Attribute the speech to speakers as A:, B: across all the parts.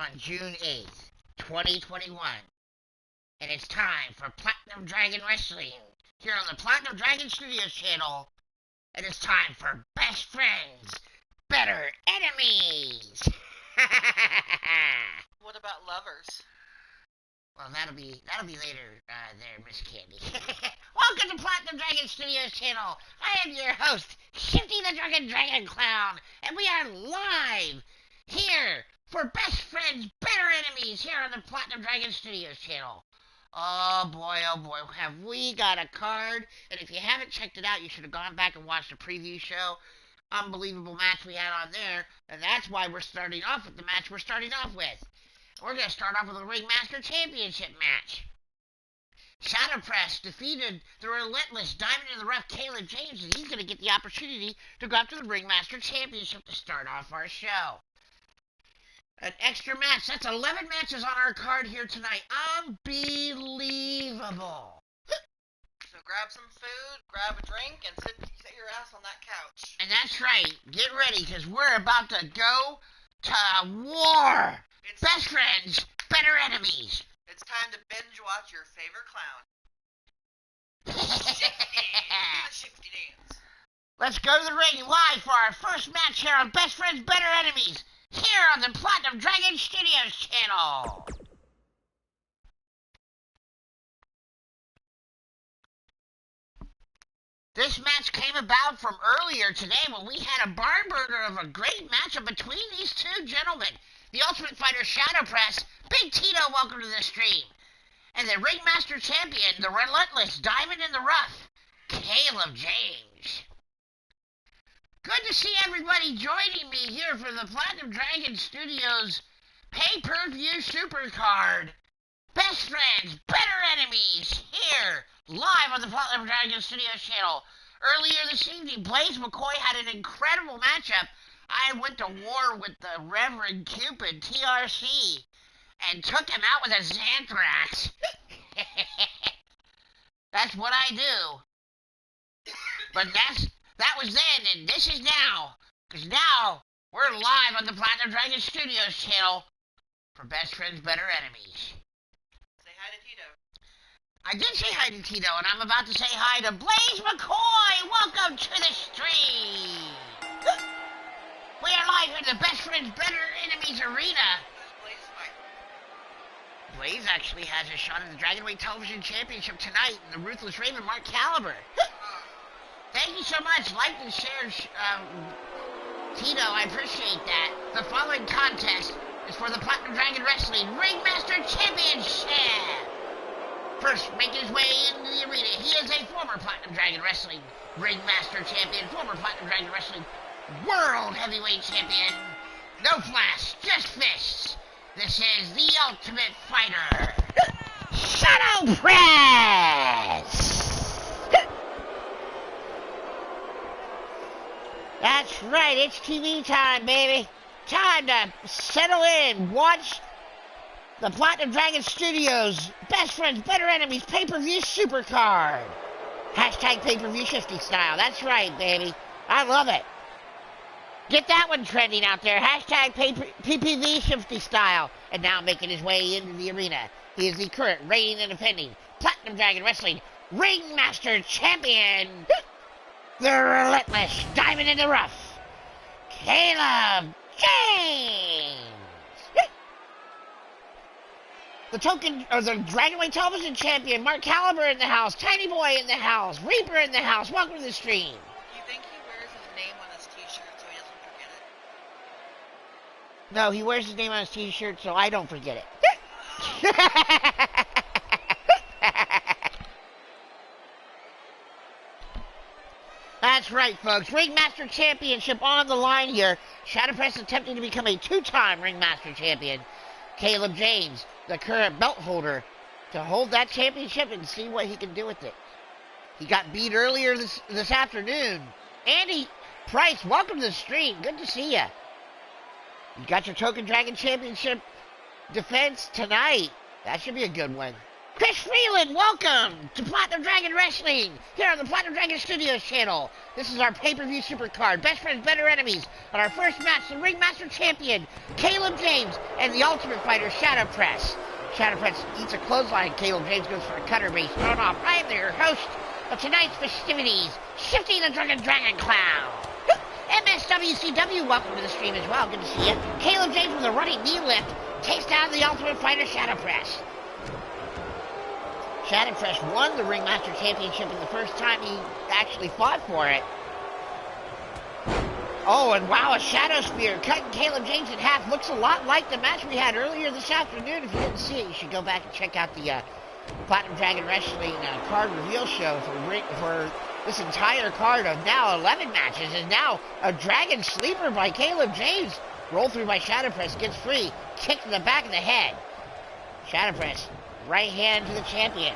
A: on June 8th, 2021. And it's time for Platinum Dragon Wrestling here on the Platinum Dragon Studios channel. And it's time for Best Friends, Better Enemies.
B: What about lovers?
A: Well, that'll be later there, Miss Candy. Welcome to Platinum Dragon Studios channel. I am your host, Shifty The Drunken DragonClown, and we are live here for Best Friends, Better Enemies here on the Platinum Dragon Studios channel. Oh boy, have we got a card. And if you haven't checked it out, you should have gone back and watched the preview show. Unbelievable match we had on there, and that's why we're starting off with the match we're starting off with. We're going to start off with a Ringmaster Championship match. Shadow Press defeated the relentless Diamond in the Rough KALEB James, and he's going to get the opportunity to go after the Ringmaster Championship to start off our show. An extra match. That's 11 matches on our card here tonight. Unbelievable.
B: So grab some food, grab a drink, and sit your ass on that couch.
A: And that's right. Get ready, because we're about to go to war. Best friends, better enemies.
B: It's time to binge watch your favorite clown. Shifty dance.
A: Let's go to the ring live for our first match here on Best Friends, Better Enemies, here on the Platinum Dragon Studios channel. This match came about from earlier today when we had a barn burner of a great matchup between these two gentlemen. The Ultimate Fighter Shadow Press, Big Tito, welcome to the stream. And the Ringmaster Champion, the relentless Diamond in the Rough, KALEB James. Good to see everybody joining me here for the Platinum Dragon Studios pay-per-view SUPERCARD. Best Friends, Better Enemies, here, live on the Platinum Dragon Studios channel. Earlier this evening, Blaze McCoy had an incredible matchup. I went to war with the Reverend Cupid, TRC, and took him out with a Xanthrax. That's what I do. But that was then, and this is now. Because now, we're live on the Platinum Dragon Studios channel for Best Friends, Better Enemies.
B: Say hi to Tito.
A: I did say hi to Tito, and I'm about to say hi to Blaze McCoy. Welcome to the stream. We are live in the Best Friends, Better Enemies arena. Blaze actually has a shot at the Dragonweight Television Championship tonight in the Ruthless Raven, Mark KALEB. Thank you so much. Like and share, Tito. I appreciate that. The following contest is for the Platinum Dragon Wrestling Ringmaster Championship. First, making his way into the arena, he is a former Platinum Dragon Wrestling Ringmaster Champion, former Platinum Dragon Wrestling World Heavyweight Champion. No flash, just fists. This is the Ultimate Fighter, Shadow Press. That's right, it's TV time, baby. Time to settle in, watch the Platinum Dragon Studios Best Friends, Better Enemies pay-per-view SUPERCARD. Hashtag pay-per-view Shifty style. That's right, baby. I love it. Get that one trending out there. Hashtag PPV Shifty style. And now making his way into the arena, he is the current reigning and defending Platinum Dragon Wrestling Ringmaster Champion, the relentless Diamond in the Rough, KALEB James. The Dragonweight Television Champion, Mark KALEB in the house, Tiny Boy in the house, Reaper in the house. Welcome to the stream.
B: You think he wears his name on his t-shirt so he doesn't forget it?
A: No, he wears his name on his t-shirt so I don't forget it. That's right, folks. Ringmaster Championship on the line here. Shadow Press attempting to become a two-time Ringmaster Champion. KALEB James, the current belt holder, to hold that championship and see what he can do with it. He got beat earlier this afternoon. Andy Price, welcome to the stream. Good to see you. You got your Token Dragon Championship defense tonight. That should be a good one. Chris Freeland, welcome to Platinum Dragon Wrestling here on the Platinum Dragon Studios channel. This is our pay-per-view SUPERCARD, Best Friends, Better Enemies. On our first match, the Ringmaster Champion, KALEB James, and the Ultimate Fighter, Shadow Press. Shadow Press eats a clothesline. KALEB James goes for a cutter base thrown off. I am your host of tonight's festivities, Shifty The Drunken DragonClown. MSWCW, welcome to the stream as well. Good to see you. KALEB James with a running knee lift takes down the Ultimate Fighter, Shadow Press. Shadow Press won the Ringmaster Championship in the first time he actually fought for it. Oh, and wow, a Shadow Spear cutting KALEB James in half. Looks a lot like the match we had earlier this afternoon. If you didn't see it, you should go back and check out the Platinum Dragon Wrestling card reveal show for this entire card of now 11 matches. Is now a Dragon Sleeper by KALEB James. Roll through by Shadow Press, gets free, kicked in the back of the head. Shadow Press, right hand to the champion.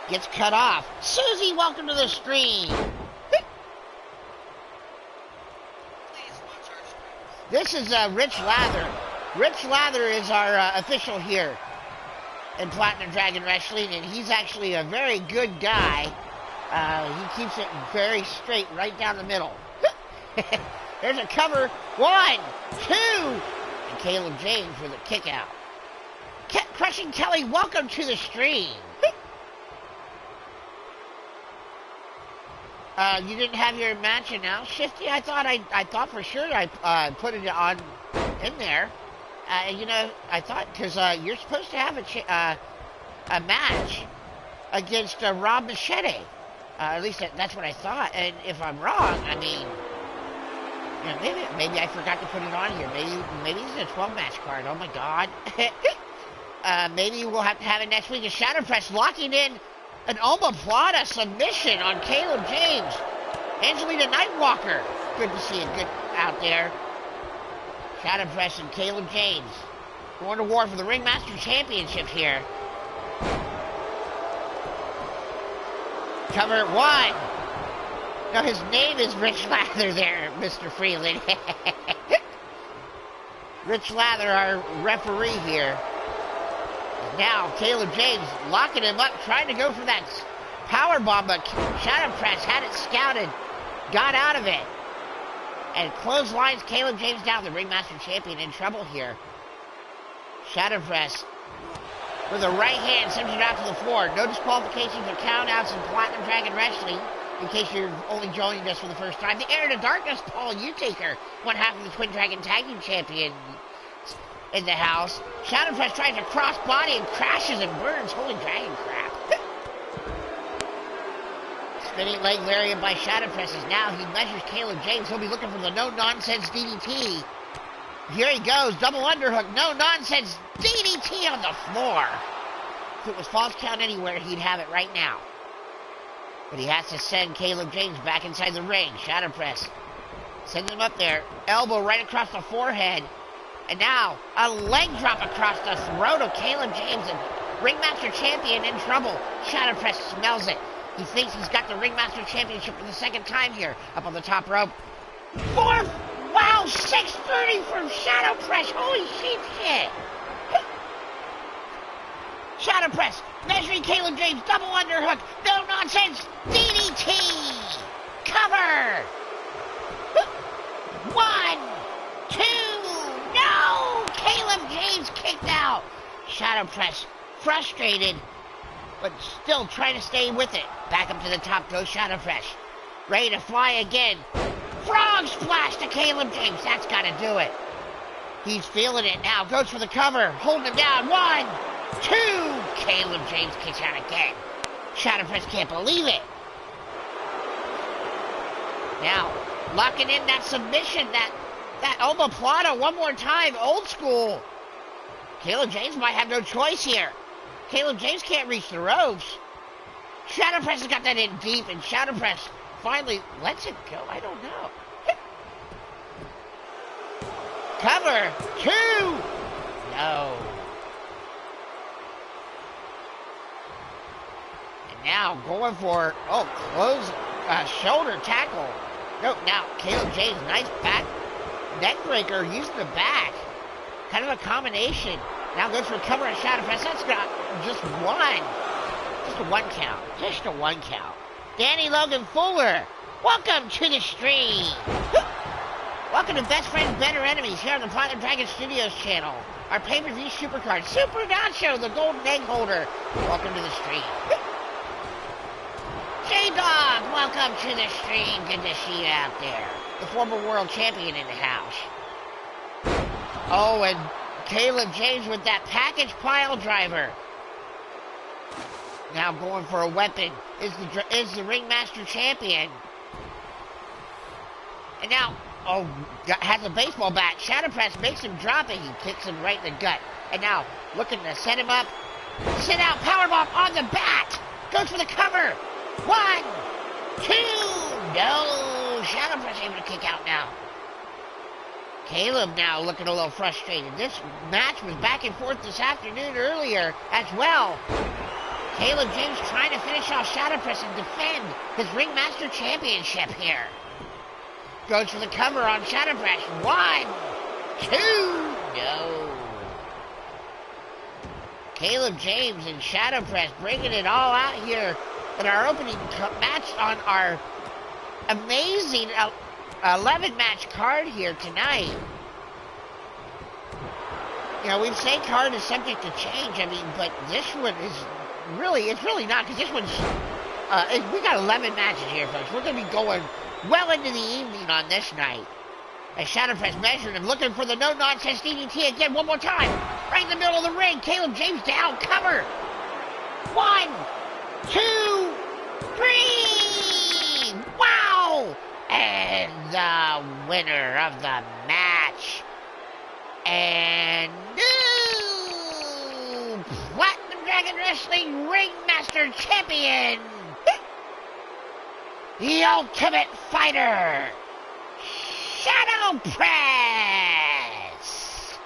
A: Gets cut off. Susie, welcome to the stream. This is Rich Lather. Rich Lather is our official here in Platinum Dragon Wrestling, and he's actually a very good guy. He keeps it very straight right down the middle. There's a cover. 1, 2. And KALEB James with a kick out. Crushing Kelly, welcome to the stream. You didn't have your match announced, Shifty? I thought for sure I put it on in there. You know, I thought because you're supposed to have a match against Rob Machete. At least that's what I thought. And if I'm wrong, I mean, you know, maybe I forgot to put it on here. Maybe it's a 12-match card. Oh my God. Maybe we'll have to have it next week. A Shadow Press locking in an omoplata submission on KALEB James. Angelina Nightwalker. Good to see it. Good out there. Shadow Press and KALEB James going to war for the Ringmaster Championship here. Cover 1. Now his name is Rich Lather there, Mr. Freeland. Rich Lather, our referee here. Now KALEB James locking him up, trying to go for that power bomb, but Shadow Press had it scouted, got out of it, and clotheslines KALEB James down. The Ringmaster Champion in trouble here. Shadow Press with a right hand sends it out to the floor. No disqualifications or countouts in Platinum Dragon Wrestling. In case you're only joining us for the first time, the Heir to Darkness, Paul Utaker, one half of the Twin Dragon Tag Team Champion in the house. Shadow Press tries to cross body and crashes and burns. Holy dragon crap. Spinning leg lariat by Shadow Press is now he measures KALEB James. He'll be looking for the no-nonsense DDT. Here he goes. Double underhook. No-nonsense DDT on the floor. If it was false count anywhere, he'd have it right now. But he has to send KALEB James back inside the ring. Shadow Press sends him up there. Elbow right across the forehead. And now, a leg drop across the throat of KALEB James, and Ringmaster Champion in trouble. Shadow Press smells it. He thinks he's got the Ringmaster Championship for the second time here, up on the top rope. 4th! Wow, 630 from Shadow Press. Holy shit. Shadow Press, measuring KALEB James, double underhook, no nonsense, DDT! Cover! 1, 2... No! KALEB James kicked out. Shadow Press, frustrated, but still trying to stay with it. Back up to the top goes Shadow Press. Ready to fly again. Frog splash to KALEB James. That's got to do it. He's feeling it now. Goes for the cover. Holding him down. 1, 2. KALEB James kicks out again. Shadow Press can't believe it. Now, locking in that submission, that omoplata one more time, old school. KALEB James might have no choice here. KALEB James can't reach the ropes. Shadow Press has got that in deep, and Shadow Press finally lets it go. I don't know. Cover 2. No. And now going for shoulder tackle. No, now KALEB James, nice back neck breaker using the back. Kind of a combination. Now goes for cover and Shadow Press. That's got just 1. Just a one count. Just a one count. Danny Logan Fuller, welcome to the stream. Welcome to Best Friends, Better Enemies here on the Platinum Dragon Studios channel. Our pay-per-view supercard, Super Nacho, the golden egg holder. Welcome to the stream. J-Dog, welcome to the stream. Good to see you out there. The former world champion in the house. Oh, and KALEB James with that package pile driver. Now going for a weapon is the Ringmaster champion. And now, oh, has a baseball bat. Shadow Press makes him drop it. He kicks him right in the gut. And now, looking to set him up. Sit out, powerbomb on the bat. Goes for the cover. 1, 2, no. Shadow Press able to kick out now. KALEB now looking a little frustrated. This match was back and forth this afternoon earlier as well. KALEB James trying to finish off Shadow Press and defend his Ringmaster Championship here. Goes for the cover on Shadow Press. 1, 2, no. KALEB James and Shadow Press bringing it all out here in our opening match on our amazing 11-match card here tonight. You know, we say card is subject to change, I mean, but this one is it's really not, because this one's, we got 11 matches here, folks. We're going to be going well into the evening on this night. As Shadow Press measured him, looking for the no-nonsense DDT again, one more time. Right in the middle of the ring, KALEB James down, cover. 1, 2, 3! Wow! And the winner of the match, and new Platinum Dragon Wrestling Ringmaster Champion, the Ultimate Fighter, Shadow Press.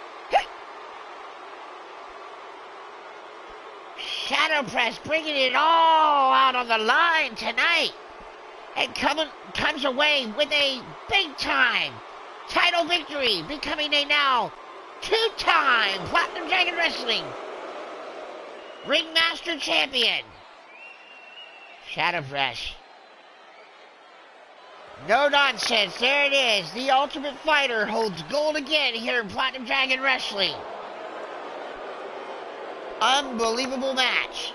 A: Shadow Press bringing it all out on the line tonight. And comes away with a big-time title victory, becoming a now 2-time Platinum Dragon Wrestling Ringmaster Champion. Shadow Press. No nonsense, there it is. The Ultimate Fighter holds gold again here in Platinum Dragon Wrestling. Unbelievable match.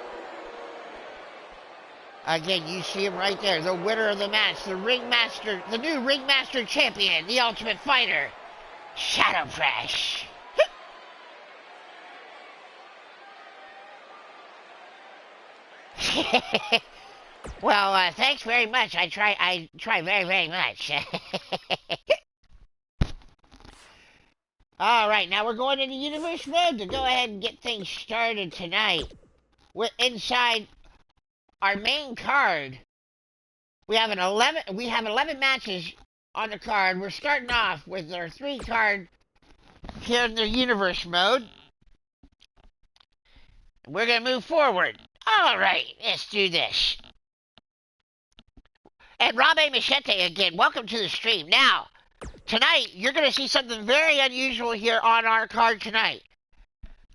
A: Again, you see him right there, the winner of the match, the new Ringmaster Champion, the Ultimate Fighter, Shadow Press. Well, thanks very much. I try very, very much. All right, now we're going into universe mode to go ahead and get things started tonight. We're inside our main card. We have 11 matches on the card. We're starting off with our 3 card here in the universe mode. We're going to move forward. All right, let's do this. And Robe Machete again, welcome to the stream. Now, tonight, you're going to see something very unusual here on our card tonight.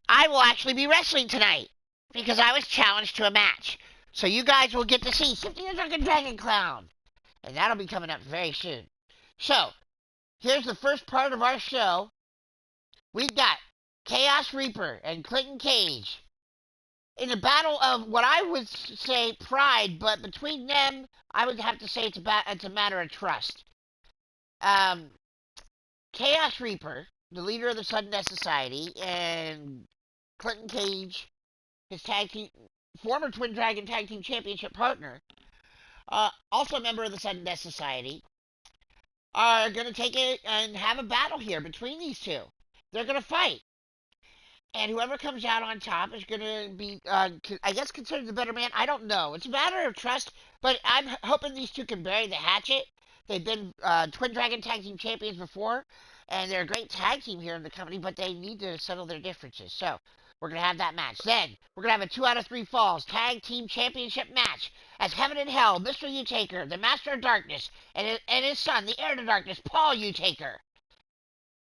A: I will actually be wrestling tonight because I was challenged to a match. So you guys will get to see Shifty The Drunken DragonClown. And that'll be coming up very soon. So, here's the first part of our show. We've got Chaos Reaper and Clinton Cage in a battle of what I would say pride, but between them, I would have to say it's a matter of trust. Chaos Reaper, the leader of the Sudden Death Society, and Clinton Cage, his former Twin Dragon Tag Team Championship partner, also a member of the Sudden Death Society, are going to take it and have a battle here between these two. They're going to fight. And whoever comes out on top is going to be, I guess, considered the better man. I don't know. It's a matter of trust, but I'm hoping these two can bury the hatchet. They've been Twin Dragon Tag Team Champions before, and they're a great tag team here in the company, but they need to settle their differences. So, we're going to have that match. Then, we're going to have a 2 out of 3 falls Tag Team Championship match as Heaven and Hell, Mr. U-Taker, the Master of Darkness, and his son, the Heir to Darkness, Paul U-Taker,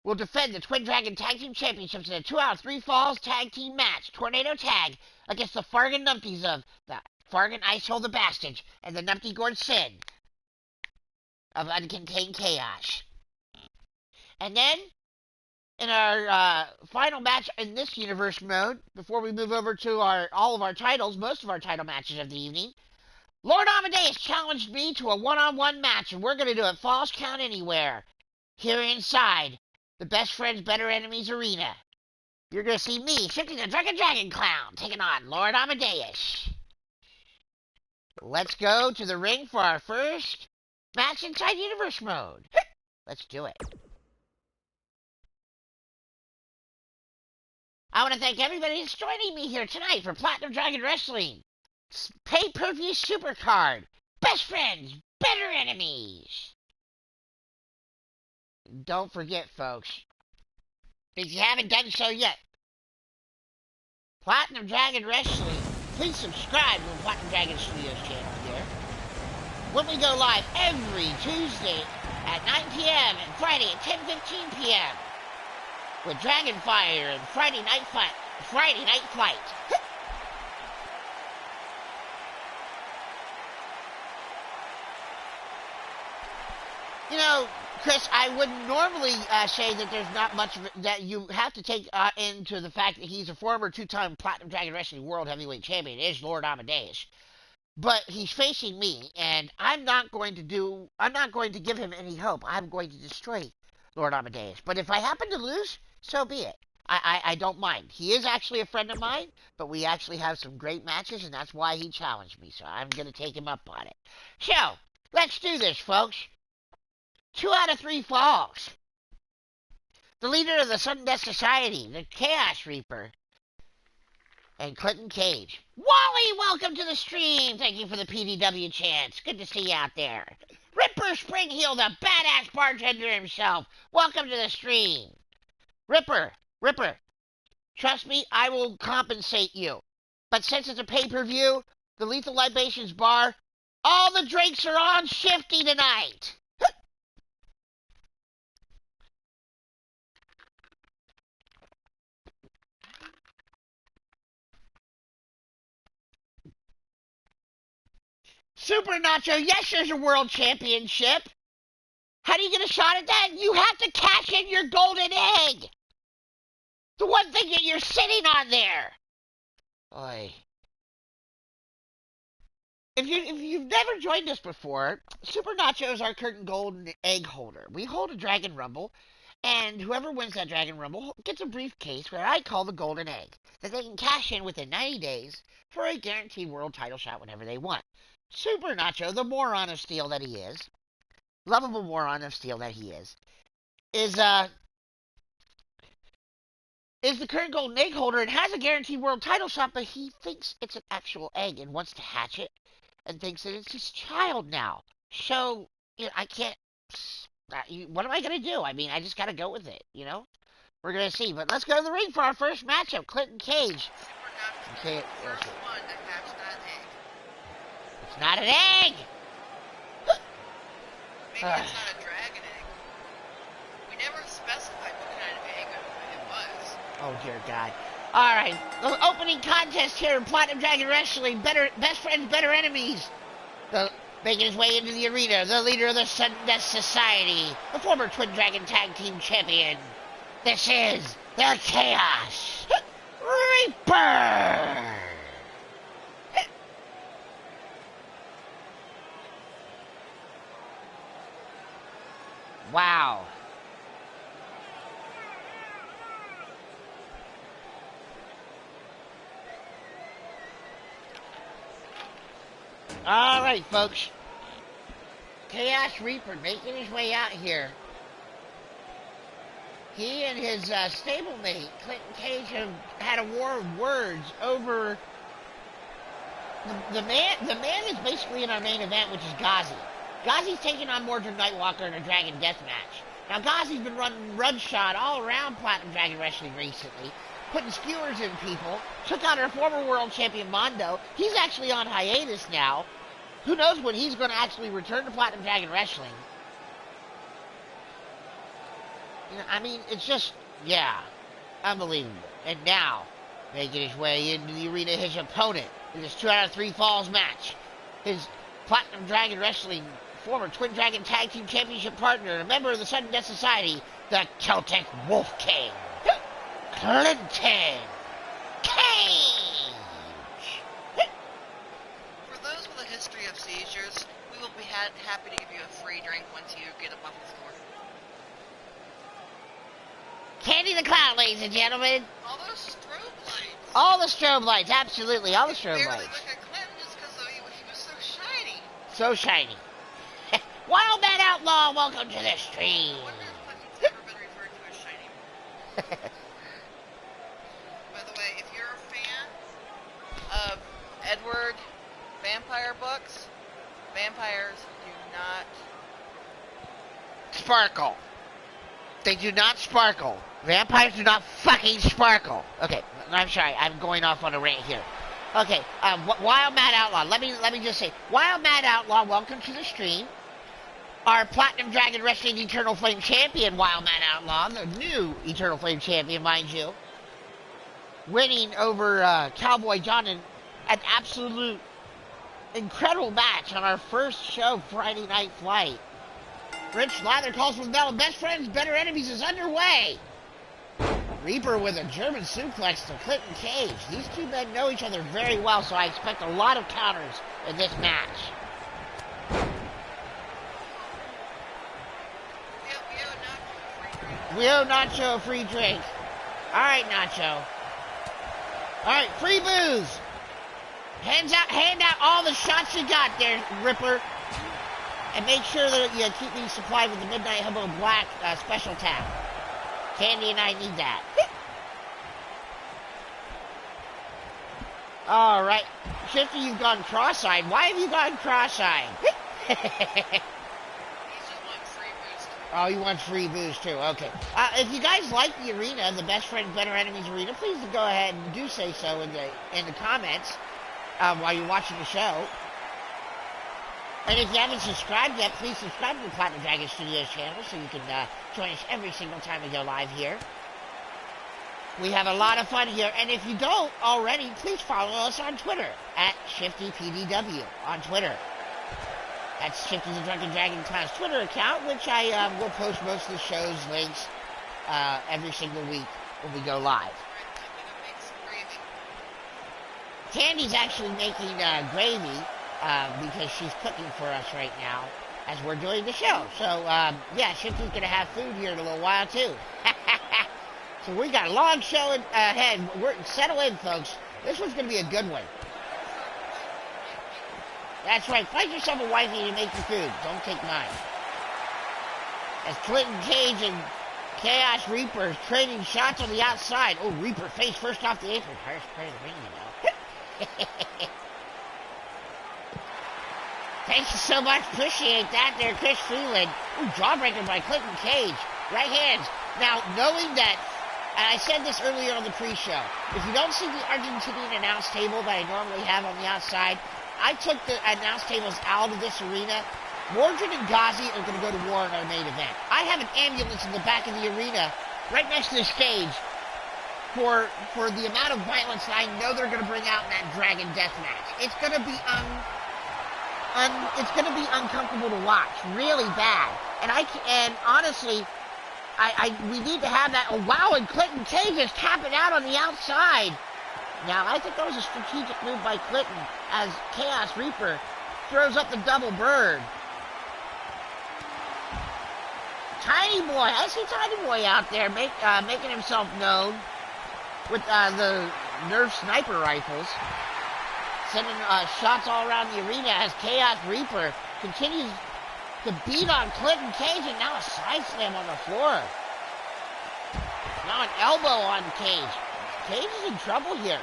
A: will defend the Twin Dragon Tag Team Championships in a 2 out of 3 falls tag team match, Tornado Tag, against the Fargan Numpties of the Fargan Icehold the Bastard, and the Numpty Gourd Sin of Uncontained Chaos. And then, in our final match in this universe mode, before we move over to all of our titles, most of our title matches of the evening, Lord Amadeus challenged me to a one-on-one match, and we're going to do it Falls Count Anywhere, here inside the Best Friends Better Enemies arena. You're going to see me, Shifty The Drunken DragonClown, taking on Lord Amadeus. Let's go to the ring for our first match inside universe mode. Let's do it. I want to thank everybody that's joining me here tonight for Platinum Dragon Wrestling. Pay-per-view SUPERCARD. Best Friends, Better Enemies. Don't forget, folks, if you haven't done so yet, Platinum Dragon Wrestling, please subscribe to the Platinum Dragon Studios channel here. When we go live every Tuesday at 9 p.m. and Friday at 10:15 p.m. with Dragonfire and Friday Night Flight. You know, Chris, I wouldn't normally say that there's not much that you have to take into the fact that he's a former two-time Platinum Dragon Wrestling World Heavyweight Champion, is Lord Amadeus. But he's facing me, and I'm not going to give him any hope. I'm going to destroy Lord Amadeus. But if I happen to lose, so be it. I don't mind. He is actually a friend of mine, but we actually have some great matches, and that's why he challenged me. So I'm going to take him up on it. So, let's do this, folks. 2 out of 3 falls. The leader of the Sudden Death Society, the Chaos Reaper, and Clinton Cage. Wally, welcome to the stream. Thank you for the PDW chants. Good to see you out there. Ripper Springheel, the badass bartender himself. Welcome to the stream. Ripper, trust me, I will compensate you. But since it's a pay-per-view, the Lethal Libations bar, all the drinks are on Shifty tonight. Super Nacho, yes, there's a world championship. How do you get a shot at that? You have to cash in your golden egg. The one thing that you're sitting on there. Oy. If you've never joined us before, Super Nacho is our curtain golden egg holder. We hold a Dragon Rumble, and whoever wins that Dragon Rumble gets a briefcase where I call the golden egg that they can cash in within 90 days for a guaranteed world title shot whenever they want. Super Nacho, the moron of steel that he is, lovable moron of steel that he is the current golden egg holder and has a guaranteed world title shot, but he thinks it's an actual egg and wants to hatch it and thinks that it's his child now. So, you know, I can't, what am I going to do? I mean, I just got to go with it, you know? We're going to see, but let's go to the ring for our first matchup, Clinton Cage. Okay,
B: First one to hatch that egg.
A: It's not an egg!
B: Maybe it's not a dragon egg. We never specified what kind of egg it was.
A: Oh, dear God. Alright, the opening contest here in Platinum Dragon Wrestling, Best Friends, Better Enemies. Making his way into the arena, the leader of the Sudden Death Society, the former Twin Dragon Tag Team Champion. This is the Chaos Reaper! Wow. Alright, folks. Chaos Reaper making his way out here. He and his stablemate, Clinton Cage, have had a war of words over the man is basically in our main event, which is Ghazi. Ghazi's taking on Mordred Nightwalker in a Dragon Deathmatch. Now, Ghazi's been running rudshot all around Platinum Dragon Wrestling recently, putting skewers in people, took on our former world champion Mondo. He's actually on hiatus now. Who knows when he's going to actually return to Platinum Dragon Wrestling. You know, I mean, it's just, yeah, unbelievable. And now, Making his way into the arena, his opponent in this 2 out of 3 falls match. His Platinum Dragon Wrestling former Twin Dragon Tag Team Championship partner and a member of the Sudden Death Society, the Celtic Wolf King, Clinton Cage.
B: For those with a history of seizures, we will be happy to give you a free drink once you get up off the floor.
A: Candy the Clown, ladies and gentlemen.
B: All those strobe lights.
A: All the strobe lights, absolutely, all the strobe
B: Barely
A: lights.
B: look at Clinton just because he was so shiny.
A: So shiny. Wild Man Outlaw, welcome to the stream.
B: I wonder if Clinton's ever been referred to as shiny. By the way, if you're a fan of Edward vampire books, vampires do not
A: Sparkle. They do not sparkle. Vampires do not fucking sparkle. Okay, I'm sorry, I'm going off on a rant here. Okay, Wild Mad Outlaw. Let me just say, Wild Mad Outlaw, welcome to the stream. Our Platinum Dragon Wrestling Eternal Flame Champion, Wild Mad Outlaw, the new Eternal Flame Champion, mind you, winning over Cowboy John in an absolute incredible match on our first show, Friday Night Flight. Rich Lather calls for the bell. Best Friends, Better Enemies is underway. Reaper with a German suplex to Clinton Cage. These two men know each other very well, so I expect a lot of counters in this match. We owe Nacho a free drink. Alright, Nacho. Alright, free booze. Hand out all the shots you got there, Ripper. And make sure that you keep me supplied with the Midnight Hobo Black special tap. Candy and I need that. Alright. Shifty, you've gone cross-eyed. Why have you gone cross-eyed? Oh, you want free booze too. Okay. If you guys like the arena, the Best Friends Better Enemies arena, please go ahead and do say so in the comments while you're watching the show. And if you haven't subscribed yet, please subscribe to the Platinum Dragon Studios channel so you can join us every single time we go live here. We have a lot of fun here, and if you don't already, please follow us on Twitter at ShiftyPDW on Twitter. That's Shifty The Drunken DragonClown's Twitter account, which I will post most of the show's links every single week when we go live. Candy's actually making gravy because she's cooking for us right now as we're doing the show. So, yeah, Shifty's going to have food here in a little while, too. So we got a long show ahead. Settle in, folks. This one's going to be a good one. That's right. Find yourself a wifey to make your food. Don't take mine. As Clinton Cage and Chaos Reaper trading shots on the outside. Oh, Reaper face first off the apron. First part of the ring, you know. Thank you so much. Appreciate that there, Chris Freeland. Ooh, jawbreaker by Clinton Cage. Right hands. Now, knowing that, and I said this earlier on the pre-show, if you don't see the Argentinian announce table that I normally have on the outside, I took the announce tables out of this arena. Mordred and Ghazi are going to go to war in our main event. I have an ambulance in the back of the arena, right next to the stage, for the amount of violence that I know they're going to bring out in that Dragon Death match. It's going to be uncomfortable to watch, really bad. And honestly, we need to have that. Oh wow! And Clinton Cage is tapping out on the outside. Now, I think that was a strategic move by Clinton as Chaos Reaper throws up the double bird. Tiny Boy, I see Tiny Boy out there making himself known with the Nerf sniper rifles. Sending shots all around the arena as Chaos Reaper continues to beat on Clinton Cage, and now a side slam on the floor. Now an elbow on Cage. Cage is in trouble here.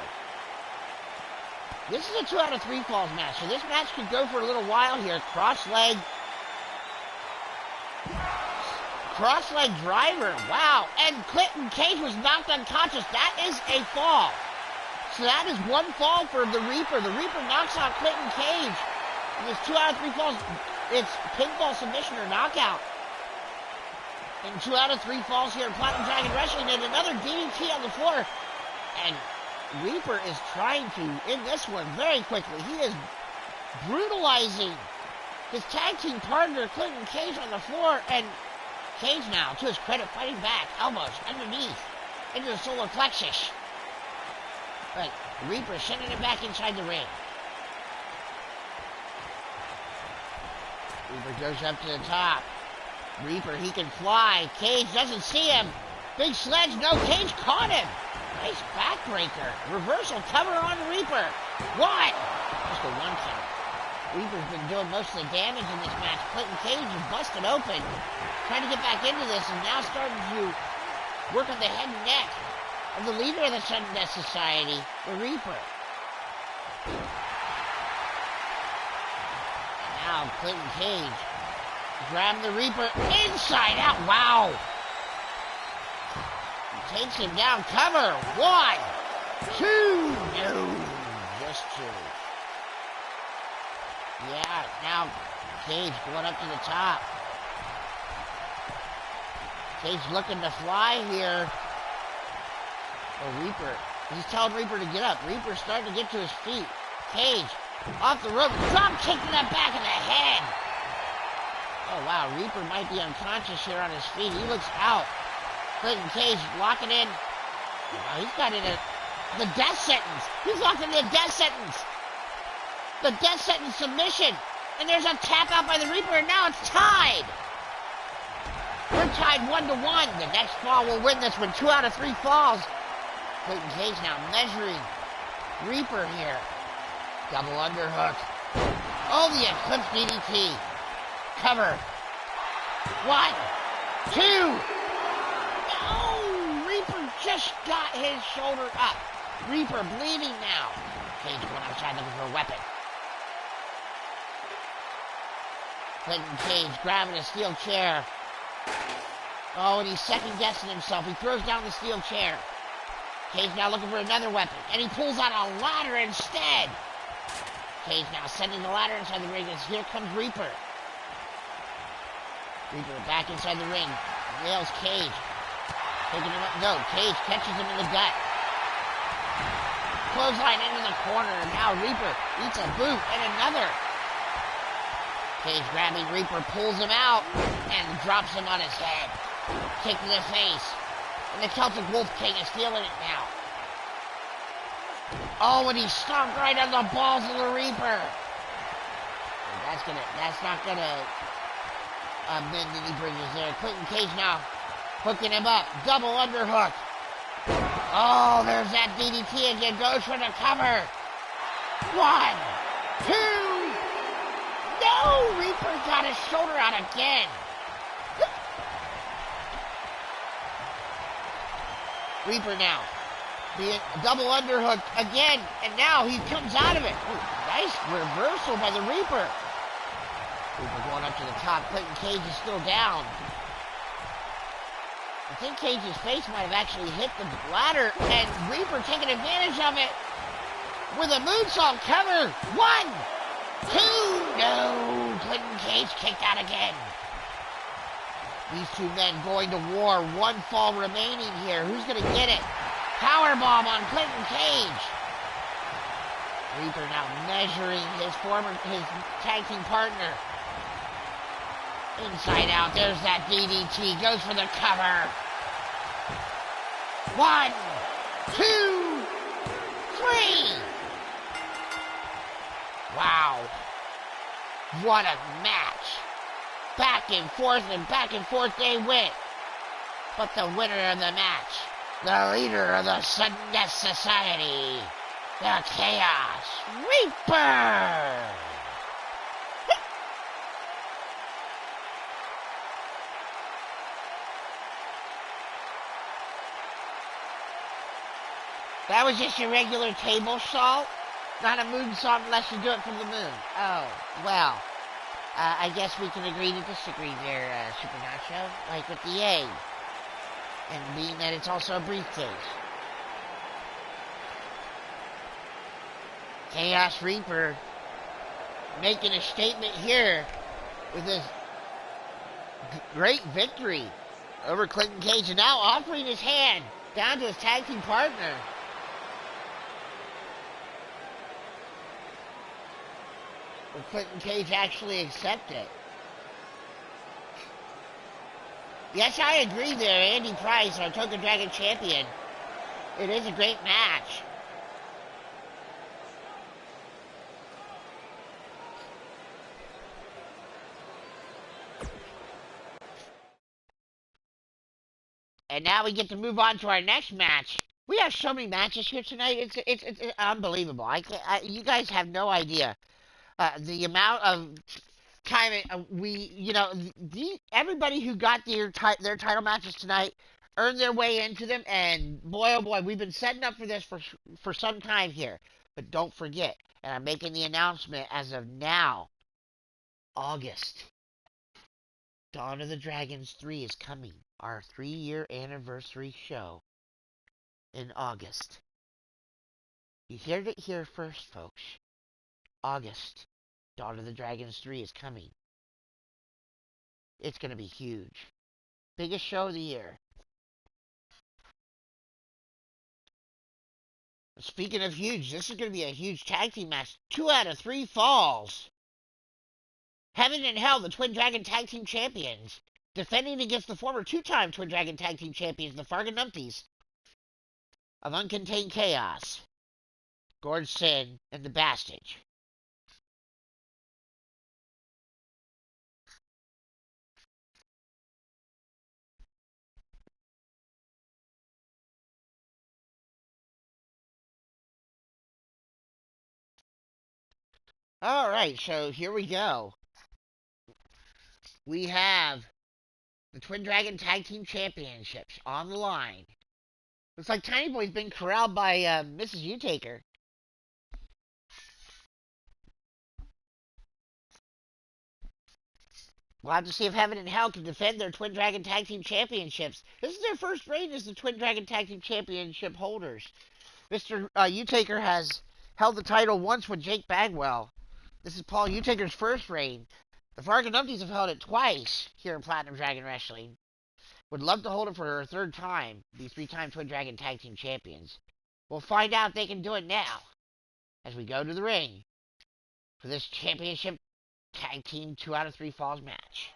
A: This is a 2 out of 3 falls match, so this match could go for a little while here. Cross leg driver. Wow. And Clinton Cage was knocked unconscious. That is a fall. So that is one fall for the Reaper. The Reaper knocks out Clinton Cage. And it's 2 out of 3 falls. It's pinfall, submission, or knockout. And 2 out of 3 falls here in Platinum Dragon Wrestling. And another DDT on the floor. And Reaper is trying to end this one very quickly. He is brutalizing his tag team partner, Clinton Cage, on the floor, and Cage now, to his credit, fighting back, elbows underneath, into the solar plexus. But Reaper sending it back inside the ring. Reaper goes up to the top. Reaper, he can fly. Cage doesn't see him. Big sledge, no, Cage caught him. Nice backbreaker. Reversal cover on Reaper. One. Just a one count. Reaper's been doing most of the damage in this match. Clinton Cage is busted open, trying to get back into this, and now starting to work on the head and neck of the leader of the Sudden Death Society, the Reaper. And now Clinton Cage grabbing the Reaper inside out. Wow. He takes him down. Cover. One. Two. No. Just two. Yeah, now Cage going up to the top. Cage looking to fly here. Oh, Reaper. He's telling Reaper to get up. Reaper's starting to get to his feet. Cage off the rope. Drop kick to the back of the head. Oh, wow. Reaper might be unconscious here on his feet. He looks out. Clinton Cage locking in. Wow, he's got in the death sentence. He's locked in the death sentence. The death sentence submission. And there's a tap out by the Reaper, and now it's tied. We're tied 1-1. The next fall will win this one. 2 out of 3 falls. Clinton Cage now measuring Reaper here. Double underhook. Oh, the Eclipse DDT. Cover. 1, 2. No! Reaper just got his shoulder up. Reaper bleeding now. Cage going outside looking for a weapon. Clinton Cage grabbing a steel chair. Oh, and he's second-guessing himself. He throws down the steel chair. Cage now looking for another weapon, and he pulls out a ladder instead. Cage now sending the ladder inside the ring, as here comes Reaper. Reaper back inside the ring. Nails Cage. Taking him up. No, Cage catches him in the gut. Clothesline into the corner, and now Reaper eats a boot and another. Cage grabbing Reaper, pulls him out, and drops him on his head. Kick to the face. And the Celtic Wolf King is feeling it now. Oh, and he stomped right on the balls of the Reaper. That's not gonna mend any bridges there. Clinton Cage now hooking him up. Double underhook. Oh, there's that DDT again. Goes for the cover. 1, 2. No! Reaper got his shoulder out again. Reaper now. The double underhook again. And now he comes out of it. Ooh, nice reversal by the Reaper. Reaper going up to the top. Clinton Cage is still down. I think Cage's face might have actually hit the ladder. And Reaper taking advantage of it with a moonsault cover. 1, 2, no! Clinton Cage kicked out again. These two men going to war. 1 fall remaining here. Who's going to get it? Powerbomb on Clinton Cage. Reaper now measuring his tag team partner. Inside out. There's that DDT. Goes for the cover. 1, 2, 3. Wow. What a match. Back and forth they went. But the winner of the match, the leader of the Sudden Death Society, the Chaos Reaper. That was just your regular table salt? Not a moonsault unless you do it from the moon. Oh, well. I guess we can agree to disagree there, Super Nacho. Like with the A. And being that it's also a briefcase. Chaos Reaper making a statement here with this great victory over Clinton Cage. And now offering his hand down to his tag team partner. Will Clinton Cage actually accept it? Yes, I agree there. Andy Price, our Token Dragon champion. It is a great match. And now we get to move on to our next match. We have so many matches here tonight. It's unbelievable. You guys have no idea the amount of time everybody who got their title matches tonight earned their way into them. And boy, oh boy, we've been setting up for this for some time here. But don't forget, and I'm making the announcement as of now, August. Dawn of the Dragons 3 is coming. Our 3-year anniversary show in August. You heard it here first, folks. August. Dawn of the Dragons 3 is coming. It's going to be huge. Biggest show of the year. Speaking of huge, this is going to be a huge tag team match. 2 out of 3 falls. Heaven and Hell, the Twin Dragon Tag Team Champions, defending against the former 2-time Twin Dragon Tag Team Champions, the Farganumpties of Uncontained Chaos, Gord Sin, and the Bastage. Alright, so here we go. We have the Twin Dragon Tag Team Championships on the line. Looks like Tiny Boy's been corralled by Mrs. U-Taker. We'll have to see if Heaven and Hell can defend their Twin Dragon Tag Team Championships. This is their first reign as the Twin Dragon Tag Team Championship holders. Mr. U-Taker has held the title once with Jake Bagwell. This is Paul U-Taker's first reign. The Farganumpties have held it twice here in Platinum Dragon Wrestling. Would love to hold it for a 3rd time, the 3-time Twin Dragon Tag Team Champions. We'll find out if they can do it now, as we go to the ring for this championship tag team 2 out of 3 falls match.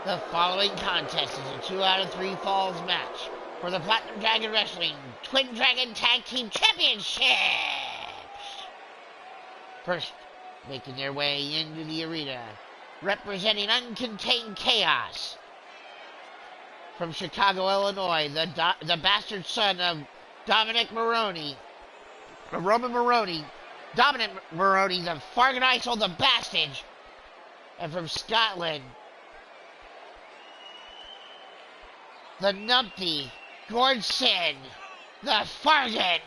A: The following contest is a 2 out of 3 falls match for the Platinum Dragon Wrestling Twin Dragon Tag Team Championships. First, making their way into the arena, representing Uncontained Chaos from Chicago, Illinois, the bastard son of Roman Maroney, Dominic Maroney, the Fargan Isle, the Bastage, and from Scotland, the Numpty, Gord Sin, the Fargan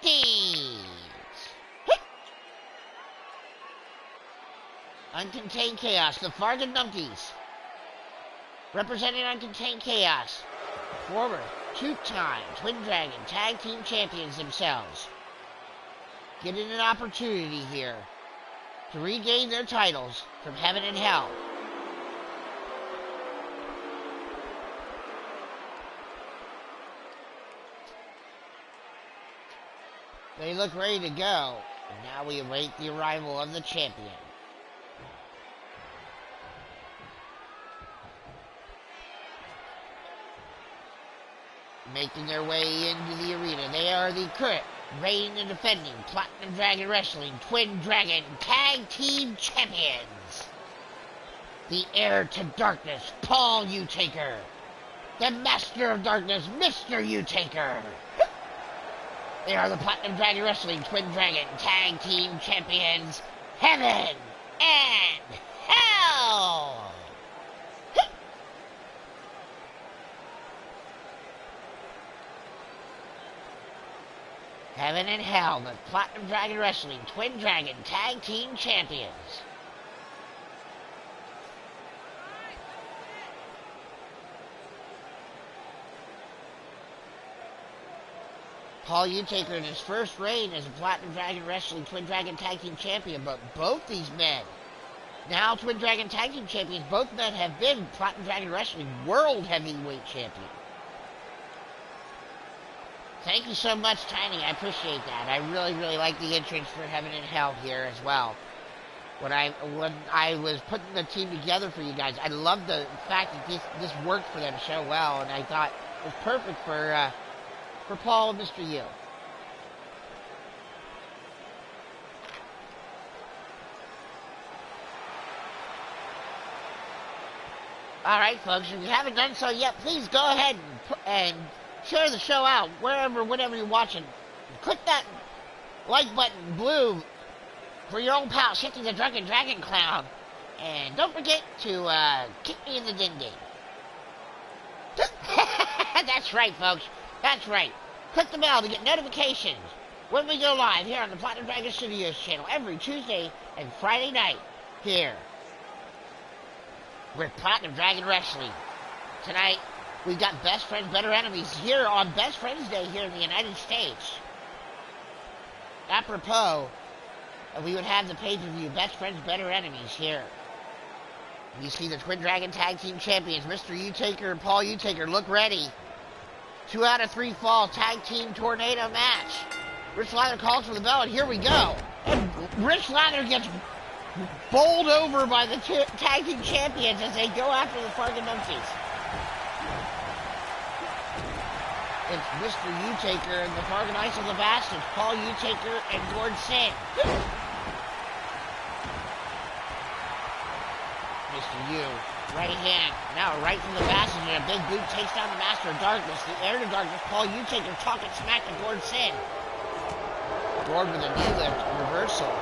A: Numpties. Uncontained Chaos, the Fargan Numpties, representing Uncontained Chaos, former 2-time Twin Dragon Tag Team Champions themselves, getting an opportunity here to regain their titles from Heaven and Hell. They look ready to go, and now we await the arrival of the champion. Making their way into the arena, they are the current reigning and defending Platinum Dragon Wrestling Twin Dragon Tag Team Champions. The heir to darkness, Paul U-Taker. The master of darkness, Mr. U-Taker. They are the Platinum Dragon Wrestling Twin Dragon Tag Team Champions, Heaven and Hell. Heaven and Hell, the Platinum Dragon Wrestling Twin Dragon Tag Team Champions. Paul U-Taker in his first reign as a Platinum Dragon Wrestling Twin Dragon Tag Team Champion, but both these men, now Twin Dragon Tag Team Champions, both men have been Platinum Dragon Wrestling World Heavyweight Champion. Thank you so much, Tiny. I appreciate that. I really, really like the entrance for Heaven and Hell here as well. When I was putting the team together for you guys, I love the fact that this worked for them so well, and I thought it was perfect for Paul and Mr. U. All right, folks, if you haven't done so yet, please go ahead and share the show out whenever you're watching. Click that like button, blue, for your old pal, Shifty The Drunken DragonClown. And don't forget to kick me in the ding-ding. That's right, folks. That's right. Click the bell to get notifications when we go live here on the Platinum Dragon Studios channel every Tuesday and Friday night here with Platinum Dragon Wrestling. Tonight, we've got Best Friends, Better Enemies here on Best Friends Day here in the United States. Apropos, we would have the pay-per-view Best Friends, Better Enemies here. You see the Twin Dragon Tag Team Champions, Mr. U-Taker and Paul U-Taker, look ready. 2 out of 3 fall Tag Team Tornado match. Rich Lather calls for the bell, and here we go. And Rich Lather gets bowled over by the Tag Team Champions as they go after the Fargo Monkeys. It's Mr. U-Taker and the Fargo Knights of the Bastards, Paul U-Taker and Gord Sin. Mr. U, right hand, now right from the Bastards, and a big boot takes down the Master of Darkness. The Heir to Darkness, Paul U-Taker talking smack to Gord Sin. Gord with a knee lift, reversal.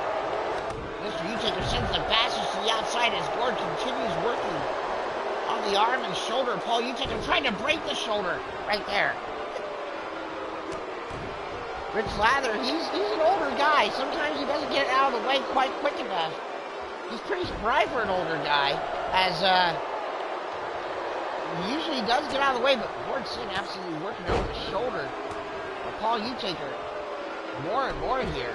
A: Mr. U-Taker sends the Bastards to the outside as Gord continues working on the arm and shoulder. Paul U-Taker trying to break the shoulder right there. Rich Lather, he's an older guy. Sometimes he doesn't get out of the way quite quick enough. He's pretty spry for an older guy, as he usually does get out of the way, but Gord Sin absolutely working over the shoulder of Paul U-Taker. More and more here.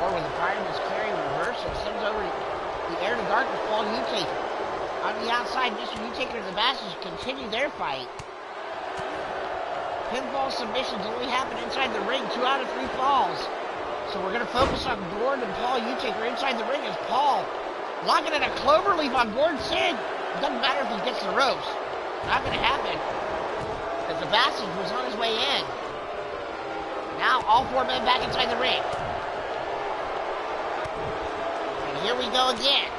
A: More with the fireman's carry reversal. Sends over the Heir to Darkness, Paul U-Taker. On the outside, Mr. U-Taker and the Bastards continue their fight. Pinfall submissions only happen inside the ring, 2 out of 3 falls. So we're going to focus on Gord and Paul U-Taker inside the ring as Paul locking in a cloverleaf on Gord Sin. It doesn't matter if he gets the ropes. Not going to happen. As the Bastards was on his way in. Now all 4 men back inside the ring. And here we go again.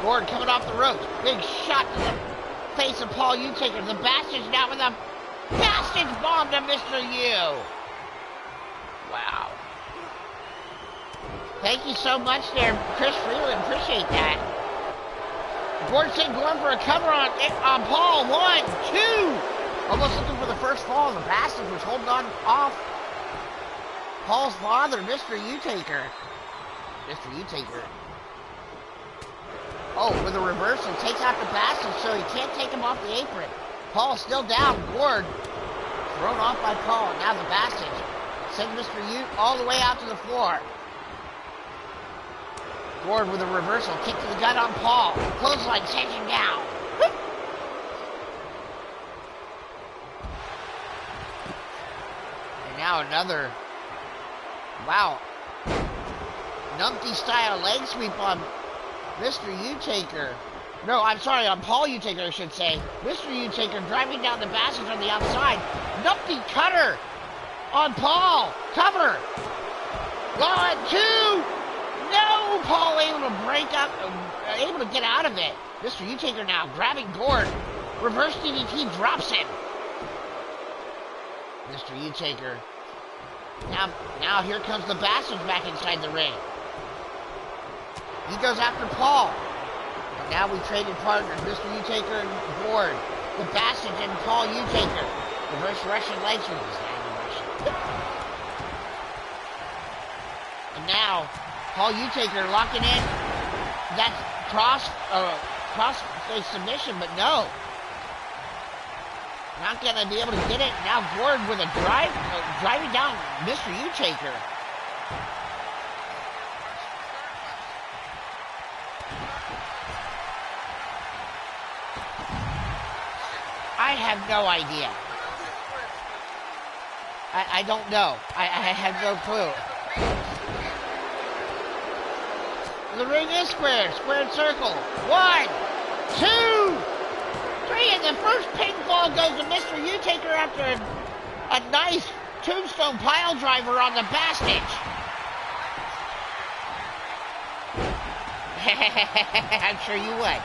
A: Gord coming off the ropes. Big shot to the face of Paul U-Taker. The Bastards now with a Bastards bomb to Mr. U. Wow. Thank you so much there, Chris Freeland. Appreciate that. Gord Sin going for a cover on Paul. 1, 2. Almost looking for the first fall. The Bastards was holding on off Paul's father, Mr. U-Taker. Mr. U-Taker. Oh, with a reversal, takes out the Bastards so he can't take him off the apron. Paul still down. Gord thrown off by Paul. Now the Bastards send Mr. U all the way out to the floor. Gord with a reversal, kick to the gut on Paul. Clothesline takes him down. And now another, wow, numpty style leg sweep on Mr. U-Taker. No, I'm sorry, on Paul U-Taker, I should say. Mr. U-Taker driving down the Bastards on the outside. Numpty cutter on Paul. Cover. 1, 2. No! Paul able to break up, able to get out of it. Mr. U-Taker now grabbing Gord. Reverse DDT drops him. Mr. U-Taker. Now here comes the Bastards back inside the ring. He goes after Paul. And now we traded partners, Mr. U-Taker and Gord. The Bastards and Paul U-Taker. Reverse Russian leg sweep. And now Paul U-Taker locking in that cross face submission, but no. Not gonna be able to get it. Now Gord with a driving down Mr. U-Taker. I I have no idea. I don't know. I have no clue. The ring is square. Squared circle. 1, 2, 3. And the first pinfall goes to Mr. U-Taker after a nice tombstone pile driver on the Bastage. I'm sure you would.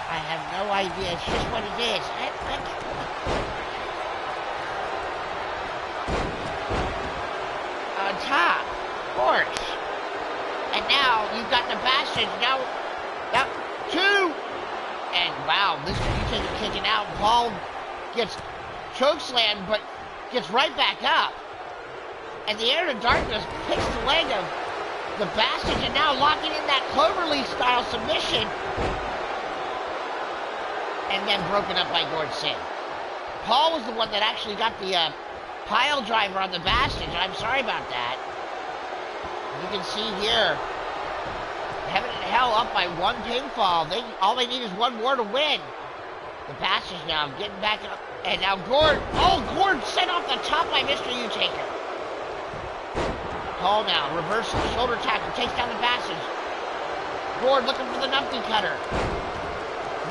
A: I have no idea. It's just what it is. On top, of course. And now you've got the Bastards. Now 2. And wow, Mr. U-Taker kicking out. Paul gets chokeslammed, but gets right back up. And the Air to Darkness picks the leg of the Bastards, and now locking in that Cloverleaf style submission. And then broken up by Gord Sin. Paul was the one that actually got the pile driver on the Bastards. I'm sorry about that. You can see here, Heaven and Hell up by 1 pinfall. All they need is 1 more to win. The Bastards now getting back up. And now Gord. Oh, Gord sent off the top by Mr. U-Taker. Paul now, reversal, shoulder tackle, takes down the Bastards. Gord looking for the numpty cutter.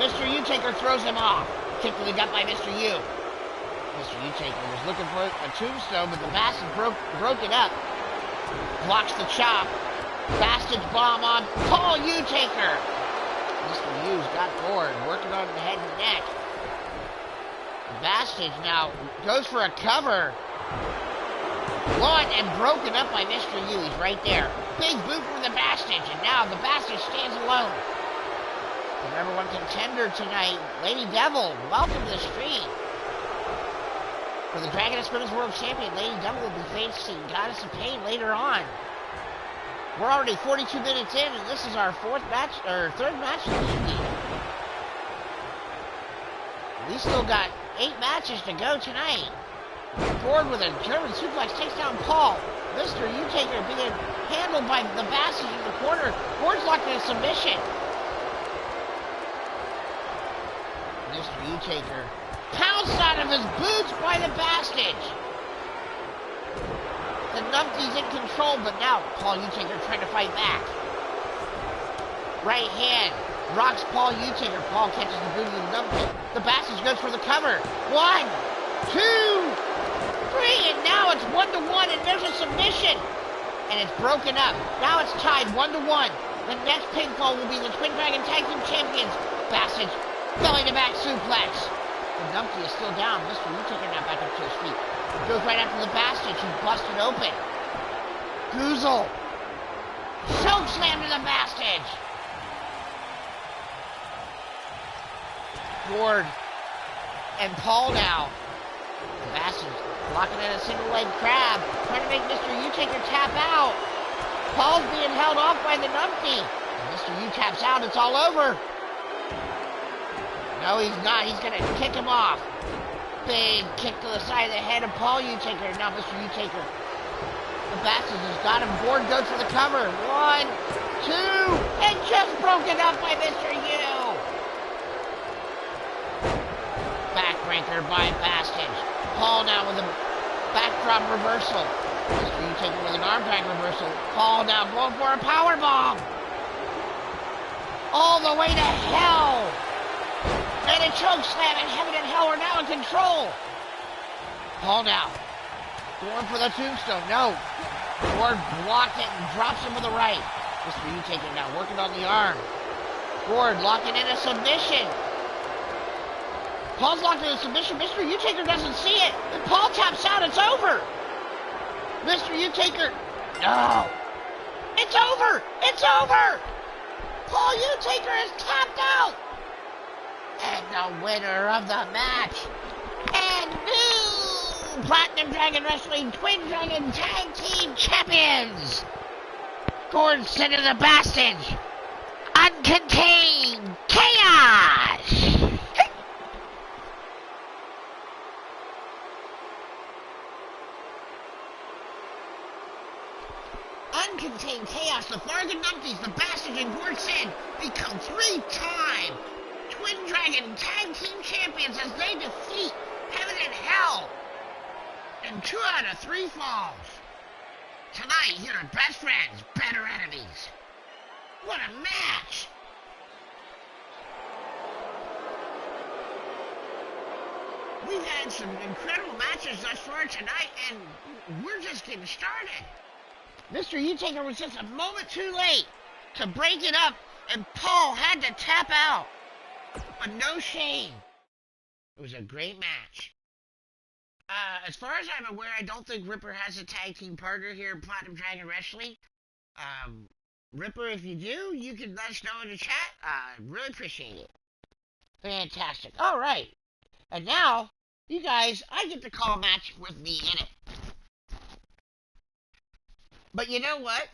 A: Mr. U-Taker throws him off. Kick to the gut by Mr. U. Mr. U-Taker was looking for a tombstone, but the Bastards broke it up. Blocks the chop. Bastards bomb on Paul U-Taker. Mr. U's got Gord, working on the head and neck. The Bastards now goes for a cover. 1 and broken up by Mr. U. He's right there. Big boot for the Bastards, and now the Bastards stands alone. The number 1 contender tonight, Lady Devil, welcome to the stream. For the Dragon of Spinners World Champion, Lady Devil will be facing Goddess of Pain later on. We're already 42 minutes in, and this is our third match of the evening. We still got 8 matches to go tonight. Gord with a German suplex takes down Paul. Mr. U-Taker being handled by the Bastards in the corner. Gord's locked in a submission. Mr. U-Taker pounced out of his boots by the Bastards. The numpty's in control, but now Paul U-Taker trying to fight back. Right hand rocks Paul U-Taker. Paul catches the boot of the numpty. The Bastards goes for the cover. 1, 2, 3, and now it's 1-1, and there's a submission. And it's broken up. Now it's tied 1-1. The next pinfall will be the Twin Dragon Tag Team Champions. Bastards belly-to-back suplex. The numpty is still down. Mr. U-Taker now back up to his feet. Goes right after the Bastards, who busted open. Goozle. Choke slam to the Bastards. Gord and Paul now. The Bastards blocking in a single leg crab, trying to make Mr. U-Taker tap out. Paul's being held off by the numpty. And Mr. U taps out, it's all over. No, he's not. He's going to kick him off. Big kick to the side of the head of Paul U-Taker. Now Mr. U-Taker. The Bastards has got him. Gord goes for the cover. 1, 2, and just broken up by Mr. U. Backbreaker by Bastards. Paul now with a backdrop reversal. Mr. U-Taker with an arm drag reversal. Paul now going for a power bomb. All the way to hell. And a choke slam, and Heaven and Hell are now in control. Paul now going for the tombstone. No. Gord blocked it and drops him with the right. Mr. U-Taker now working on the arm. Gord locking in a submission. Paul's locked in a submission. Mr. U-Taker doesn't see it. And Paul taps out. It's over. Mr. U-Taker. No. It's over. It's over. Paul U-Taker is tapped out. And the winner of the match, and new Platinum Dragon Wrestling Twin Dragon Tag Team Champions, Gord Sin of the Bastards, Uncontained Chaos. Uncontained Chaos, the Fargan Numpties, the Bastards, and Gord Sin become 3-time Twin Dragon Tag Team Champions as they defeat Heaven and Hell in 2 out of 3 falls. Tonight, here are best friends, better enemies. What a match! We've had some incredible matches thus far tonight, and we're just getting started. Mr. U-Taker was just a moment too late to break it up, and Paul had to tap out. But no shame. It was a great match. As far as I'm aware, I don't think Ripper has a tag team partner here in Platinum Dragon Wrestling. Ripper, if you do, you can let us know in the chat. Really appreciate it. Fantastic. All right. And now, you guys, I get to call a match with me in it. But you know what?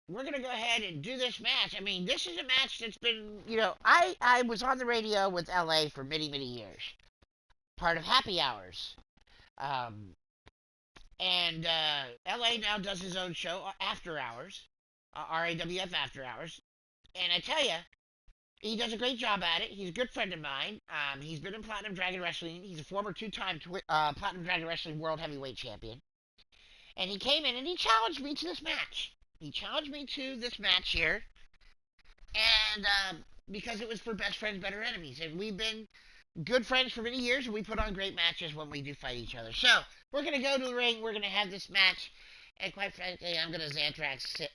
A: We're going to go ahead and do this match. I mean, this is a match that's been, you know, I was on the radio with LA for many, many years. Part of Happy Hours. And LA now does his own show, After Hours. RAWF After Hours. And I tell you, he does a great job at it. He's a good friend of mine. He's been in Platinum Dragon Wrestling. He's a former 2-time Platinum Dragon Wrestling World Heavyweight Champion. And he came in and he challenged me to this match. He challenged me to this match here. And because it was for Best Friends, Better Enemies. And we've been good friends for many years, and we put on great matches when we do fight each other. So, we're going to go to the ring. We're going to have this match. And quite frankly, I'm going to Xanthrax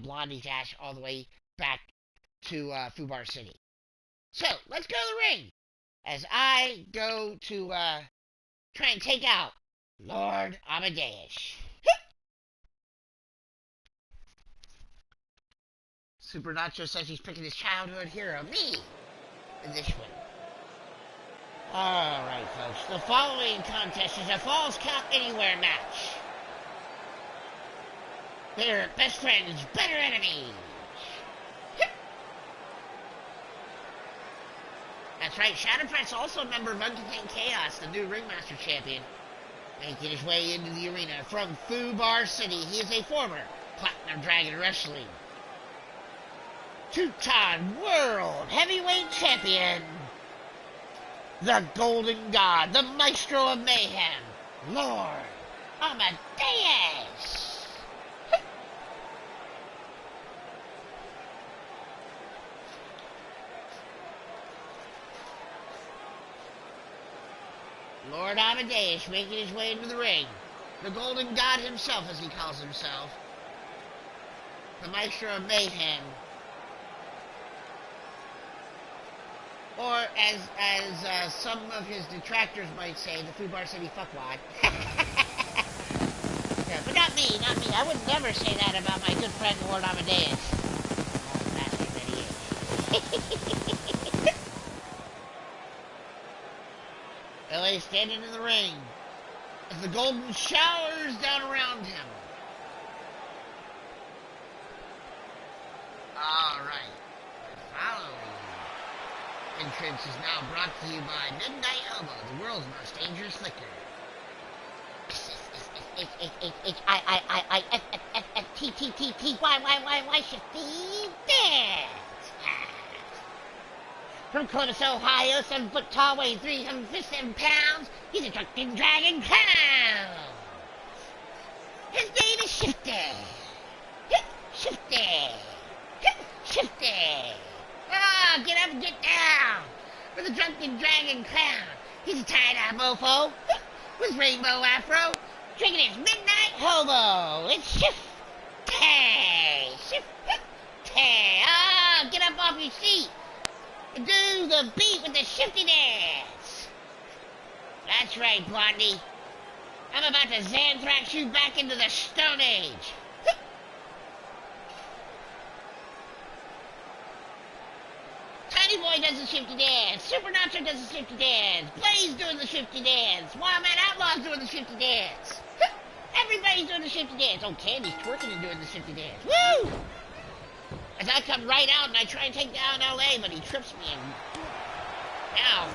A: Blondie Dash all the way back to Fubar City. So, let's go to the ring. As I go to try and take out Lord Amadeus. Super Nacho says he's picking his childhood hero, me, in this one. Alright, folks. The following contest is a Falls Count Anywhere match. They're best friends, better enemies. That's right, Shadowpress, also a member of Uncontained Chaos, the new Ringmaster Champion, making his way into the arena from Fubar City. He is a former Platinum Dragon Wrestling 2-time World Heavyweight Champion, the Golden God, the Maestro of Mayhem, Lord Amadeus. Lord Amadeus making his way into the ring. The Golden God himself, as he calls himself. The Maestro of Mayhem. Or, as some of his detractors might say, the Fubar City fuckwad. Yeah, but not me. I would never say that about my good friend, Lord Amadeus. Oh, bastard that he is. LA standing in the ring as the golden showers down around him. Alright. Following entrance is now brought to you by Midnight Hobo, the world's most dangerous liquor. H-H-H-H-I-I-I-I-F-F-F-F-T-T-T-T-Y-Y-Y-Y Shifty Dance. From Columbus, Ohio, 7 foot tall, weighing 357 pounds, he's a drunken dragon clown. His name is Shifty. Shifty. Shifty. Ah, get up and get down. For the drunken dragon clown. He's a tie-dye mofo with rainbow afro, drinking his midnight hobo. It's Shifty. Shifty. Ah, get up off your seat. Do the beat with the Shifty Dance. That's right, Blondie. I'm about to Xanthrax you back into the Stone Age. Tiny Boy does the Shifty Dance. Super Nacho does the Shifty Dance. Blaze doing the Shifty Dance. Wildman Outlaw's doing the Shifty Dance. Everybody's doing the Shifty Dance. Oh, Candy's twerking and doing the Shifty Dance. Woo! As I come right out and I try and take down LA, but he trips me. And now,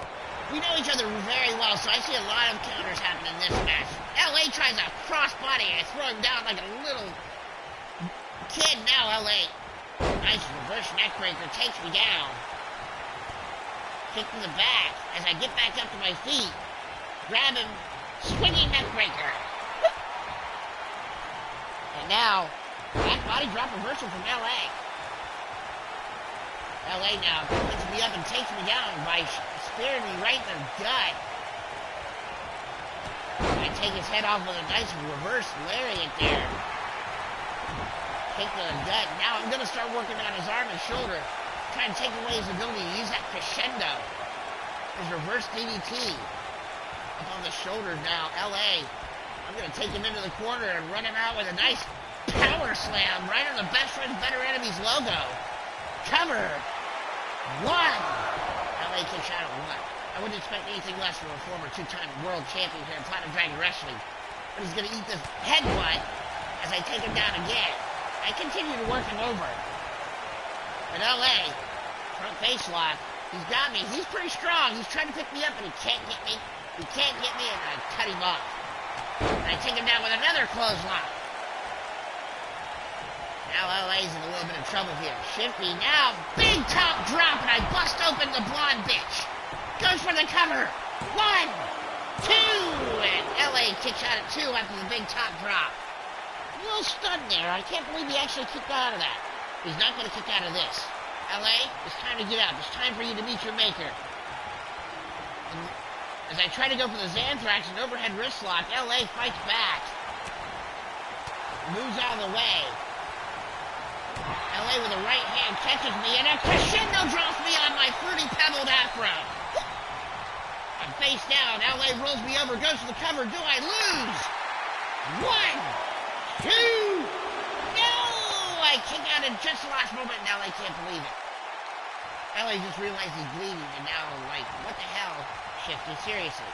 A: we know each other very well, so I see a lot of counters happening in this match. LA tries a crossbody and I throw him down like a little kid. Now LA, nice reverse neckbreaker, takes me down. Kick to the back. As I get back up to my feet, grab him, swinging neckbreaker. And now, back body drop reversal from LA. LA now picks me up and takes me down by spearing me right in the gut. I take his head off with a nice reverse lariat there. Kick to the gut. Now I'm going to start working on his arm and shoulder. Try and take away his ability to use that crescendo. His reverse DDT. Up on the shoulders now. LA. I'm going to take him into the corner and run him out with a nice power slam right on the Best Friends Better Enemies logo. Cover. 1. LA kicks out at 1. I wouldn't expect anything less from a former two-time world champion here in Platinum Dragon Wrestling. But he's going to eat this headbutt as I take him down again. I continue to work him over. But LA, front face lock, he's got me. He's pretty strong. He's trying to pick me up, but he can't get me. He can't get me, and I cut him off. And I take him down with another clothesline. Now LA's in a little bit of trouble here. Shifty now, big top drop, and I bust open the blonde bitch. Goes for the cover. 1, 2, and LA kicks out at 2 after the big top drop. A little stunned there. I can't believe he actually kicked out of that. He's not going to kick out of this. LA, it's time to get out. It's time for you to meet your maker. And as I try to go for the Xanthrax and overhead wrist lock, LA fights back. Moves out of the way. LA with a right hand catches me and a crescendo drops me on my fruity pebbled afro. I'm face down. LA rolls me over, goes for the cover. Do I lose? 1, 2... I kick out in just the last moment, and LA can't believe it. LA just realized he's bleeding, and now, like, what the hell, Shifty, seriously.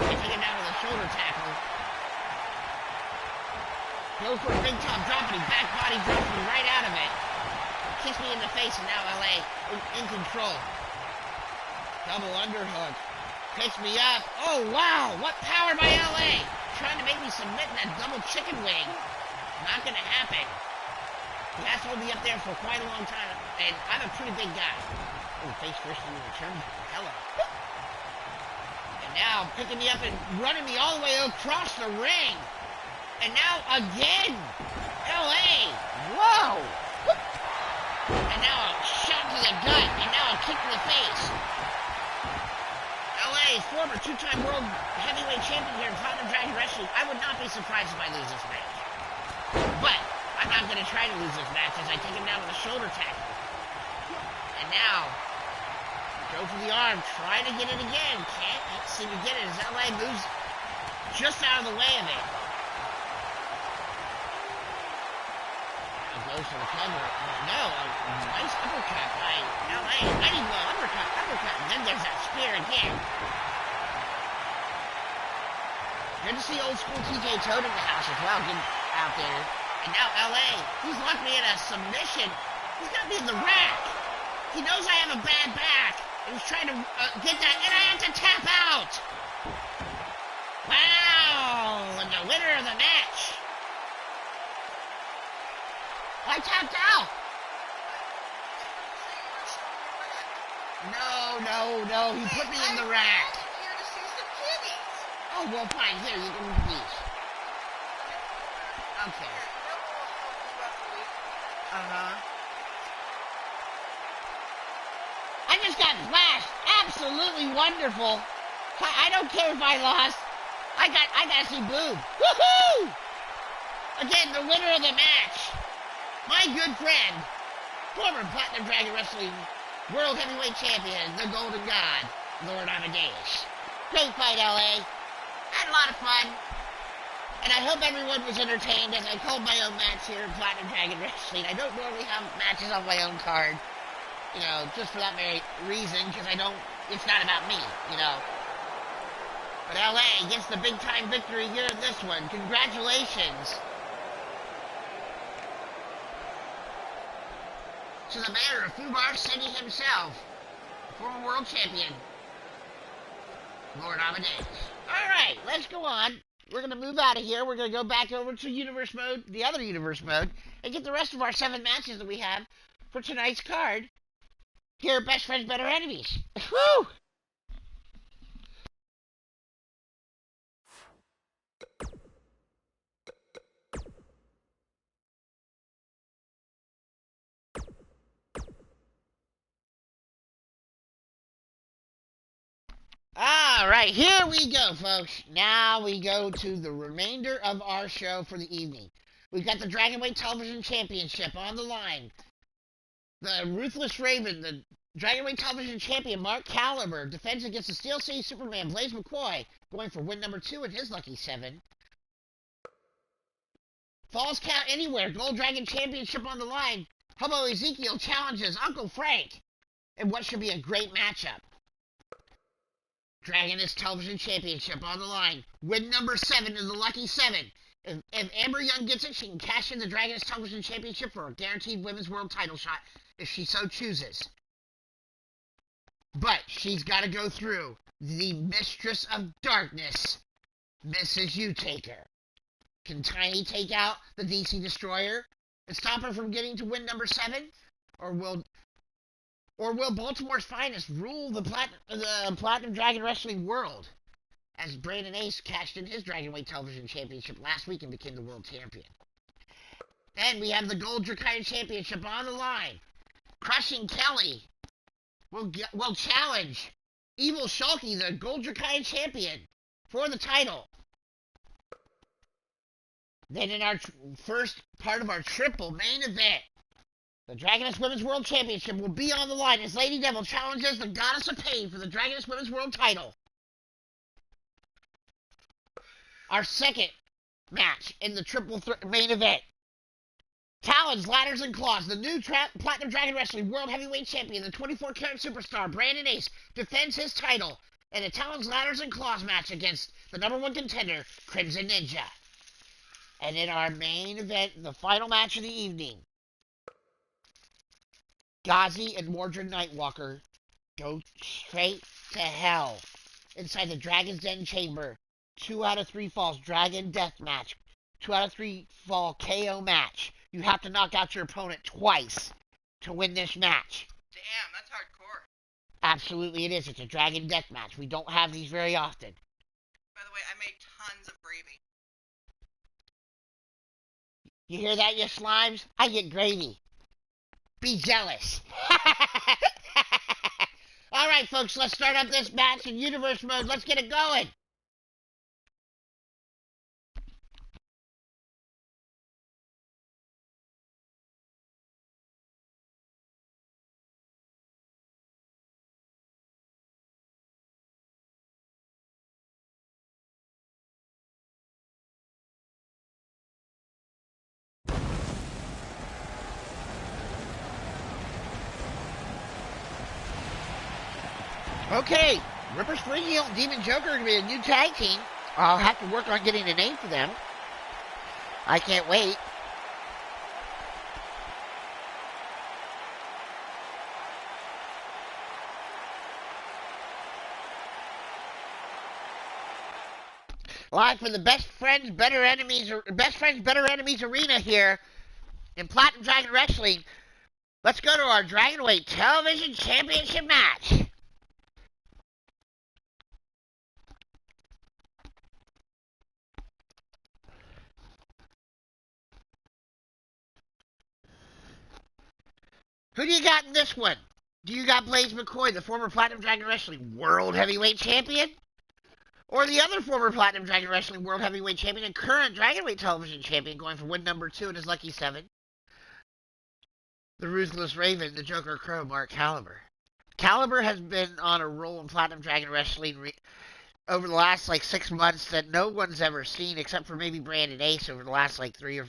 A: I take him down with a shoulder tackle. Goes for a big top drop, and he back body drops me right out of it. Kicks me in the face, and now LA in control. Double underhook. Picks me up. Oh, wow, what power by LA. Trying to make me submit in that double chicken wing. Not gonna happen. He has to hold me up there for quite a long time, and I'm a pretty big guy. Oh, face first into the turn. Hello. And now, picking me up and running me all the way across the ring. And now, again, LA. Whoa. And now a shot to the gut, and now a kick to the face. LA, former two-time world heavyweight champion here in Platinum Dragon Wrestling. I would not be surprised if I lose this match. But I'm not going to try to lose this match as I take him down with a shoulder tackle. And now, go for the arm, try to get it again. Can't seem to get it as LA moves just out of the way of it. Now goes for the cover. No, a nice uppercut by LA. Mighty blow, uppercut. And then there's that spear again. Good to see old school TJ Toad in the house as well, getting out there. And now LA, he's locked me in a submission. He's got me in the rack. He knows I have a bad back. And he's trying to get that, and I have to tap out. Wow, and the winner of the match. I tapped out. No, he put me in the rack.
B: I'm here to see some kitties.
A: Oh, well, fine, here, you can move these. Okay. I just got flashed. Absolutely wonderful. I don't care if I lost. I got to see boob. Woohoo! Again, the winner of the match. My good friend, former Platinum Dragon Wrestling World Heavyweight Champion, the Golden God, Lord Amadeus. Great fight, LA. Had a lot of fun. And I hope everyone was entertained as I called my own match here in Platinum Dragon Wrestling. I don't normally have matches on my own card, you know, just for that very reason, because it's not about me, you know. But LA gets the big time victory here in this one. Congratulations to the mayor of Fubar City himself, former world champion, Lord Amadeus. Alright, let's go on. We're going to move out of here. We're going to go back over to universe mode, the other universe mode, and get the rest of our 7 matches that we have for tonight's card. Here are Best Friends, Better Enemies. Woo! Alright, here we go, folks. Now we go to the remainder of our show for the evening. We've got the Dragonweight Television Championship on the line. The Ruthless Raven, the Dragonweight Television Champion Mark KALEB, defends against the Steel City Superman Blaze McCoy, going for win number 2 in his lucky 7. Falls Count Anywhere, Gold Dragon Championship on the line. Hobo Ezekiel challenges Uncle Frank in what should be a great matchup. Dragonist Television Championship on the line. Win number 7 in the lucky 7. If Amber Young gets it, she can cash in the Dragonist Television Championship for a guaranteed Women's World title shot if she so chooses. But she's got to go through the Mistress of Darkness, Mrs. U-Taker. Can Tiny take out the DC Destroyer and stop her from getting to win number 7? Or will Baltimore's Finest rule the Platinum Dragon Wrestling world, as Brandon Ace cashed in his Dragonweight Television Championship last week and became the world champion? And we have the Gold Dragon Championship on the line. Crushing Kelly will challenge Evil Shulky, the Gold Dragon Champion, for the title. Then in our first part of our triple main event, the Dragoness Women's World Championship will be on the line as Lady Devil challenges the Goddess of Pain for the Dragoness Women's World title. Our second match in the triple main event. Talons, Ladders, and Claws, the new Platinum Dragon Wrestling World Heavyweight Champion, the 24-karat superstar Brandon Ace, defends his title in a Talons, Ladders, and Claws match against the #1 contender, Crimson Ninja. And in our main event, the final match of the evening, Ghazi and Mordred Nightwalker go straight to hell inside the Dragon's Den chamber. 2 out of 3 falls Dragon Death match. 2 out of 3 fall KO match. You have to knock out your opponent twice to win this match.
B: Damn, that's hardcore.
A: Absolutely it is. It's a Dragon Death match. We don't have these very often.
B: By the way, I make tons of gravy.
A: You hear that, you slimes? I get gravy. Be jealous. Alright, folks, let's start up this match in Universe mode. Let's get it going. Okay, Ripper Springfield and Demon Joker are going to be a new tag team. I'll have to work on getting a name for them. I can't wait. Live from the Best Friends, Better Enemies arena here in Platinum Dragon Wrestling. Let's go to our Dragonweight Television Championship match. Who do you got in this one? Do you got Blaze McCoy, the former Platinum Dragon Wrestling World Heavyweight Champion? Or the other former Platinum Dragon Wrestling World Heavyweight Champion and current Dragonweight Television Champion going for win number 2 in his lucky 7? The Ruthless Raven, the Joker Crow, Mark KALEB. KALEB has been on a roll in Platinum Dragon Wrestling over the last 6 months that no one's ever seen except for maybe Brandon Ace over the last 3 or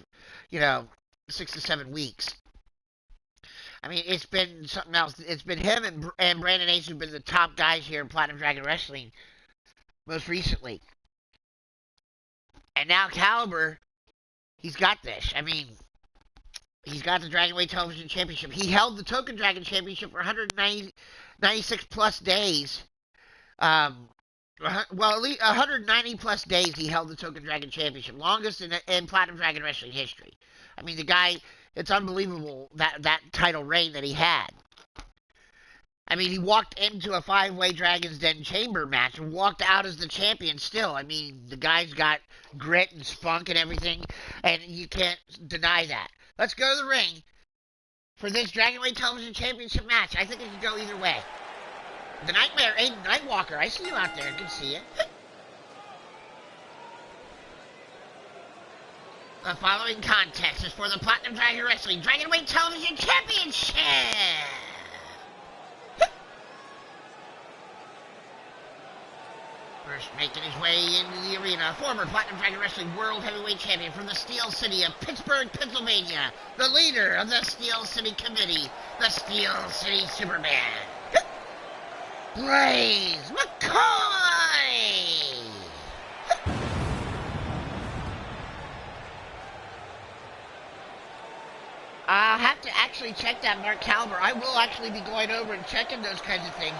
A: 6 to 7 weeks. I mean, it's been something else. It's been him and Brandon Ace who've been the top guys here in Platinum Dragon Wrestling most recently. And now KALEB, he's got this. I mean, he's got the Dragonweight Television Championship. He held the Token Dragon Championship for 196 plus days. Well, at least 190 plus days he held the Token Dragon Championship. Longest in Platinum Dragon Wrestling history. I mean, the guy, it's unbelievable that title reign that he had. I mean, he walked into a 5-way Dragon's Den chamber match and walked out as the champion still. I mean, the guy's got grit and spunk and everything, and you can't deny that. Let's go to the ring for this Dragonweight Television Championship match. I think it could go either way. The Nightmare, Aiden Nightwalker, I see you out there. Good to see you. The following contest is for the Platinum Dragon Wrestling Dragonweight Television Championship. First making his way into the arena, former Platinum Dragon Wrestling World Heavyweight Champion from the Steel City of Pittsburgh, Pennsylvania, the leader of the Steel City Committee, the Steel City Superman, Blaze McCoy! I'll have to actually check that Mark KALEB. I will actually be going over and checking those kinds of things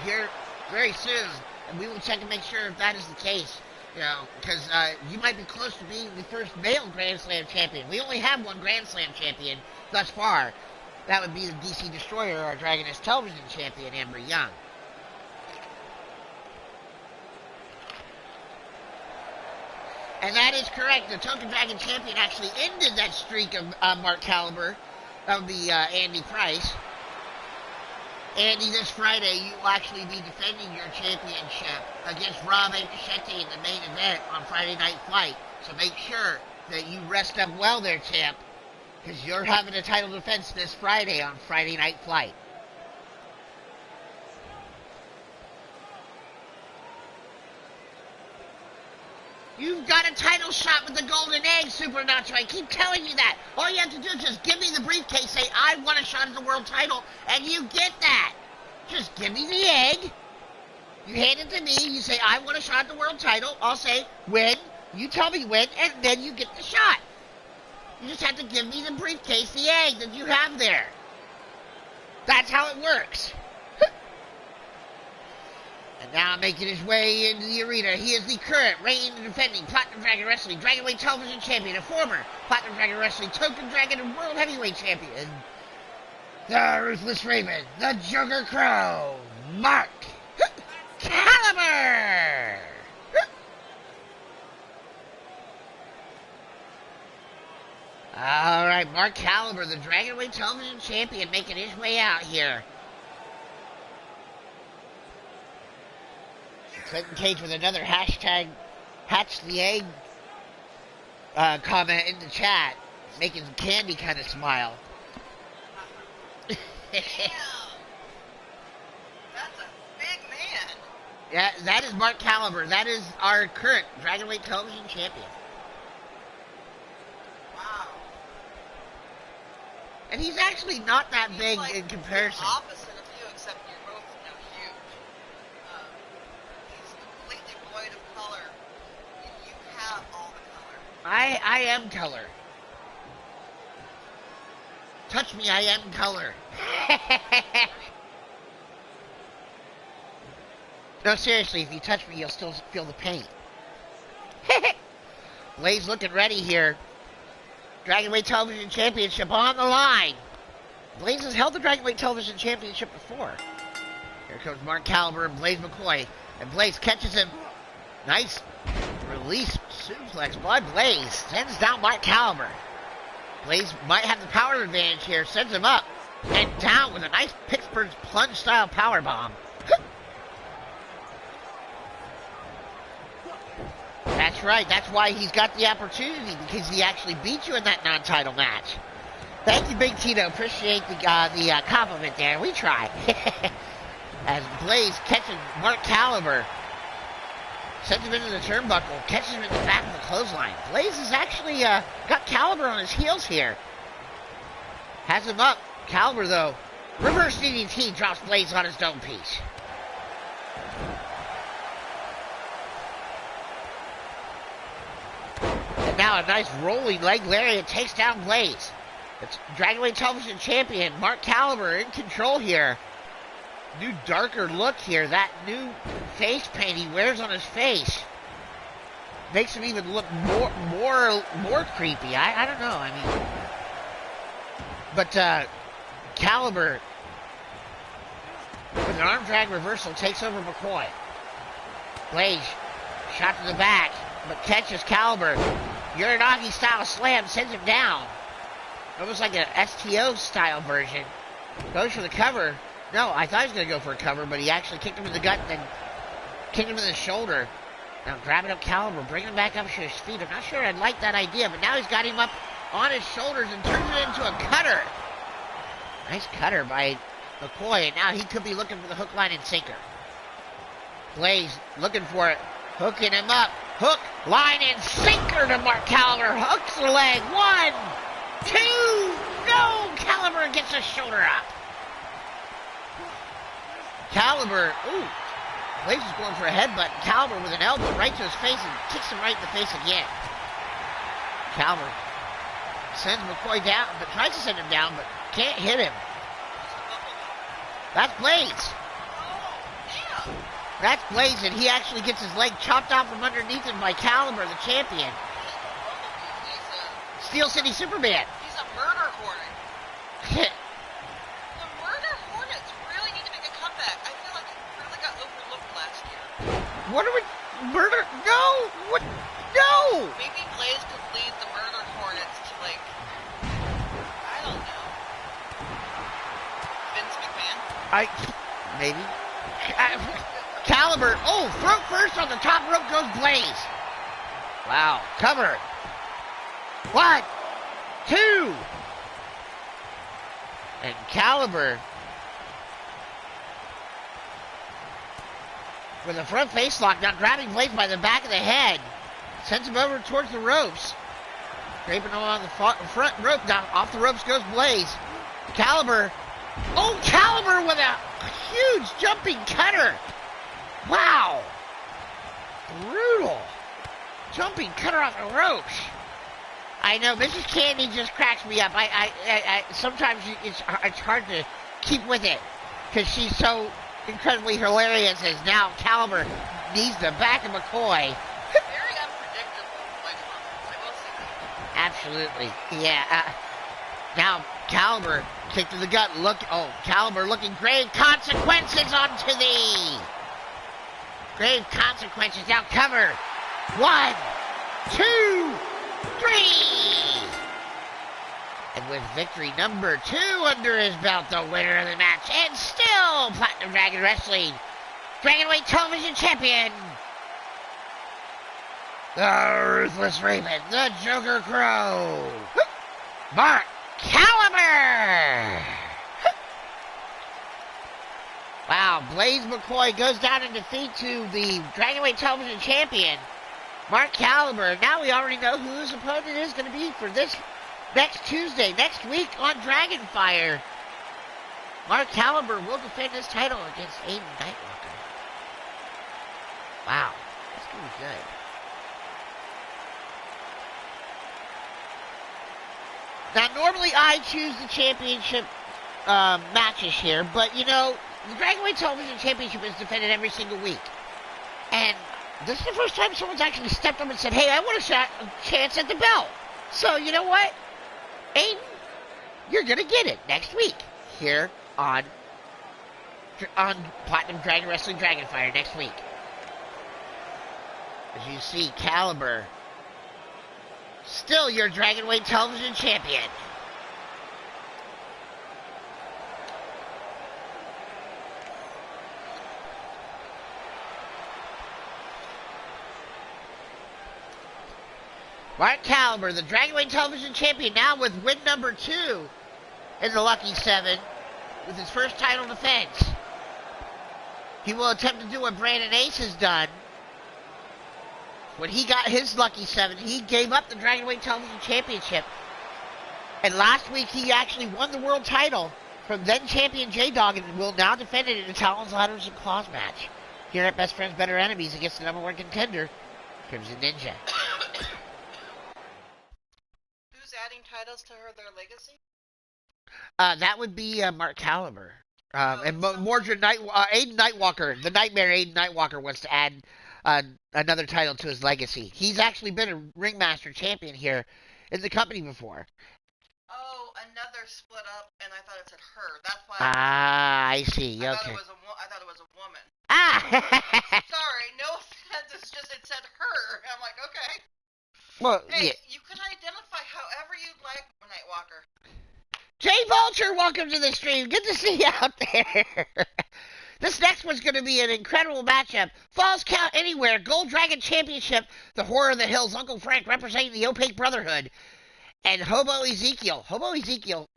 A: here very soon. And we will check and make sure if that is the case, you know, because you might be close to being the first male Grand Slam champion. We only have one Grand Slam champion thus far. That would be the DC Destroyer, our Dragoness Television champion, Amber Young. And that is correct. The Token Dragon champion actually ended that streak of Mark KALEB. That would be Andy Price. Andy, this Friday, you will actually be defending your championship against Rob Machete in the main event on Friday Night Fight. So make sure that you rest up well there, champ, because you're having a title defense this Friday on Friday Night Fight. You've got a title shot with the golden egg, Super Nacho. I keep telling you that. All you have to do is just give me the briefcase, say, I want a shot at the world title, and you get that. Just give me the egg. You hand it to me. You say, I want a shot at the world title. I'll say, when. You tell me when, and then you get the shot. You just have to give me the briefcase, the egg that you have there. That's how it works. And now making his way into the arena, he is the current reigning and defending Platinum Dragon Wrestling Dragonweight Television Champion, a former Platinum Dragon Wrestling Token Dragon and World Heavyweight Champion, the Ruthless Raven, the Joker Crow, Mark KALEB! Alright, Mark KALEB, the Dragonweight Television Champion, making his way out here. Clinton Cage with another hashtag hatch the egg comment in the chat, making Candy kind of smile.
B: Damn. That's a big man.
A: Yeah, that is Mark KALEB. That is our current Dragonweight Television Champion.
B: Wow.
A: And he's actually not that big
B: like
A: in comparison.
B: The opposite of you, except you're both, huge. He's completely void of color, and you have all the color.
A: I am color. Touch me, I am color. No, seriously, if you touch me, you'll still feel the pain. Blaze looking ready here. Dragonweight Television Championship on the line. Blaze has held the Dragonweight Television Championship before. Here comes Mark KALEB and Blaze McCoy. And Blaze catches him. Nice release suplex by Blaze. Sends down Mark KALEB. Blaze might have the power advantage here. Sends him up and down with a nice Pittsburgh plunge-style powerbomb. That's right. That's why he's got the opportunity, because he actually beat you in that non-title match. Thank you, Big Tito. Appreciate the compliment there. We try. As Blaze catches Mark KALEB, sends him into the turnbuckle, catches him in the back of the clothesline. Blaze has actually got KALEB on his heels here. Has him up. KALEB, though, reverse DDT, drops Blaze on his dome piece. And now a nice rolling leg lariat takes down Blaze. It's Dragonweight Television Champion Mark KALEB in control here. New darker look here. That new face paint he wears on his face makes him even look more creepy. I don't know. I mean, but KALEB with an arm drag reversal takes over McCoy. Blaze, shot to the back, but catches KALEB. Uranagi style slam sends him down. Almost like an STO style version. Goes for the cover. No, I thought he was going to go for a cover, but he actually kicked him in the gut and then kicked him in the shoulder. Now grabbing up KALEB, bringing him back up to his feet. I'm not sure I'd like that idea, but now he's got him up on his shoulders and turns it into a cutter. Nice cutter by McCoy, and now he could be looking for the hook, line, and sinker. Blaze looking for it, hooking him up. Hook, line, and sinker to Mark KALEB. Hooks the leg. 1, 2, no! KALEB gets his shoulder up. KALEB, ooh. Blaze is going for a headbutt. KALEB with an elbow right to his face and kicks him right in the face again. KALEB sends McCoy down, but tries to send him down, but can't hit him. That's Blaze. That's Blaze, and he actually gets his leg chopped off from underneath him by KALEB, the champion. Steel City Superman.
B: He's a murder hornet. The murder hornets really need to make a comeback. I feel like it really got overlooked last year.
A: What are we... Murder? No! What? No!
B: Maybe Blaze could lead the murder hornets to, like... I don't know. Vince McMahon?
A: Maybe. KALEB, oh, throat first on the top rope goes Blaze. Wow, cover. 1, 2. And KALEB with a front face lock, now grabbing Blaze by the back of the head. Sends him over towards the ropes. Scraping along the front rope, down off the ropes goes Blaze. KALEB, oh, KALEB with a huge jumping cutter. Wow! Brutal! Jumping cutter off the ropes. I know, Mrs. Candy just cracks me up. I sometimes it's hard to keep with it because she's so incredibly hilarious. As now KALEB needs the back of McCoy.
B: Very unpredictable, like I will say that.
A: Absolutely, yeah. Now KALEB kick to the gut. KALEB looking grave consequences onto thee. Grave consequences. Now cover. 1, 2, 3. And with victory number 2 under his belt, the winner of the match, and still Platinum Dragon Wrestling Dragonweight Television Champion, the Ruthless Raven, the Joker Crow, Mark KALEB. Wow, Blaze McCoy goes down in defeat to the Dragonweight Television Champion, Mark KALEB. Now we already know who his opponent is going to be for this next Tuesday, next week on Dragonfire. Mark KALEB will defend his title against Aiden Nightwalker. Wow, that's going to be good. Now, normally I choose the championship matches here, but you know, the Dragonweight Television Championship is defended every single week. And this is the first time someone's actually stepped up and said, hey, I want a chance at the belt. So, you know what? Aiden, you're going to get it next week here on Platinum Dragon Wrestling Dragonfire next week. As you see, KALEB, still your Dragonweight Television Champion. Mark KALEB, the Dragonweight Television Champion, now with win number 2 in the Lucky 7 with his first title defense. He will attempt to do what Brandon Ace has done. When he got his Lucky 7, he gave up the Dragonweight Television Championship. And last week, he actually won the world title from then-champion J-Dog and will now defend it in a Talons, Ladders, and Claws match here at Best Friends, Better Enemies against the #1 contender, Crimson Ninja.
B: Adding titles to their legacy?
A: That would be Mark KALEB. And Mordred Aiden Nightwalker, the Nightmare Aiden Nightwalker, wants to add another title to his legacy. He's actually been a Ringmaster champion here in the company before.
B: Oh, another split up, and I thought it said her. That's why.
A: I see.
B: I
A: Okay.
B: thought it was a woman.
A: Ah!
B: Sorry, no offense. It's just it said her. I'm like, okay.
A: Well,
B: Hey,
A: yeah.
B: you can identify however you'd like, Nightwalker.
A: Jay Vulture, welcome to the stream. Good to see you out there. This next one's going to be an incredible matchup. Falls Count Anywhere, Gold Dragon Championship, the Horror of the Hills, Uncle Frank representing the Opaque Brotherhood, and Hobo Ezekiel. Hobo Ezekiel,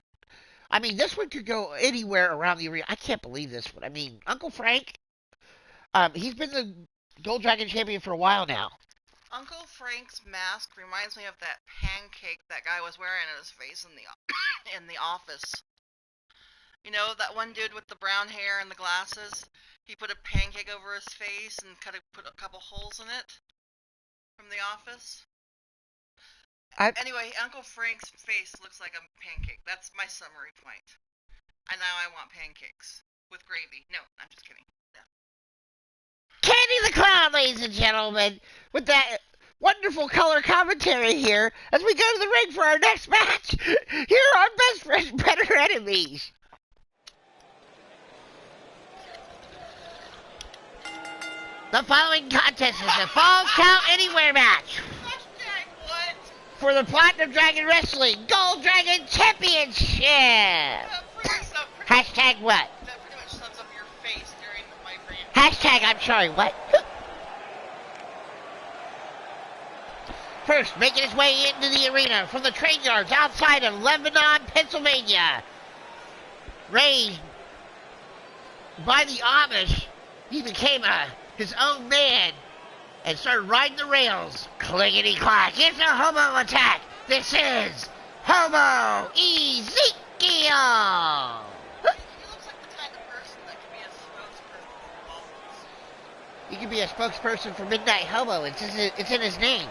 A: I mean, this one could go anywhere around the arena. I can't believe this one. I mean, Uncle Frank, he's been the Gold Dragon Champion for a while now.
B: Uncle Frank's mask reminds me of that pancake that guy was wearing on his face in the office. You know, that one dude with the brown hair and the glasses? He put a pancake over his face and put a couple holes in it from the office. Anyway, Uncle Frank's face looks like a pancake. That's my summary point. And now I want pancakes with gravy. No, I'm just kidding. Yeah.
A: Candy the Clown, ladies and gentlemen, with that wonderful color commentary here as we go to the ring for our next match. Here are our best friends, better enemies. The following contest is a Falls Count Anywhere match for the Platinum Dragon Wrestling Gold Dragon Championship. Hashtag what?
B: That pretty much sums up your face during my rant.
A: Hashtag I'm sorry, what? First, making his way into the arena from the train yards outside of Lebanon, Pennsylvania. Raised by the Amish, he became his own man and started riding the rails. Clickety-clack. It's a hobo attack. This is Hobo Ezekiel.
B: He looks like the kind of person that could be a spokesperson for Waffles.
A: He could be a spokesperson for Midnight Hobo. It's in his name.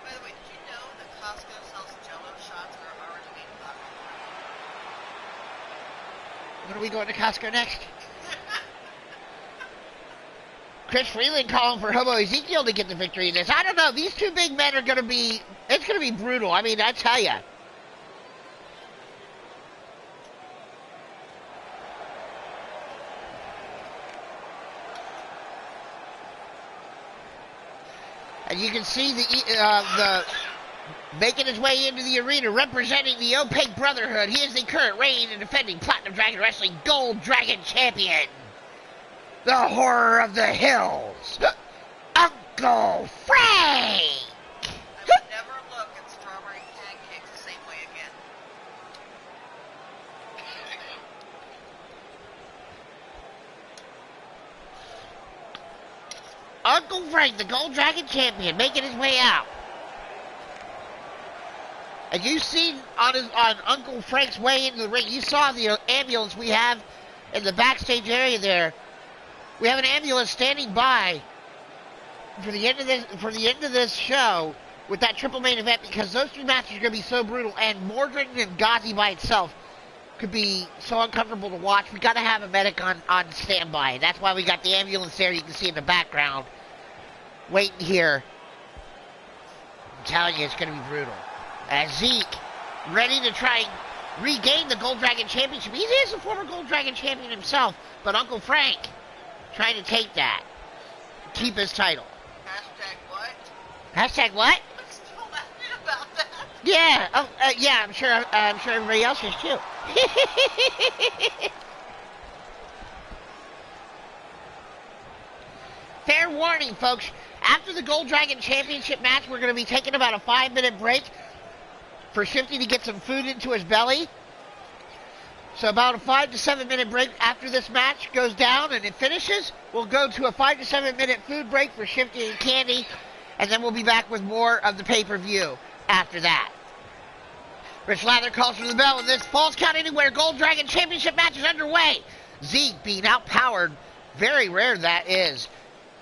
B: By the way, did you know that Costco sells Jell-O shots that are already made in popcorn?
A: When are we going to Costco next? Chris Freeland calling for Hobo Ezekiel to get the victory in this. I don't know. These two big men are going to be... It's going to be brutal. I mean, I tell you. And you can see the making his way into the arena, representing the Opaque Brotherhood. He is the current reigning and defending Platinum Dragon Wrestling Gold Dragon Champion. The Horror of the Hills, Uncle Frank!
B: I would never look at strawberry pancakes the same way again.
A: Uncle Frank, the Gold Dragon Champion, making his way out. And you see on Uncle Frank's way into the ring, you saw the ambulance we have in the backstage area there. We have an ambulance standing by for the end of this show with that triple main event, because those two matches are going to be so brutal, and Mordred and Ghazi by itself could be so uncomfortable to watch. We got to have a medic on standby. That's why we got the ambulance there. You can see in the background, waiting here. I'm telling you, it's going to be brutal. As Zeke, ready to try and regain the Gold Dragon Championship. He is a former Gold Dragon Champion himself, but Uncle Frank trying to take that, keep his title.
B: Hashtag what?
A: Hashtag what?
B: I'm still laughing about that.
A: Yeah, yeah. I'm sure everybody else is too. Fair warning, folks. After the Gold Dragon Championship match, we're going to be taking about a 5-minute break for Shifty to get some food into his belly. So about a 5 to 7 minute break after this match goes down and it finishes. We'll go to a 5 to 7 minute food break for Shifty and Candy, and then we'll be back with more of the pay-per-view after that. Rich Lather calls for the bell, and this Falls Count Anywhere Gold Dragon Championship match is underway. Zeke being outpowered. Very rare that is.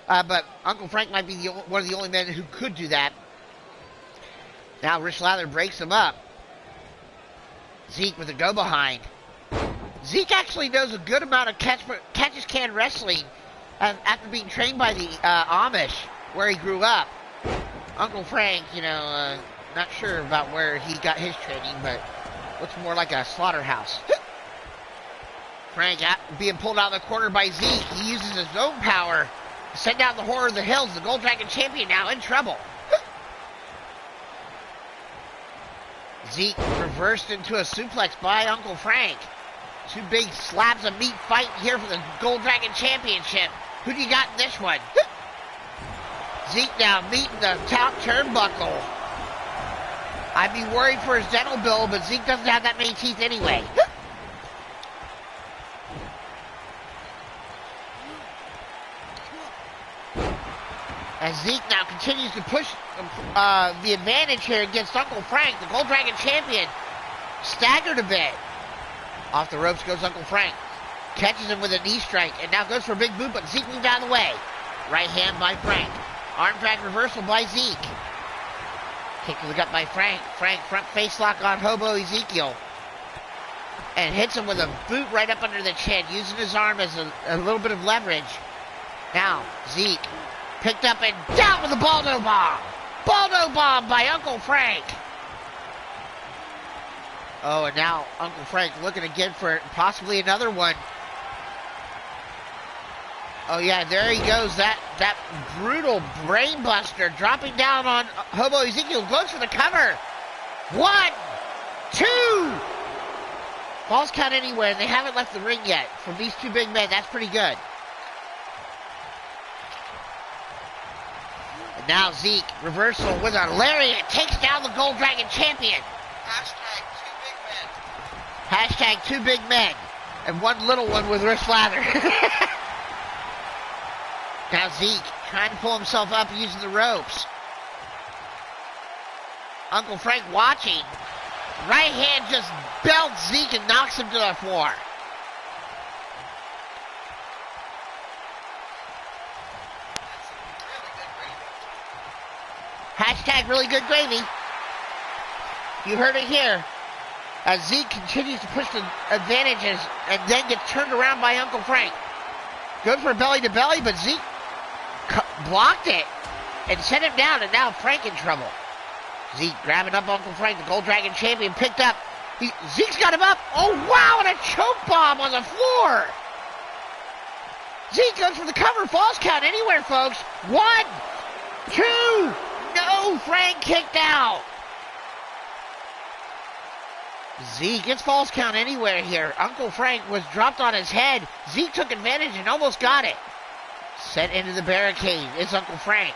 A: But Uncle Frank might be one of the only men who could do that. Now Rich Lather breaks him up. Zeke with a go-behind. Zeke actually knows a good amount of catch-as-can wrestling after being trained by the Amish, where he grew up. Uncle Frank, not sure about where he got his training, but looks more like a slaughterhouse. Frank being pulled out of the corner by Zeke. He uses his own power to send down the Horror of the Hills. The Gold Dragon champion now in trouble. Zeke reversed into a suplex by Uncle Frank. Two big slabs of meat fighting here for the Gold Dragon Championship. Who do you got in this one? Zeke now meeting the top turnbuckle. I'd be worried for his dental bill, but Zeke doesn't have that many teeth anyway. As Zeke now continues to push the advantage here against Uncle Frank, the Gold Dragon champion, staggered a bit. Off the ropes goes Uncle Frank. Catches him with a knee strike and now goes for a big boot, but Zeke moved out of the way. Right hand by Frank. Arm drag reversal by Zeke. Kick to the gut by Frank. Frank front face lock on Hobo Ezekiel. And hits him with a boot right up under the chin, using his arm as a little bit of leverage. Now, Zeke picked up and down with a Baldo bomb. Baldo bomb by Uncle Frank. Oh, and now Uncle Frank looking again for possibly another one. Oh yeah, there he goes. That brutal brain buster dropping down on Hobo Ezekiel. Goes for the cover. 1, 2. Falls count anywhere, and they haven't left the ring yet. From these two big men, that's pretty good. And now Zeke, reversal with a lariat, takes down the Gold Dragon champion. Hashtag 2 big men. And one little one with wrist lather. Now Zeke trying to pull himself up using the ropes. Uncle Frank watching. Right hand just belts Zeke and knocks him to the floor. Hashtag really good gravy. You heard it here. As Zeke continues to push the advantages and then gets turned around by Uncle Frank. Good for belly to belly, but Zeke blocked it and sent him down, and now Frank in trouble. Zeke grabbing up Uncle Frank, the Gold Dragon champion, picked up. Zeke's got him up. Oh, wow, and a choke bomb on the floor. Zeke goes for the cover. Falls count anywhere, folks. 1, 2. No, Frank kicked out. Zeke gets falls count anywhere here. Uncle Frank was dropped on his head. Zeke took advantage and almost got it. Sent into the barricade is Uncle Frank.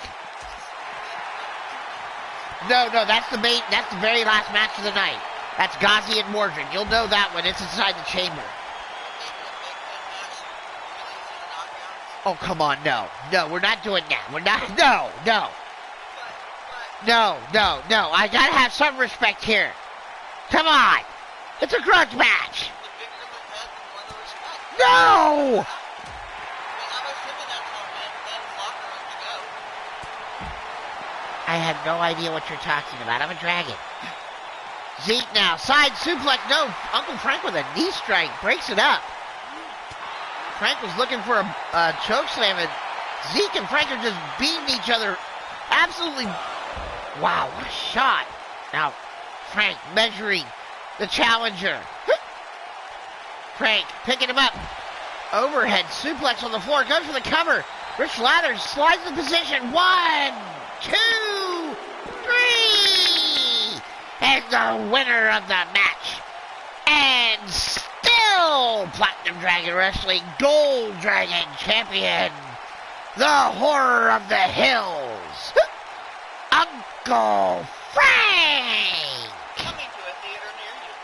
A: No, that's the very last match of the night. That's Ghazi and Mordred. You'll know that when it's inside the chamber. Oh, come on, no, we're not doing that. We're not, no. I gotta have some respect here. Come on. It's a grudge match. No! I have no idea what you're talking about. I'm a dragon. Zeke now. Side suplex. No. Uncle Frank with a knee strike. Breaks it up. Frank was looking for a choke slam, and Zeke and Frank are just beating each other. Absolutely. Wow, what a shot. Now, Frank measuring the challenger. Frank picking him up. Overhead suplex on the floor. Goes for the cover. Rich Ladders slides the position. 1, 2, 3. And the winner of the match. And still Platinum Dragon Wrestling Gold Dragon Champion. The Horror of the Hills. Uncle Frank.
B: Coming to a theater near you.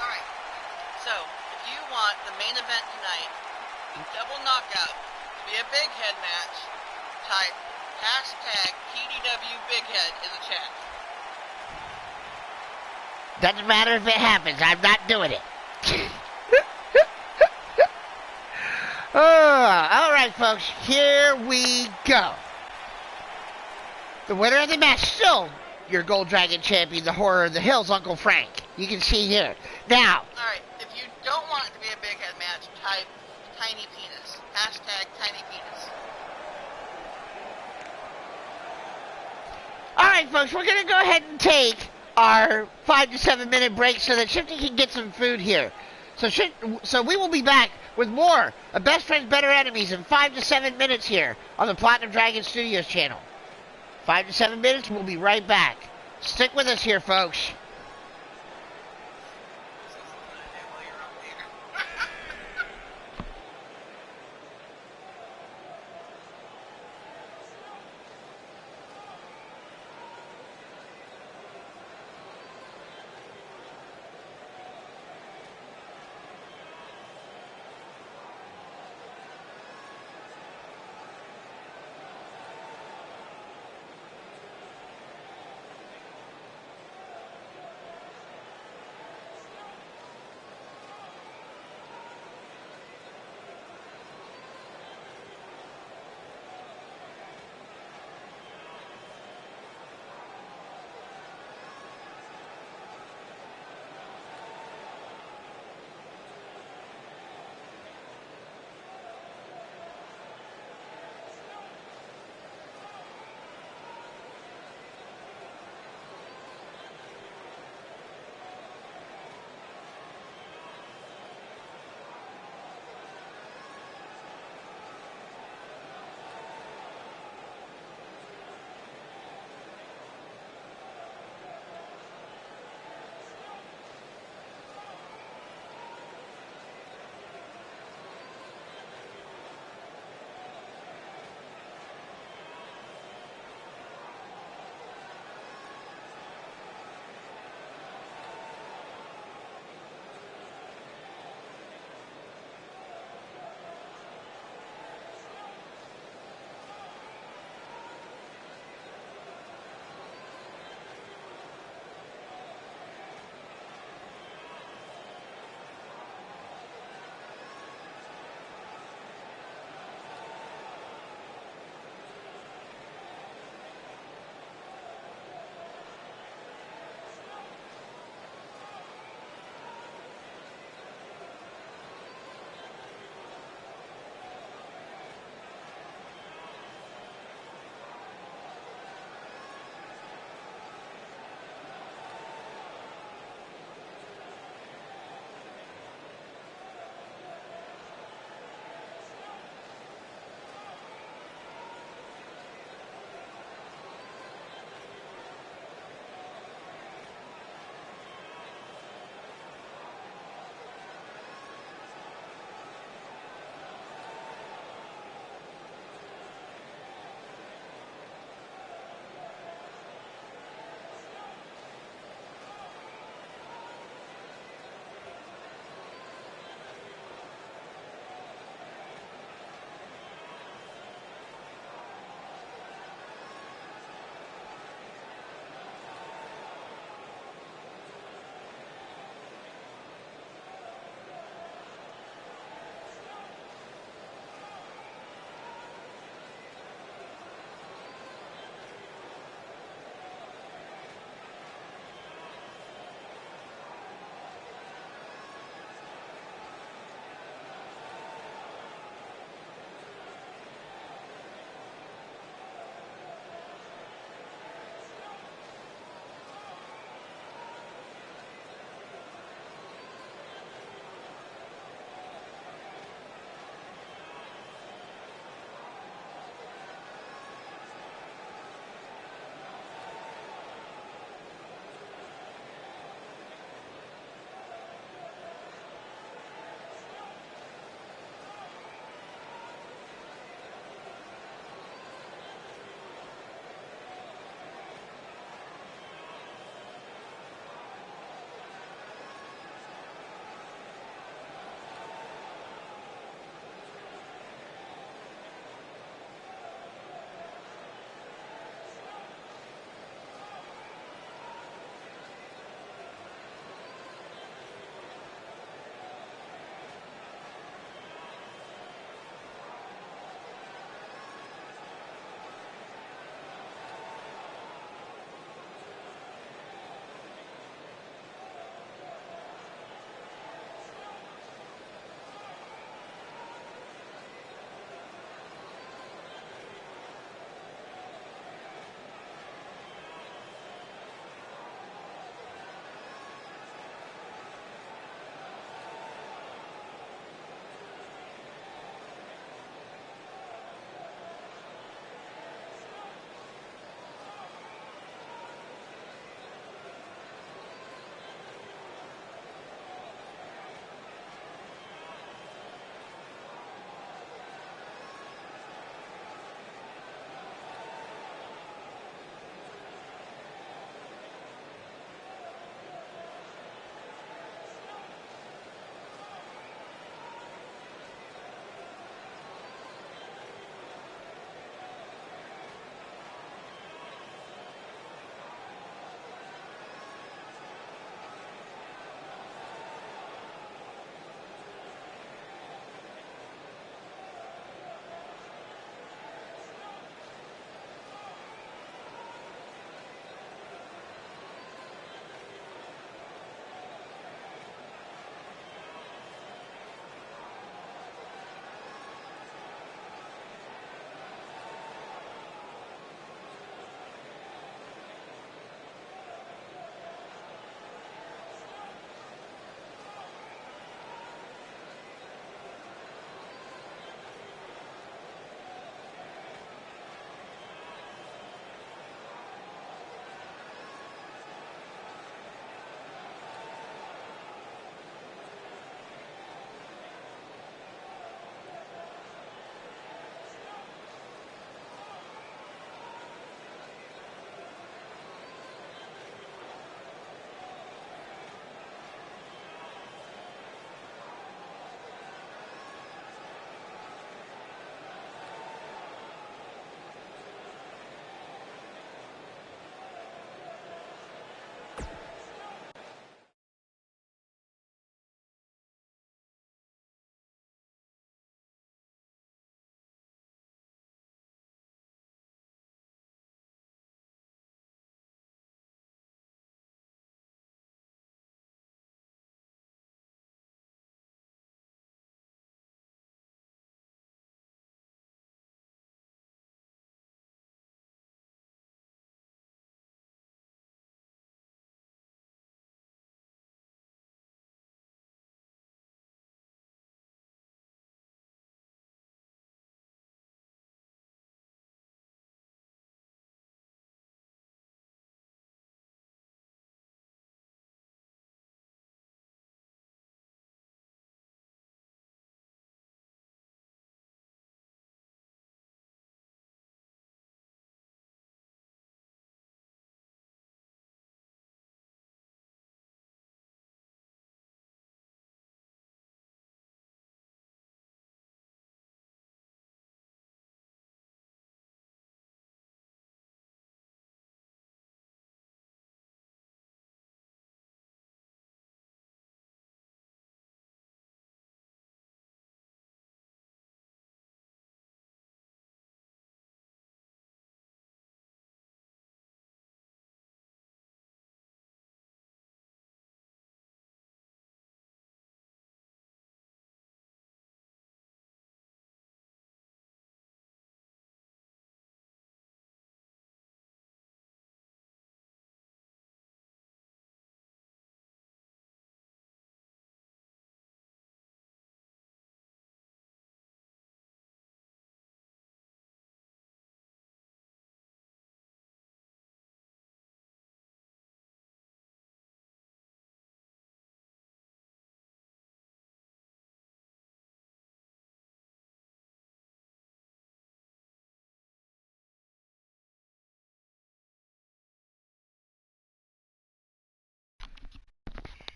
B: Alright, so if you want the main event tonight, double knockout, to be a big head match, type hashtag PDW big head in the chat.
A: Doesn't matter if it happens, I'm not doing it. Alright folks, here we go. The winner of the match still your Gold Dragon champion, the Horror of the Hills, Uncle Frank. You can see here. Now.
B: Alright, if you don't want it to be a big head match, type tiny penis. Hashtag tiny penis.
A: Alright, folks, we're going to go ahead and take our 5 to 7 minute break so that Shifty can get some food here. So we will be back with more of Best Friends, Better Enemies in 5 to 7 minutes here on the Platinum Dragon Studios channel. 5 to 7 minutes, we'll be right back. Stick with us here, folks.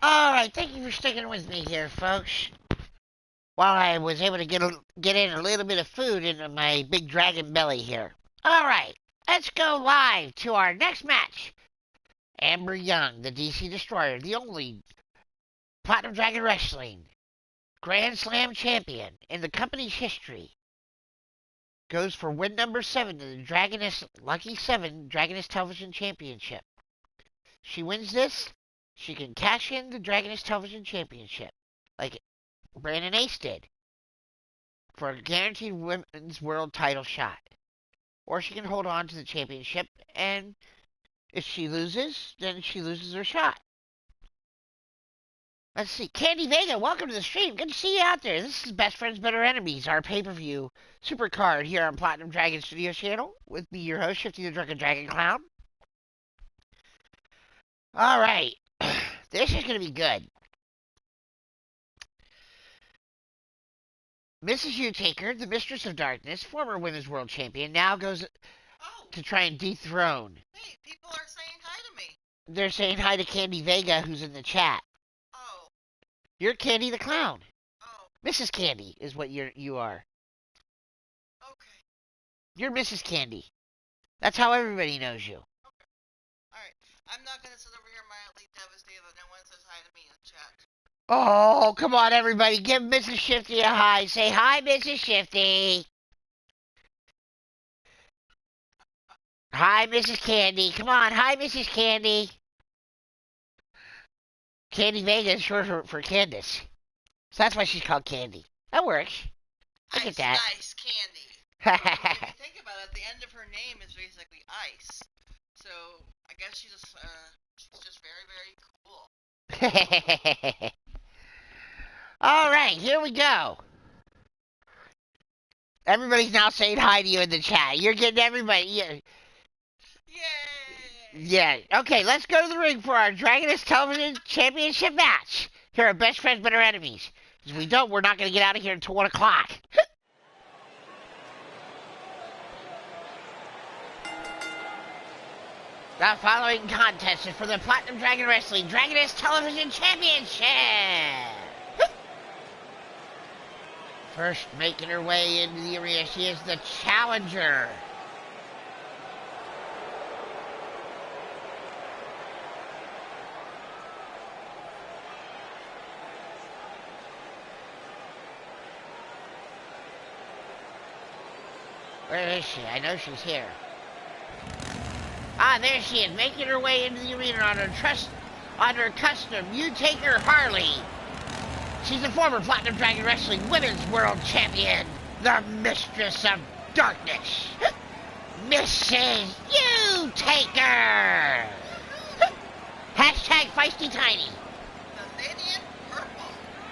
A: Alright, thank you for sticking with me here, folks. While I was able to get in a little bit of food into my big dragon belly here. Alright, let's go live to our next match. Amber Young, the DC Destroyer, the only Platinum Dragon Wrestling Grand Slam champion in the company's history, goes for win number 7 in the Dragoness Lucky 7 Dragoness Television Championship. She wins this, she can cash in the Dragoness Television Championship, like Brandon Ace did, for a guaranteed women's world title shot. Or she can hold on to the championship, and if she loses, then she loses her shot. Let's see. Candy Vega, welcome to the stream. Good to see you out there. This is Best Friends, Better Enemies, our pay-per-view SUPERCARD here on Platinum Dragon Studio channel. With me, your host, Shifty The Drunken DragonClown. Alright. This is going to be good. Mrs. Utaker, the Mistress of Darkness, former Women's World Champion, now goes to try and dethrone.
B: Hey, people are saying hi to me.
A: They're saying hi to Candy Vega, who's in the chat.
B: Oh.
A: You're Candy the Clown.
B: Oh.
A: Mrs. Candy is what you are.
B: Okay.
A: You're Mrs. Candy. That's how everybody knows you.
B: Okay. Alright. I'm not going to sit over here mildly devastated that no one says hi to me in the chat.
A: Oh, come on, everybody. Give Mrs. Shifty a hi. Say hi, Mrs. Shifty. Hi, Mrs. Candy. Come on. Hi, Mrs. Candy. Candy Vega is short for Candace. So that's why she's called Candy. That works. Look at that.
B: Nice Candy. If you think about it, the end of her name is basically ice. So, I guess she's just very, very cool.
A: Alright, here we go. Everybody's now saying hi to you in the chat. You're getting everybody.
B: Yay!
A: Yeah. Okay, let's go to the ring for our Dragoness Television Championship match. Here are Best Friends, Better Enemies. If we don't, we're not going to get out of here until 1 o'clock. The following contest is for the Platinum Dragon Wrestling Dragoness Television Championship. First making her way into the arena, she is the challenger. Where is she? I know she's here. Ah, there she is, making her way into the arena on her custom Utaker Harley. She's the former Platinum Dragon Wrestling Women's World Champion, the Mistress of Darkness, Mrs. Utaker. Hashtag Feisty Tiny.
B: The lady in purple.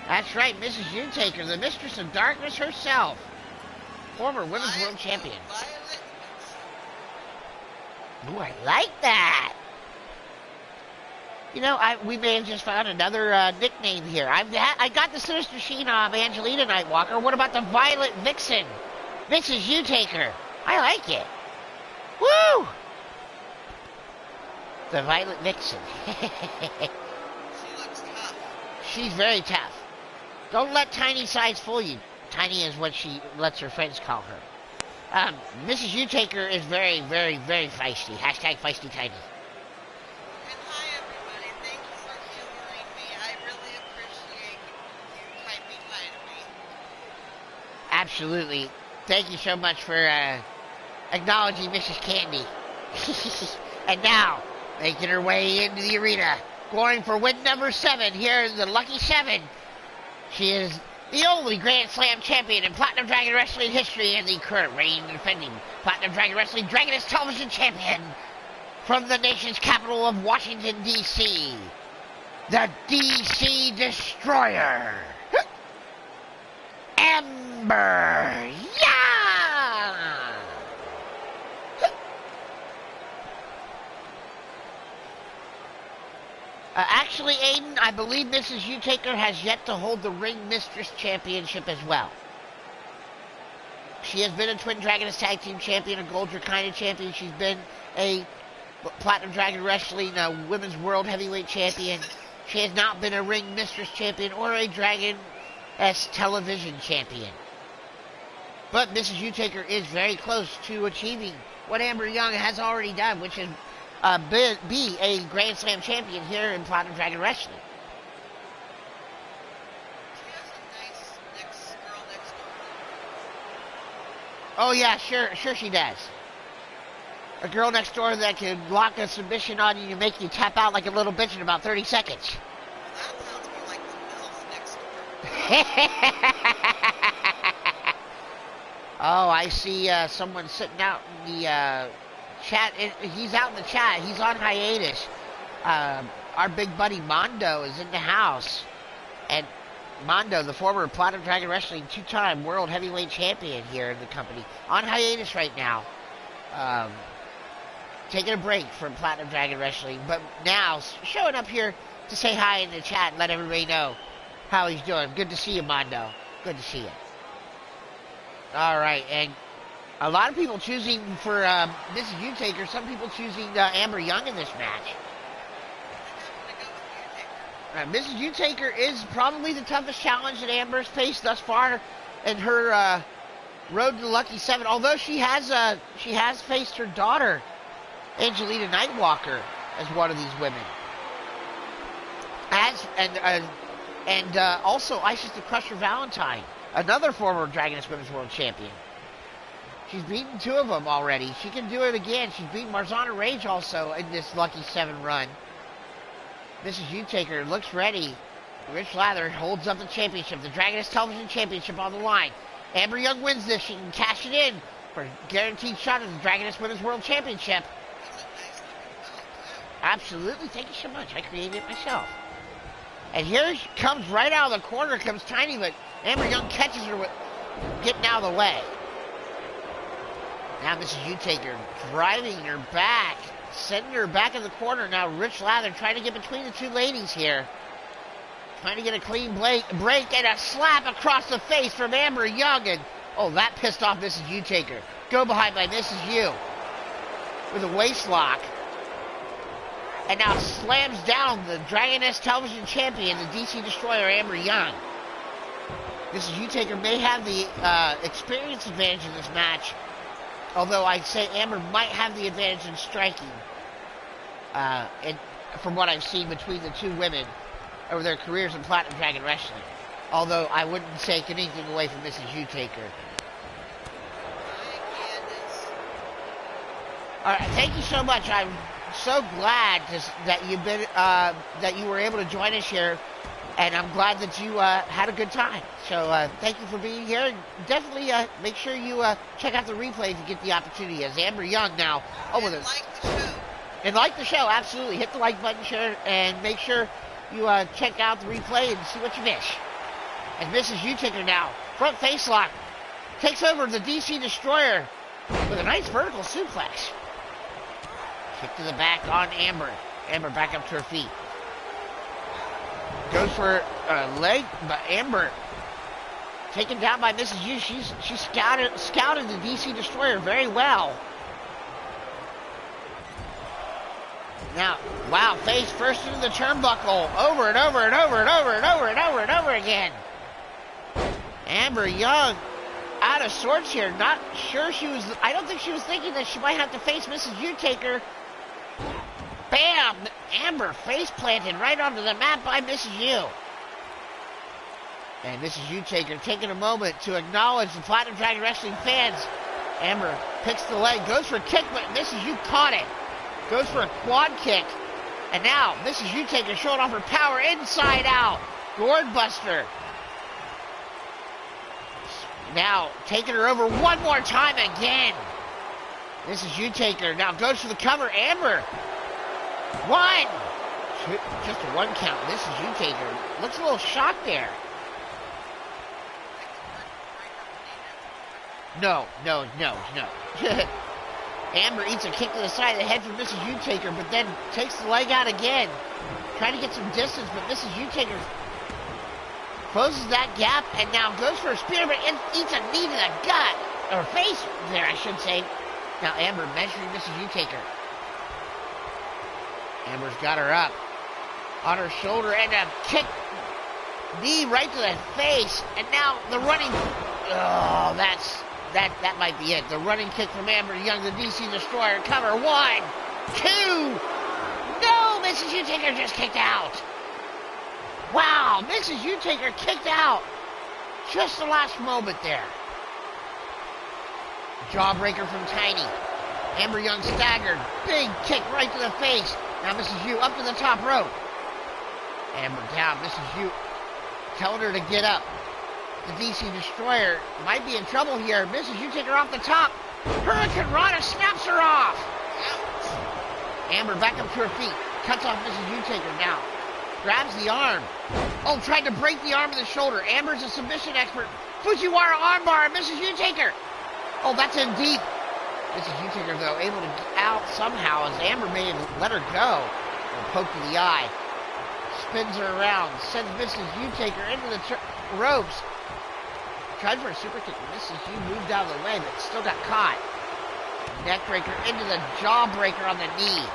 A: That's right, Mrs. Utaker, the Mistress of Darkness herself, former Women's World Champion. Ooh, I like that. You know, we may have just found another nickname here. I got the Sinister Sheen of Angelina Nightwalker. What about the Violet Vixen? Mrs. Utaker. I like it. Woo! The Violet Vixen.
B: She looks tough.
A: She's very tough. Don't let Tiny size fool you. Tiny is what she lets her friends call her. Mrs. Utaker is very, very, very feisty. Hashtag Feisty Tiny.
B: And hi everybody, thank you for humoring me. I really appreciate you typing hi to me.
A: Absolutely. Thank you so much for acknowledging Mrs. Candy. And now, making her way into the arena, going for win number 7 here in the Lucky 7. She is the only Grand Slam champion in Platinum Dragon Wrestling history and the current reigning and defending Platinum Dragon Wrestling Dragoness Television champion from the nation's capital of Washington, D.C., the DC Destroyer, Amber Young! Actually, Aiden, I believe Mrs. Utaker has yet to hold the Ring Mistress Championship as well. She has been a Twin Dragoness Tag Team Champion, a Gold Draconis Champion. She's been a Platinum Dragon Wrestling Women's World Heavyweight Champion. She has not been a Ring Mistress champion or a Dragon S television champion. But Mrs. Utaker is very close to achieving what Amber Young has already done, which is be a Grand Slam champion here in Platinum Dragon Wrestling.
B: She has a nice girl next door.
A: Oh yeah, sure she does. A girl next door that can lock a submission on you and make you tap out like a little bitch in about 30 seconds.
B: Well, that sounds more like the MILF next door.
A: Oh, I see someone sitting out in the chat. He's out in the chat. He's on hiatus. Our big buddy Mondo is in the house. And Mondo, the former Platinum Dragon Wrestling two-time World Heavyweight Champion here in the company, on hiatus right now. Taking a break from Platinum Dragon Wrestling, but now showing up here to say hi in the chat and let everybody know how he's doing. Good to see you, Mondo. Good to see you. All right, and a lot of people choosing for Mrs. Utaker. Some people choosing Amber Young in this match. Mrs. Utaker is probably the toughest challenge that Amber's faced thus far in her road to the Lucky Seven. Although she has faced her daughter, Angelina Nightwalker, as one of these women. And also Isis the Crusher Valentine, another former Dragoness Women's World Champion. She's beaten two of them already. She can do it again. She's beaten Marzana Rage also in this Lucky 7 run. Mrs. Utaker looks ready. Rich Lather holds up the championship, the Dragoness Television Championship on the line. Amber Young wins this. She can cash it in for a guaranteed shot at the Dragoness Women's World Championship.
B: That's a nice looking belt, too.
A: Absolutely. Thank you so much. I created it myself. And here she comes right out of the corner, comes Tiny, but Amber Young catches her with getting out of the way. Now Mrs. Utaker driving her back, sending her back in the corner. Now Rich Lather trying to get between the two ladies here. Trying to get a clean break and a slap across the face from Amber Young. And, oh, that pissed off Mrs. Utaker. Go behind by Mrs. U with a waist lock. And now slams down the Dragoness Television Champion, the DC Destroyer, Amber Young. Mrs. Utaker may have the experience advantage in this match, although I'd say Amber might have the advantage in striking, and from what I've seen between the two women over their careers in Platinum Dragon Wrestling. Although I wouldn't take anything away from Mrs. Utaker. All right, thank you so much. I'm so glad that you were able to join us here, and I'm glad that you had a good time. So thank you for being here. And definitely make sure you check out the replay if you get the opportunity. As Amber Young now,
B: Like the show.
A: And like the show, absolutely. Hit the like button, share, and make sure you check out the replay and see what you miss. And Mrs. Utaker now, front face lock, takes over the DC Destroyer with a nice vertical suplex. Kick to the back on Amber. Amber back up to her feet. Goes for a leg, but Amber taken down by Mrs. U. She scouted the DC Destroyer very well. Now, wow, face first into the turnbuckle, over and over and over and over and over and over and over again. Amber Young out of sorts here. Not sure I don't think she was thinking that she might have to face Mrs. Utaker. Bam! Amber face planted right onto the mat by Mrs. U. And Mrs. Utaker taking a moment to acknowledge the Platinum Dragon Wrestling fans. Amber picks the leg, goes for a kick, but Mrs. U caught it. Goes for a quad kick. And now Mrs. Utaker showing off her power inside out. Gourd Buster. Now taking her over one more time again. Mrs. Utaker now goes for the cover. Amber. One. Just a one count. Mrs. Utaker looks a little shocked there. No. Amber eats a kick to the side of the head from Mrs. Utaker, but then takes the leg out again. Trying to get some distance, but Mrs. Utaker closes that gap and now goes for a spear, but eats a knee to the gut. Or face there, I should say. Now Amber measuring Mrs. Utaker. Amber's got her up. on her shoulder and a kick, knee right to the face. And now the running, oh, that might be it. The running kick from Amber Young, the DC Destroyer. Cover, 1, 2. No, Mrs. Utaker just kicked out. Wow, Mrs. Utaker kicked out. Just the last moment there. Jawbreaker from Tiny. Amber Young staggered. Big kick right to the face. Now Mrs. U up to the top rope. Amber down. Mrs. U telling her to get up. The DC Destroyer might be in trouble here. Mrs. U take her off the top. Hurricane Rana snaps her off. Amber back up to her feet. Cuts off Mrs. U taker now. Grabs the arm. Oh, tried to break the arm of the shoulder. Amber's a submission expert. Fujiwara armbar and Mrs. U taker. Oh, that's in deep. Mrs. U-Taker, though, able to get out somehow as Amber may have let her go. And poke to the eye. Spins her around. Sends Mrs. U-Taker into the ropes. Tried for a super kick. Mrs. U moved out of the way, but still got caught. Neckbreaker into the jawbreaker on the knee.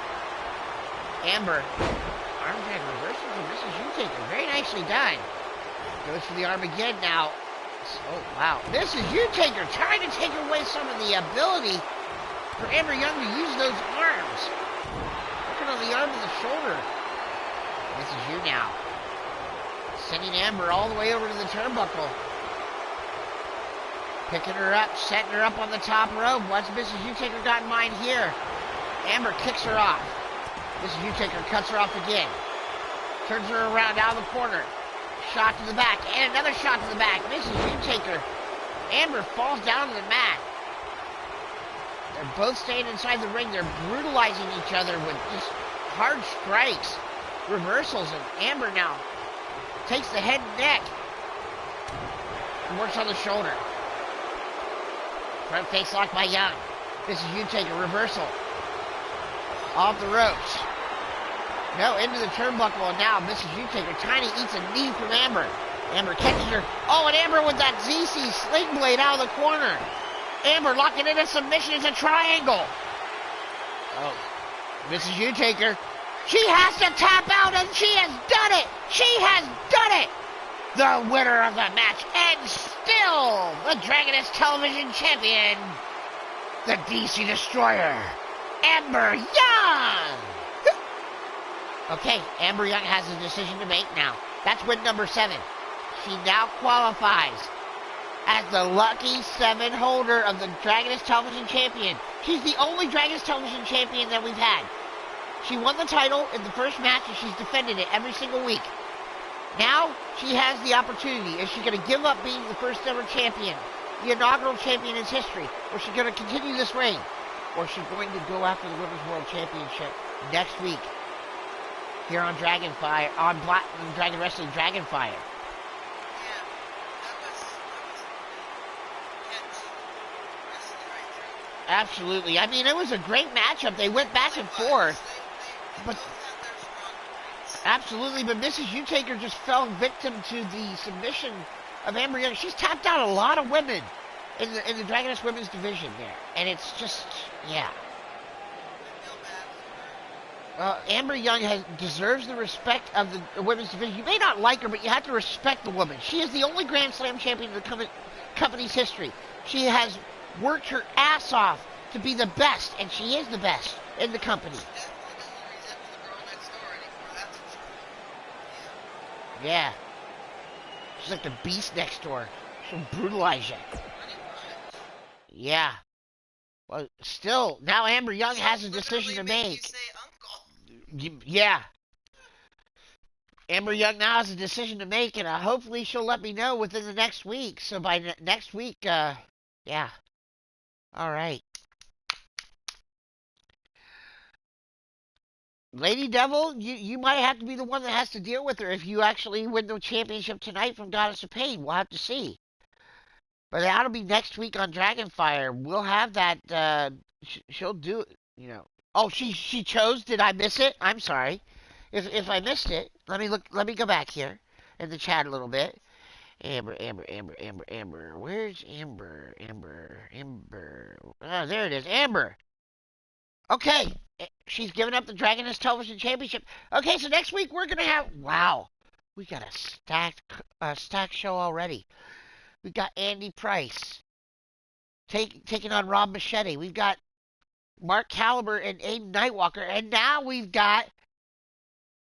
A: Amber. Arm drag reversal from Mrs. U-Taker. Very nicely done. Goes for the arm again now. Oh, wow. Mrs. U-Taker trying to take away some of the ability for Amber Young to use those arms. Working on the arm of the shoulder. Mrs. U now. Sending Amber all the way over to the turnbuckle. Picking her up, setting her up on the top rope. What's Mrs. U-Taker got in mind here? Amber kicks her off. Mrs. U-Taker cuts her off again. Turns her around out of the corner. Shot to the back, and another shot to the back. Mrs. U-Taker. Amber falls down to the mat. They're both staying inside the ring. They're brutalizing each other with just hard strikes. Reversals, and Amber now takes the head and neck. And works on the shoulder. Front face lock by Young. Mrs. U-Taker, reversal. Off the ropes. No, into the turnbuckle, and now Mrs. U-Taker. Tiny eats a knee from Amber. Amber catches her. Oh, and Amber with that ZC sling blade out of the corner. Amber locking in a submission. It's a triangle. Oh, Mrs. U-Taker. She has to tap out, and she has done it. She has done it. The winner of the match, and still the Dragoness Television Champion, the DC Destroyer, Amber Young. Okay, Amber Young has a decision to make now. That's win number 7. She now qualifies as the lucky 7 holder of the Dragoness Television Champion. She's the only Dragoness Television Champion that we've had. She won the title in the first match, and she's defended it every single week. Now, she has the opportunity. Is she going to give up being the first ever champion, the inaugural champion in history? Or is she going to continue this reign? Or is she going to go after the Women's World Championship next week? Here on Dragonfire, on Dragon Wrestling Dragonfire.
B: Yeah, that was wrestling right through.
A: Absolutely. I mean, it was a great matchup. They went back and forth.
B: They
A: But
B: both had their strong points.
A: absolutely, but Mrs. U-Taker just fell victim to the submission of Amber Young. She's tapped out a lot of women in the Dragoness Women's Division there, and it's just, yeah.
B: I feel bad for her.
A: Amber Young deserves the respect of the women's division. You may not like her, but you have to respect the woman. She is the only Grand Slam champion in the company's history. She has worked her ass off to be the best, and she is the best in the company.
B: Definitely doesn't resemble the girl next door anymore, that's for sure.
A: Yeah. She's like the beast next door. She'll brutalize you.
B: Pretty much.
A: Yeah. Well, still, now Amber Young has a decision to
B: Literally
A: make.
B: You say uncle.
A: Yeah. Amber Young now has a decision to make, and hopefully she'll let me know within the next week. So by next week, yeah. All right. Lady Devil, you might have to be the one that has to deal with her if you actually win the championship tonight from Goddess of Pain. We'll have to see. But that'll be next week on Dragonfire. We'll have that, she'll do it, you know. Oh, she chose? Did I miss it? I'm sorry. If I missed it, let me go back here in the chat a little bit. Amber. Where's Amber? Amber. Ah, there it is. Amber. Okay. She's given up the Dragoness Television Championship. Okay, so next week we're gonna have, wow, we got a stacked show already. We got Andy Price taking on Rob Machete. We've got Mark Caliber and Aiden Nightwalker, and now we've got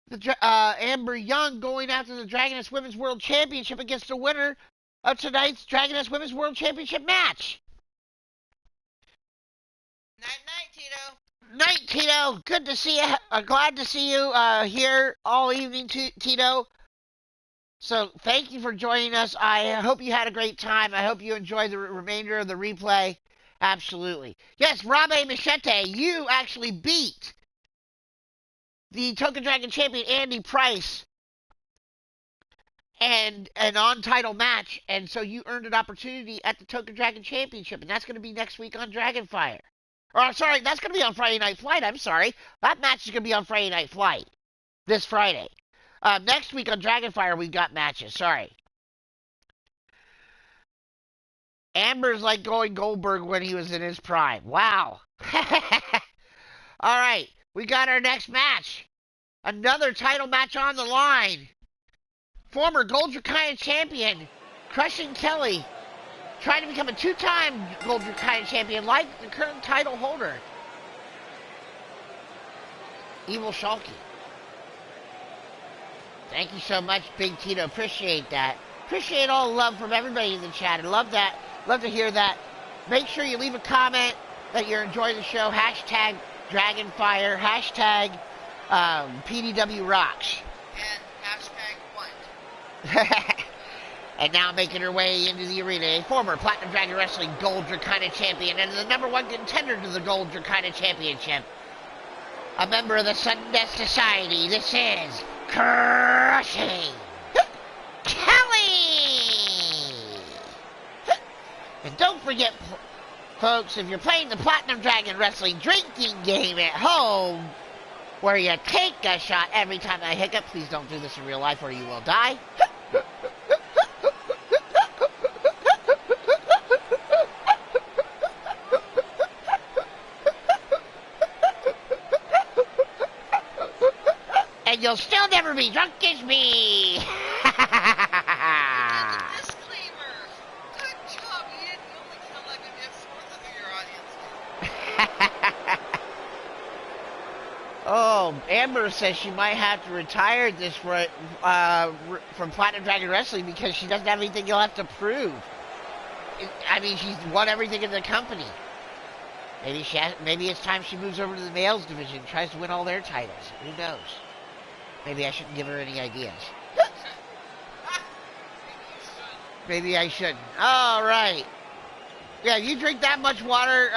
A: the Amber Young going after the Dragoness Women's World Championship against the winner of tonight's Dragoness Women's World Championship match.
B: Night, Tito.
A: Night, Tito. Good to see you. Glad to see you here all evening, Tito. So thank you for joining us. I hope you had a great time. I hope you enjoyed the remainder of the replay. Absolutely. Yes, Robe Machete, you actually beat the Token Dragon champion Andy Price and an on-title match, and so you earned an opportunity at the Token Dragon Championship, and that's going to be next week on Dragonfire. Or, I'm sorry, that's going to be on Friday Night Flight. I'm sorry. That match is going to be on Friday Night Flight this Friday. Next week on Dragonfire, we've got matches. Sorry. Amber's like going Goldberg when he was in his prime. Wow. All right. We got our next match. Another title match on the line. Former Gold Draconian champion, Crushing Kelly, trying to become a two-time Gold Draconian champion like the current title holder, Evil Shulky. Thank you so much, Big Tito. Appreciate that. Appreciate all the love from everybody in the chat. I love that. Love to hear that. Make sure you leave a comment that you're enjoying the show. Hashtag Dragonfire. Hashtag PDW Rocks.
B: And hashtag what?
A: And now making her way into the arena, a former Platinum Dragon Wrestling Gold Draconian champion and the #1 contender to the Gold Draconian Championship. A member of the Sudden Death Society. This is Crushing Kelly! And don't forget, folks, if you're playing the Platinum Dragon Wrestling drinking game at home, where you take a shot every time I hiccup, please don't do this in real life or you will die. And you'll still never be drunk as me.
B: Disclaimer. Good job. You only killed like a fourth of your audience.
A: Oh, Amber says she might have to retire this from Platinum Dragon Wrestling because she doesn't have anything left to prove. I mean, she's won everything in the company. Maybe it's time she moves over to the males division and tries to win all their titles. Who knows? Maybe I shouldn't give her any ideas. Maybe I shouldn't. All right. Yeah, you drink that much water,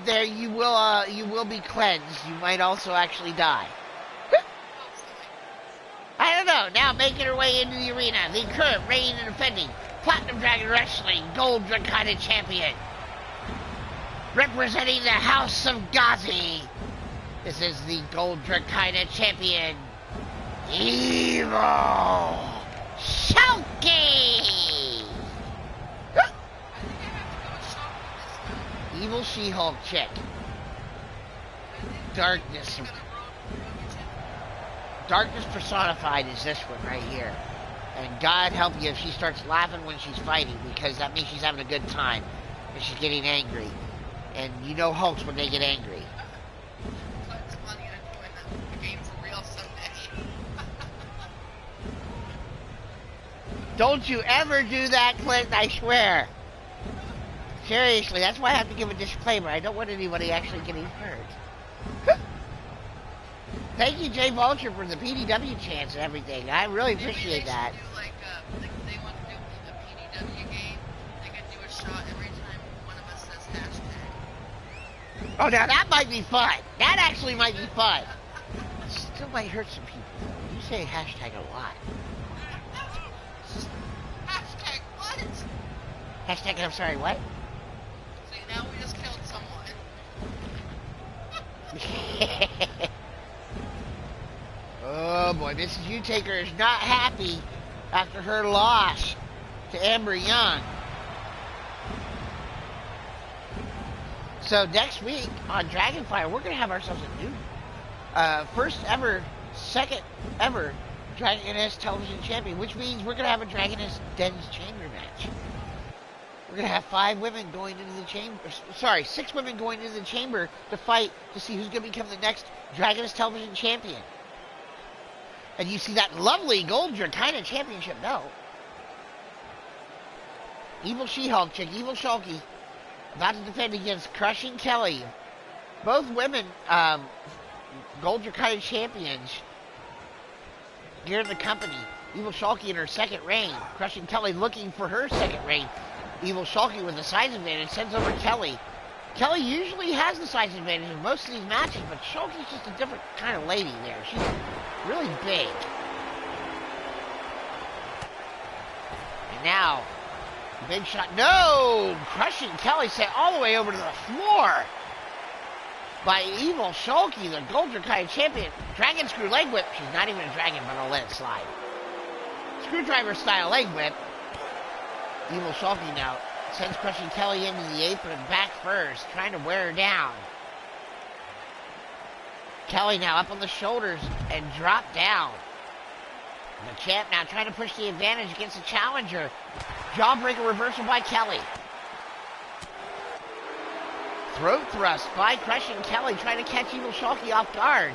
A: there you will be cleansed. You might also actually die. I don't know. Now making her way into the arena, the current reigning and defending Platinum Dragon Wrestling Gold Draconian champion, representing the House of Ghazi. This is the Gold Draconian champion, Evil Shulky. Evil She-Hulk chick. Darkness personified is this one right here. And God help you if she starts laughing when she's fighting, because that means she's having a good time and she's getting angry. And you know Hulks when they get angry.
B: It's funny, I'm doing the game for real someday.
A: Don't you ever do that, Clint, I swear. Seriously, that's why I have to give a disclaimer. I don't want anybody actually getting hurt. Thank you, Jay Vulture, for the PDW chants and everything. I really appreciate that.
B: Maybe they should do they want to do a PDW game. They could do a shot every time one of us says hashtag.
A: Oh, now that might be fun. That actually might be fun. Still might hurt some people, though. You say hashtag a lot.
B: Hashtag what?
A: Hashtag, I'm sorry, what?
B: See, now we just killed someone.
A: Oh boy, Mrs. Utaker is not happy after her loss to Amber Young. So next week on Dragonfire, we're going to have ourselves a new first ever, second ever Dragoness Television Champion, which means we're going to have a Dragoness Den's Chamber match. We're going to have 5 women going into the chamber, sorry, 6 women going into the chamber to fight to see who's going to become the next Dragoness Television Champion. And you see that lovely gold Dragoness Championship belt. Evil She-Hulk chick, Evil Shulky, about to defend against Crushing Kelly. Both women, gold Dragoness champions here in the company. Evil Shulky in her second reign. Crushing Kelly looking for her second reign. Evil Shulky with the size advantage sends over Kelly. Kelly usually has the size advantage in most of these matches, but Shulky's just a different kind of lady there. She's really big. And now, big shot. No! Crushing Kelly sent all the way over to the floor by Evil Shulky, the Gold Dragoness Champion. Dragon Screw Leg Whip. She's not even a dragon, but I'll let it slide. Screwdriver style leg whip. Evil Shulky now sends Crushing Kelly into the apron back first, trying to wear her down. Kelly now up on the shoulders and drop down. The champ now trying to push the advantage against the challenger. Jawbreaker reversal by Kelly. Throat thrust by Crushing Kelly, trying to catch Evil Shulky off guard.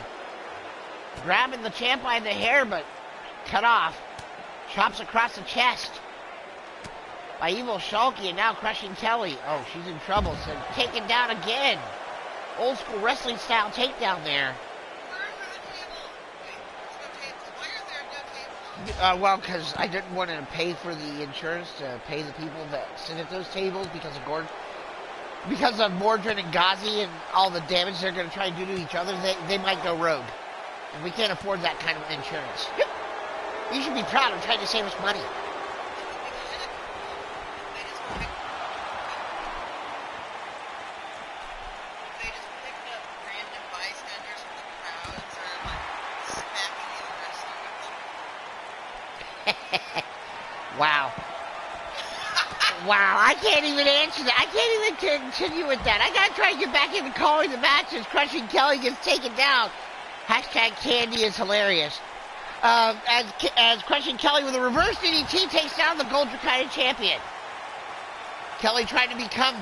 A: Grabbing the champ by the hair, but cut off. Chops across the chest by Evil Shulky, and now Crushing Kelly. Oh, she's in trouble, so taken down again. Old school wrestling style takedown there. Well, because I didn't want to pay for the insurance to pay the people that sit at those tables because of Mordred and Ghazi and all the damage they're going to try and do to each other. They might go rogue, and we can't afford that kind of insurance. You should be proud of trying to save us money. Wow. Wow, I can't even answer that. I can't even continue with that. I gotta try and get back into calling the matches. Crushing Kelly gets taken down. Hashtag Candy is hilarious. As Crushing Kelly with a reverse DDT takes down the Gold Dragoness Champion. Kelly trying to become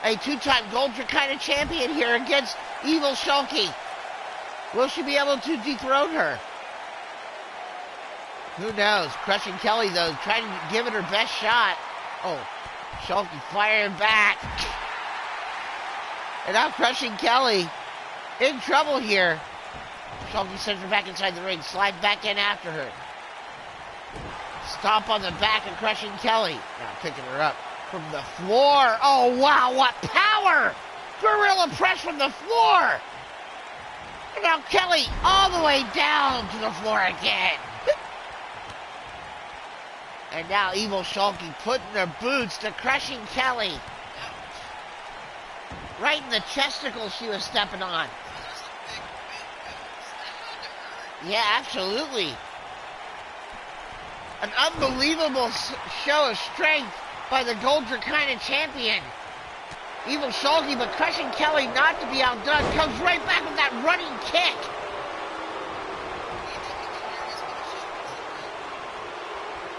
A: a 2-time Gold Dragoness Champion here against Evil Shulky. Will she be able to dethrone her? Who knows? Crushing Kelly, though, trying to give it her best shot. Oh, Shulky firing back. And now Crushing Kelly in trouble here. Shulky sends her back inside the ring. Slide back in after her. Stomp on the back of Crushing Kelly. Now picking her up from the floor. Oh, wow, what power! Gorilla press from the floor. And now Kelly all the way down to the floor again. And now Evil Shulky putting her boots to Crushing Kelly. Right in the testicles she was stepping on. Yeah, absolutely. An unbelievable show of strength by the Gold Dragoness Champion. Evil Shulky, but Crushing Kelly, not to be outdone, comes right back with that running kick.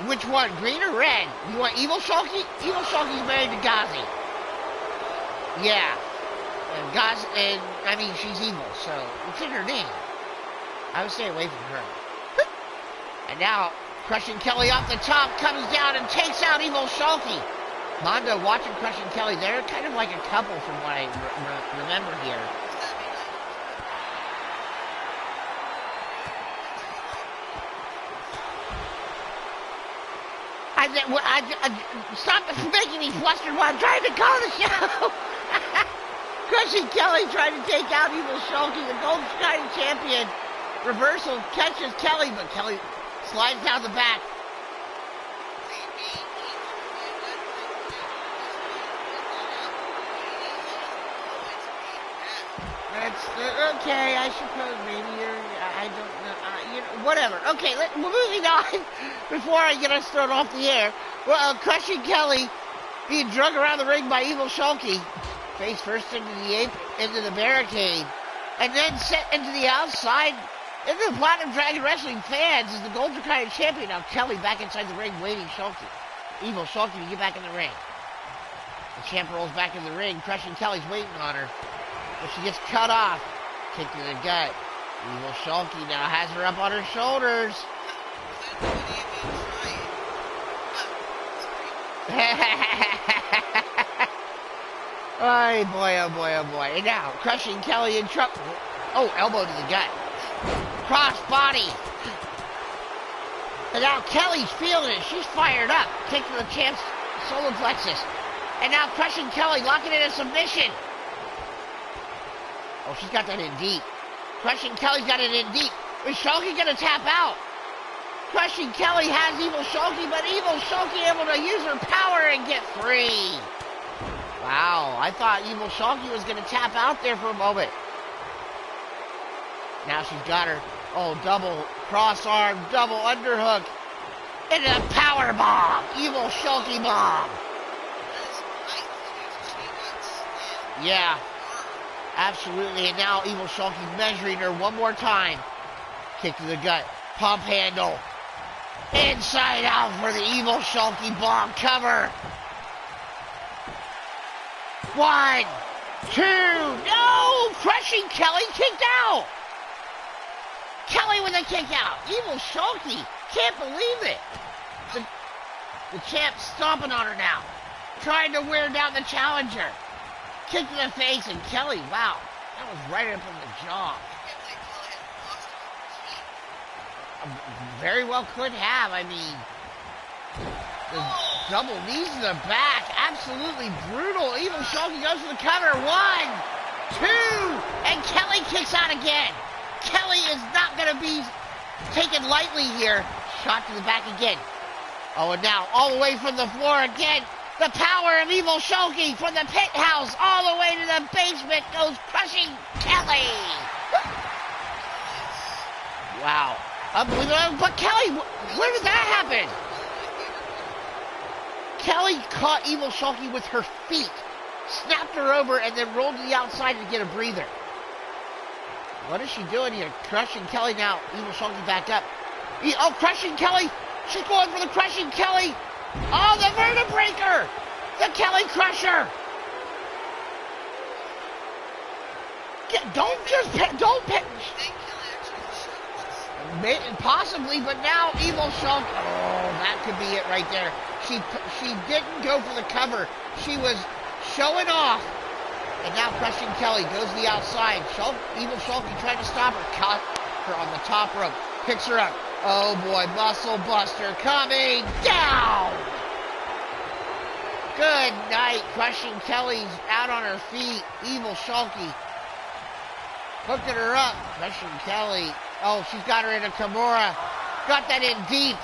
A: Which one, green or red? You want Evil Shulky? Evil Shulky's married to Ghazi. Yeah. And Ghazi, and I mean, she's evil, so it's in her name. I would stay away from her. And now, Crushing Kelly off the top, comes down and takes out Evil Shulky. Mondo watching Crushing Kelly. They're kind of like a couple from what I remember here. Stop making me flustered while I'm trying to call the show. Crushing Kelly trying to take out Evil Shulky, the Gold Dragoness Champion. Reversal catches Kelly, but Kelly slides down the back. That's okay. I suppose maybe I don't know. Whatever. Okay, we're moving on before I get us thrown off the air. Well, Crushing Kelly being drug around the ring by Evil Shulky. Face first into the barricade. And then set into the outside. Into the Platinum Dragon Wrestling fans is the Gold Draconian champion. Now Kelly back inside the ring waiting Shulky. Evil Shulky to get back in the ring. The champ rolls back in the ring. Crushing Kelly's waiting on her. But she gets cut off. Kick to the gut. Evil Shulky now has her up on her shoulders. Oh boy, oh boy, oh boy. And now, Crushing Kelly in trouble. Oh, elbow to the gut. Cross body. And now Kelly's feeling it. She's fired up. Kick to the champ's solar plexus. And now Crushing Kelly locking in a submission. Oh, she's got that in deep. Crushing Kelly's got it in deep. Is Shulky gonna tap out? Crushing Kelly has Evil Shulky, but Evil Shulky able to use her power and get free. Wow, I thought Evil Shulky was gonna tap out there for a moment. Now she's got her. Oh, double cross arm, double underhook. And a power bomb. Evil Shulky bomb. Yeah. Absolutely, and now Evil Shulky measuring her one more time. Kick to the gut, pump handle. Inside out for the Evil Shulky bomb cover. 1, 2, no! Crushing Kelly kicked out. Kelly with a kick out. Evil Shulky, can't believe it. The champ stomping on her now. Trying to wear down the challenger. Kick to the face, and Kelly, wow, that was right up in the jaw. Very well could have. I mean, the double knees to the back, absolutely brutal. Evil Shulky goes for the cover. 1, 2, and Kelly kicks out again. Kelly is not going to be taken lightly here. Shot to the back again. Oh, and now all the way from the floor again. The power of Evil Shulky from the pit house all the way to the basement goes Crushing Kelly. Wow. Unbelievable. But Kelly, where did that happen? Kelly caught Evil Shulky with her feet, snapped her over, and then rolled to the outside to get a breather. What is she doing here? Crushing Kelly now. Evil Shulky back up. Oh, Crushing Kelly. She's going for the Crushing Kelly. Oh, the Vertebreaker! The Kelly Crusher! Don't possibly, but now Evil Shulky. Oh, that could be it right there. She didn't go for the cover. She was showing off. And now Crushing Kelly goes to the outside. Evil Shulky trying to stop her. Caught her on the top rope. Picks her up. Oh boy, Muscle Buster coming down! Good night, Crushing Kelly's out on her feet. Evil Shulky hooking her up. Crushing Kelly, oh, she's got her in a Kimura. Got that in deep.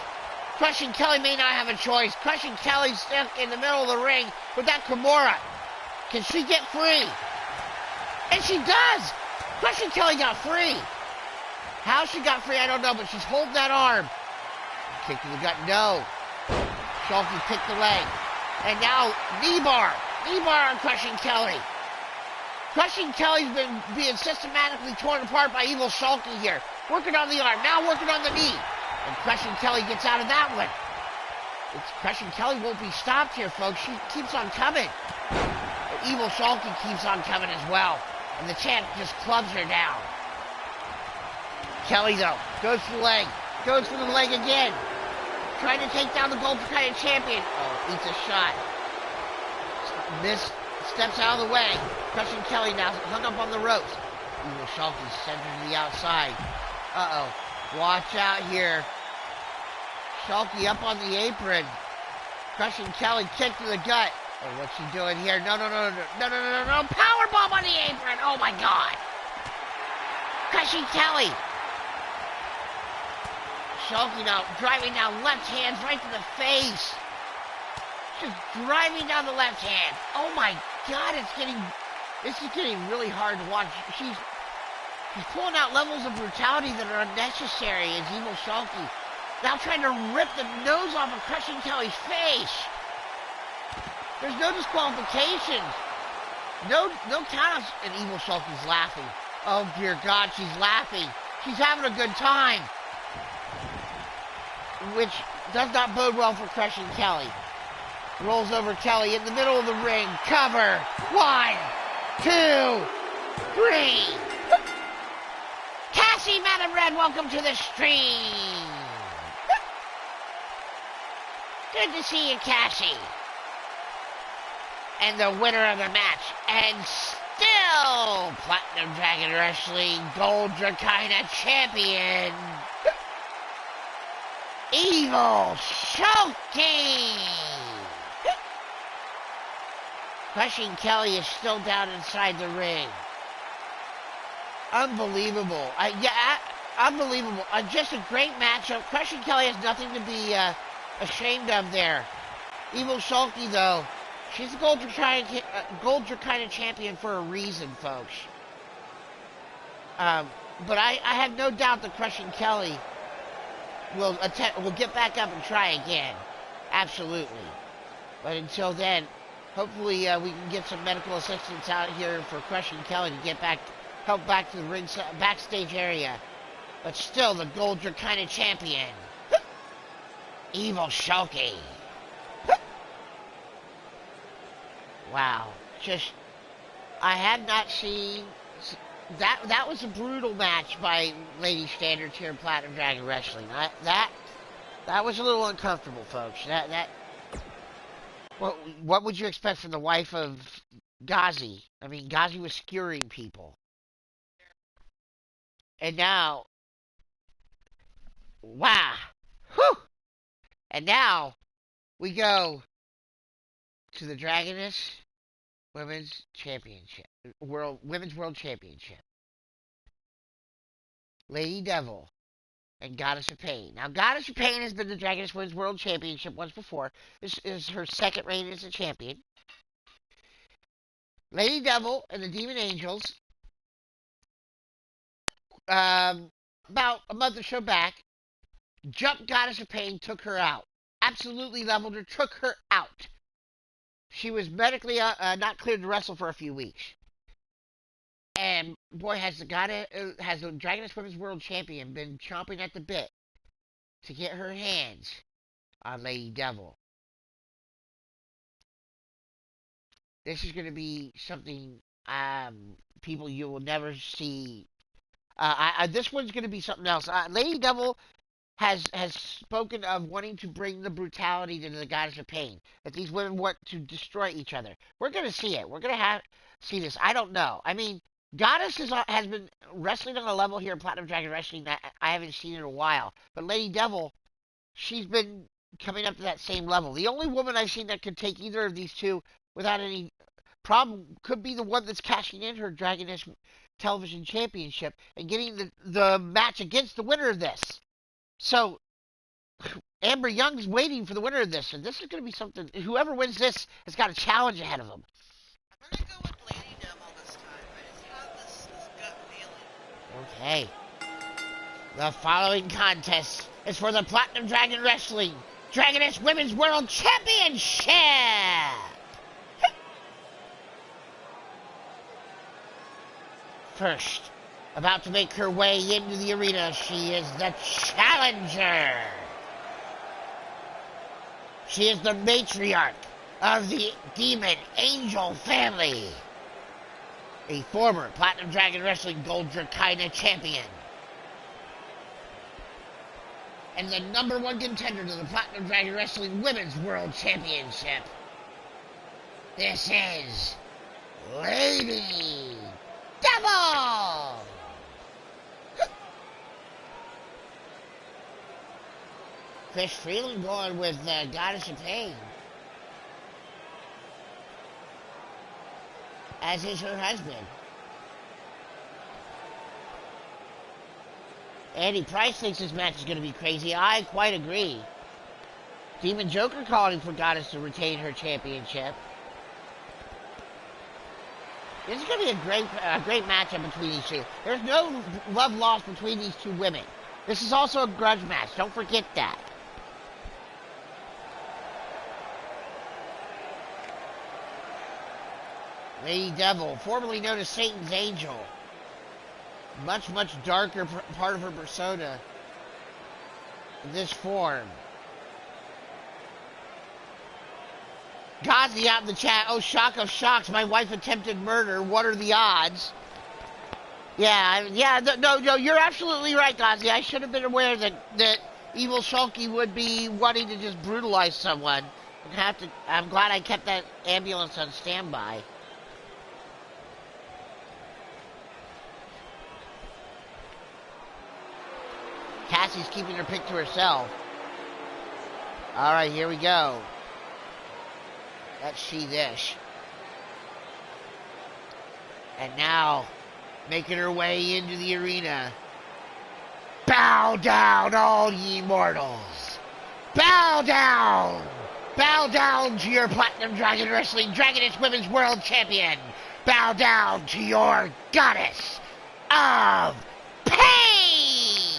A: Crushing Kelly may not have a choice. Crushing Kelly's stuck in the middle of the ring with that Kimura. Can she get free? And she does! Crushing Kelly got free. How she got free, I don't know, but she's holding that arm. Kick to the gut, no. Shulky picked the leg. And now, knee bar. Knee bar on Crushing Kelly. Crushing Kelly's been being systematically torn apart by Evil Shulky here. Working on the arm, now working on the knee. And Crushing Kelly gets out of that one. Crushing Kelly won't be stopped here, folks. She keeps on coming. But Evil Shulky keeps on coming as well. And the champ just clubs her down. Kelly, though, goes for the leg. Goes for the leg again. Trying to take down the Gold Draconian champion. Oh, eats a shot. Steps out of the way. Crushing Kelly now hung up on the ropes. Evil Shulky sends her to the outside. Uh-oh. Watch out here. Shulky up on the apron. Crushing Kelly kick to the gut. Oh, what's she doing here? No. Powerbomb on the apron. Oh, my God. Crushing Kelly. Shulky now driving down left hands right to the face. Just driving down the left hand. Oh my God, this is getting really hard to watch. She's pulling out levels of brutality that are unnecessary as Evil Shulky. Now trying to rip the nose off of Crushing Kelly's face. There's no disqualifications. No countouts, and Evil Shulky's laughing. Oh, dear God, she's laughing. She's having a good time. Which does not bode well for Crushing Kelly. Rolls over Kelly in the middle of the ring. Cover. 1, 2, 3. Cassie, Madam Red, welcome to the stream. Good to see you, Cassie. And the winner of the match, and still Platinum Dragon Wrestling Gold Dracaena Champion, Evil Shulky. Crushing Kelly is still down inside the ring. Unbelievable. Unbelievable. Just a great matchup. Crushing Kelly has nothing to be ashamed of there. Evil Shulky, though, she's the Gold Dracaena champion for a reason, folks. But I have no doubt that Crushing Kelly will get back up and try again. Absolutely. But until then, hopefully we can get some medical assistance out here for Crushing Kelly to help back to the ring backstage area. But still, the Gold Dracaena champion, Evil Shulky. Wow, I have not seen that. That was a brutal match by Lady Standards here in Platinum Dragon Wrestling. That was a little uncomfortable, folks. What would you expect from the wife of Ghazi? I mean, Ghazi was skewering people, and now, wow, whew, and now we go to the Dragoness Women's Championship, Women's World Championship. Lady Devil and Goddess of Pain. Now, Goddess of Pain has been the Dragoness Women's World Championship once before. This is her second reign as a champion. Lady Devil and the Demon Angels, about a month or so back, jumped Goddess of Pain, took her out. Absolutely leveled her, took her out. She was medically not cleared to wrestle for a few weeks. And boy, has the Dragoness Women's World Champion been chomping at the bit to get her hands on Lady Devil. This is going to be something people you will never see. This one's going to be something else. Lady Devil has spoken of wanting to bring the brutality to the Goddess of Pain. That these women want to destroy each other. We're going to see it. We're going to see this. I don't know. I mean, Goddess has been wrestling on a level here in Platinum Dragon Wrestling that I haven't seen in a while. But Lady Devil, she's been coming up to that same level. The only woman I've seen that could take either of these two without any problem could be the one that's cashing in her Dragoness Television Championship and getting the match against the winner of this. So, Amber Young's waiting for the winner of this, and this is going to be something. Whoever wins this has got a challenge ahead of them.
B: I'm going to go with Lady Devil this time. I just have this gut feeling.
A: Okay. The following contest is for the Platinum Dragon Wrestling Dragoness Women's World Championship. First, about to make her way into the arena, she is the challenger. She is the matriarch of the Demon Angel family. A former Platinum Dragon Wrestling Gold Dracaena champion. And the #1 contender to the Platinum Dragon Wrestling Women's World Championship. This is Lady Devil! Chris Freeland going with Goddess of Pain. As is her husband. Andy Price thinks this match is going to be crazy. I quite agree. Demon Joker calling for Goddess to retain her championship. This is going to be a great matchup between these two. There's no love lost between these two women. This is also a grudge match. Don't forget that. Lady Devil, formerly known as Satan's Angel, much, much darker part of her persona in this form. Ghazi out in the chat. Oh, shock of shocks. My wife attempted murder. What are the odds? Yeah, no, you're absolutely right, Ghazi. I should have been aware that Evil Shulky would be wanting to just brutalize someone. I'm glad I kept that ambulance on standby. Cassie's keeping her pick to herself. Alright, here we go. That's she-dish. And now, making her way into the arena. Bow down, all ye mortals. Bow down. Bow down to your Platinum Dragon Wrestling Dragoness Women's World Champion. Bow down to your goddess of pain.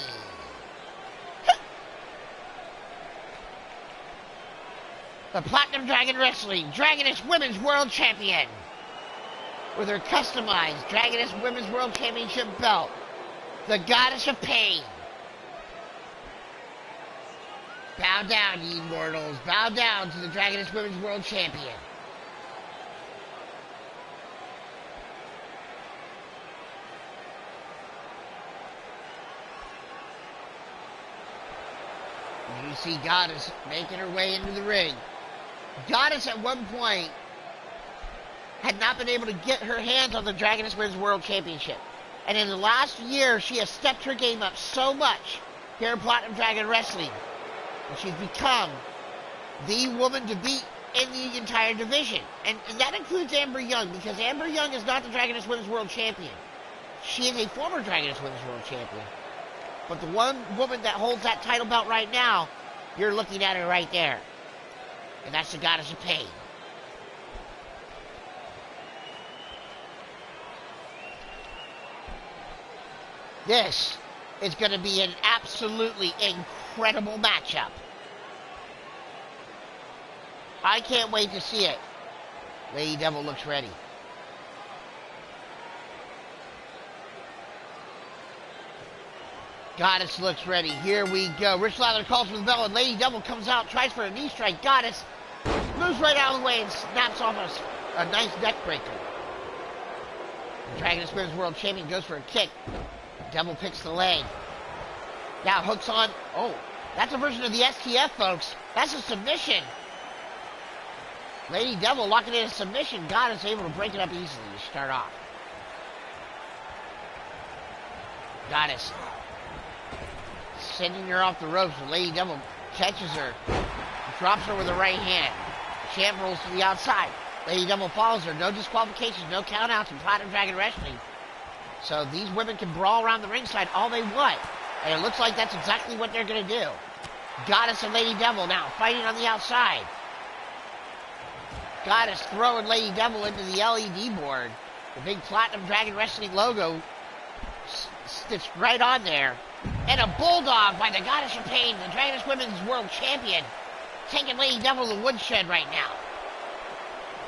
A: The Platinum Dragon Wrestling Dragoness Women's World Champion. With her customized Dragoness Women's World Championship belt. The goddess of pain. Bow down, ye mortals. Bow down to the Dragoness Women's World Champion. You see Goddess making her way into the ring. Goddess at one point had not been able to get her hands on the Dragoness Women's World Championship. And in the last year, she has stepped her game up so much here in Platinum Dragon Wrestling that she's become the woman to beat in the entire division. And that includes Amber Young, because Amber Young is not the Dragoness Women's World Champion. She is a former Dragoness Women's World Champion. But the one woman that holds that title belt right now, you're looking at her right there. And that's the Goddess of Pain. This is going to be an absolutely incredible matchup. I can't wait to see it. Lady Devil looks ready. Goddess looks ready. Here we go. Rich Lather calls for the bell, and Lady Devil comes out, tries for a knee strike. Goddess moves right out of the way and snaps off a nice neck breaker. The Dragoness Women's World Champion goes for a kick. Devil picks the leg. Now hooks on. Oh, that's a version of the STF, folks. That's a submission. Lady Devil locking in a submission. Goddess able to break it up easily to start off. Goddess sending her off the ropes. Lady Devil catches her, drops her with the right hand. Champ rolls to the outside. Lady Devil follows her. No disqualifications, no countouts in Platinum Dragon Wrestling. So these women can brawl around the ringside all they want. And it looks like that's exactly what they're going to do. Goddess and Lady Devil now fighting on the outside. Goddess throwing Lady Devil into the LED board. The big Platinum Dragon Wrestling logo stitched right on there. And a bulldog by the Goddess of Pain, the Dragoness Women's World Champion, taking Lady Devil to the woodshed right now.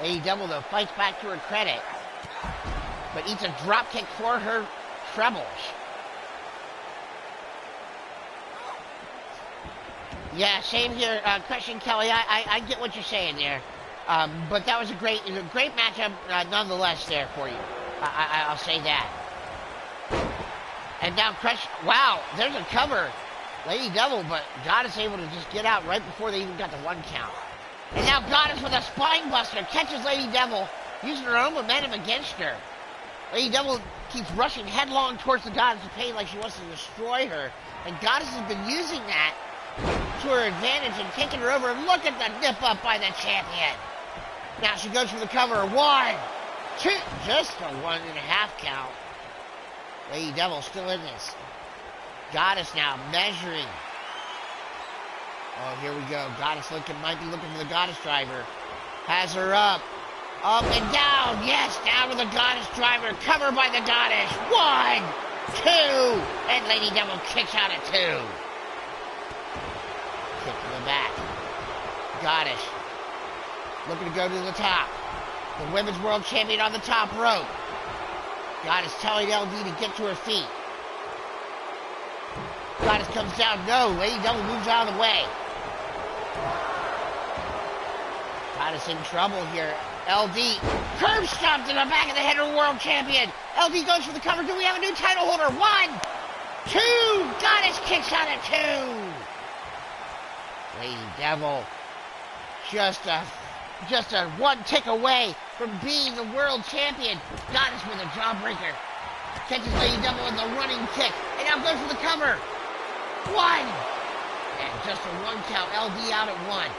A: Lady Devil, though, fights back to her credit, but eats a dropkick for her trebles. Yeah, same here, Question Kelly. I get what you're saying there, but that was a great matchup nonetheless there for you. I'll say that. And now Crush, wow, there's a cover. Lady Devil, but Goddess able to just get out right before they even got the one count. And now Goddess with a spine buster catches Lady Devil, using her own momentum against her. Lady Devil keeps rushing headlong towards the Goddess of Pain like she wants to destroy her. And Goddess has been using that to her advantage and taking her over. And look at the nip up by the champion. Now she goes for the cover. 1, 2, just a 1.5 count. Lady Devil still in this. Goddess now measuring. Oh, here we go. Goddess might be looking for the Goddess driver. Has her up and down. Yes, down with the Goddess driver. Covered by the Goddess. 1, 2, and Lady Devil kicks out at 2. Kick to the back. Goddess looking to go to the top. The Women's World Champion on the top rope. Goddess telling LD to get to her feet. Goddess comes down. No, Lady Devil moves out of the way. Goddess in trouble here. LD curb stomped in the back of the head of the world champion. LD goes for the cover. Do we have a new title holder? 1, 2. Goddess kicks out at 2. Lady Devil just a one tick away from being the world champion. Goddess with a jawbreaker. Catches Lady Devil with a running kick. And now goes for the cover. 1. And just a 1 count. LD out at 1.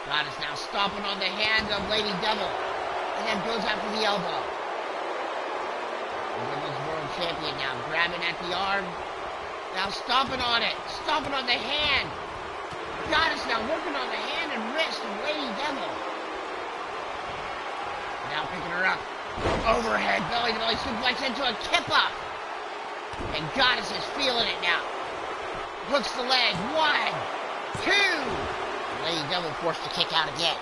A: Goddess now stomping on the hand of Lady Devil. And then goes after the elbow. The women's world champion now grabbing at the arm. Now stomping on it. Stomping on the hand. Goddess now working on the hand and wrist of Lady Devil. Now picking her up. Overhead belly to belly suplex into a kip up. And Goddess is feeling it now. Hooks the leg. 1, 2. Lady Devil forced to kick out again.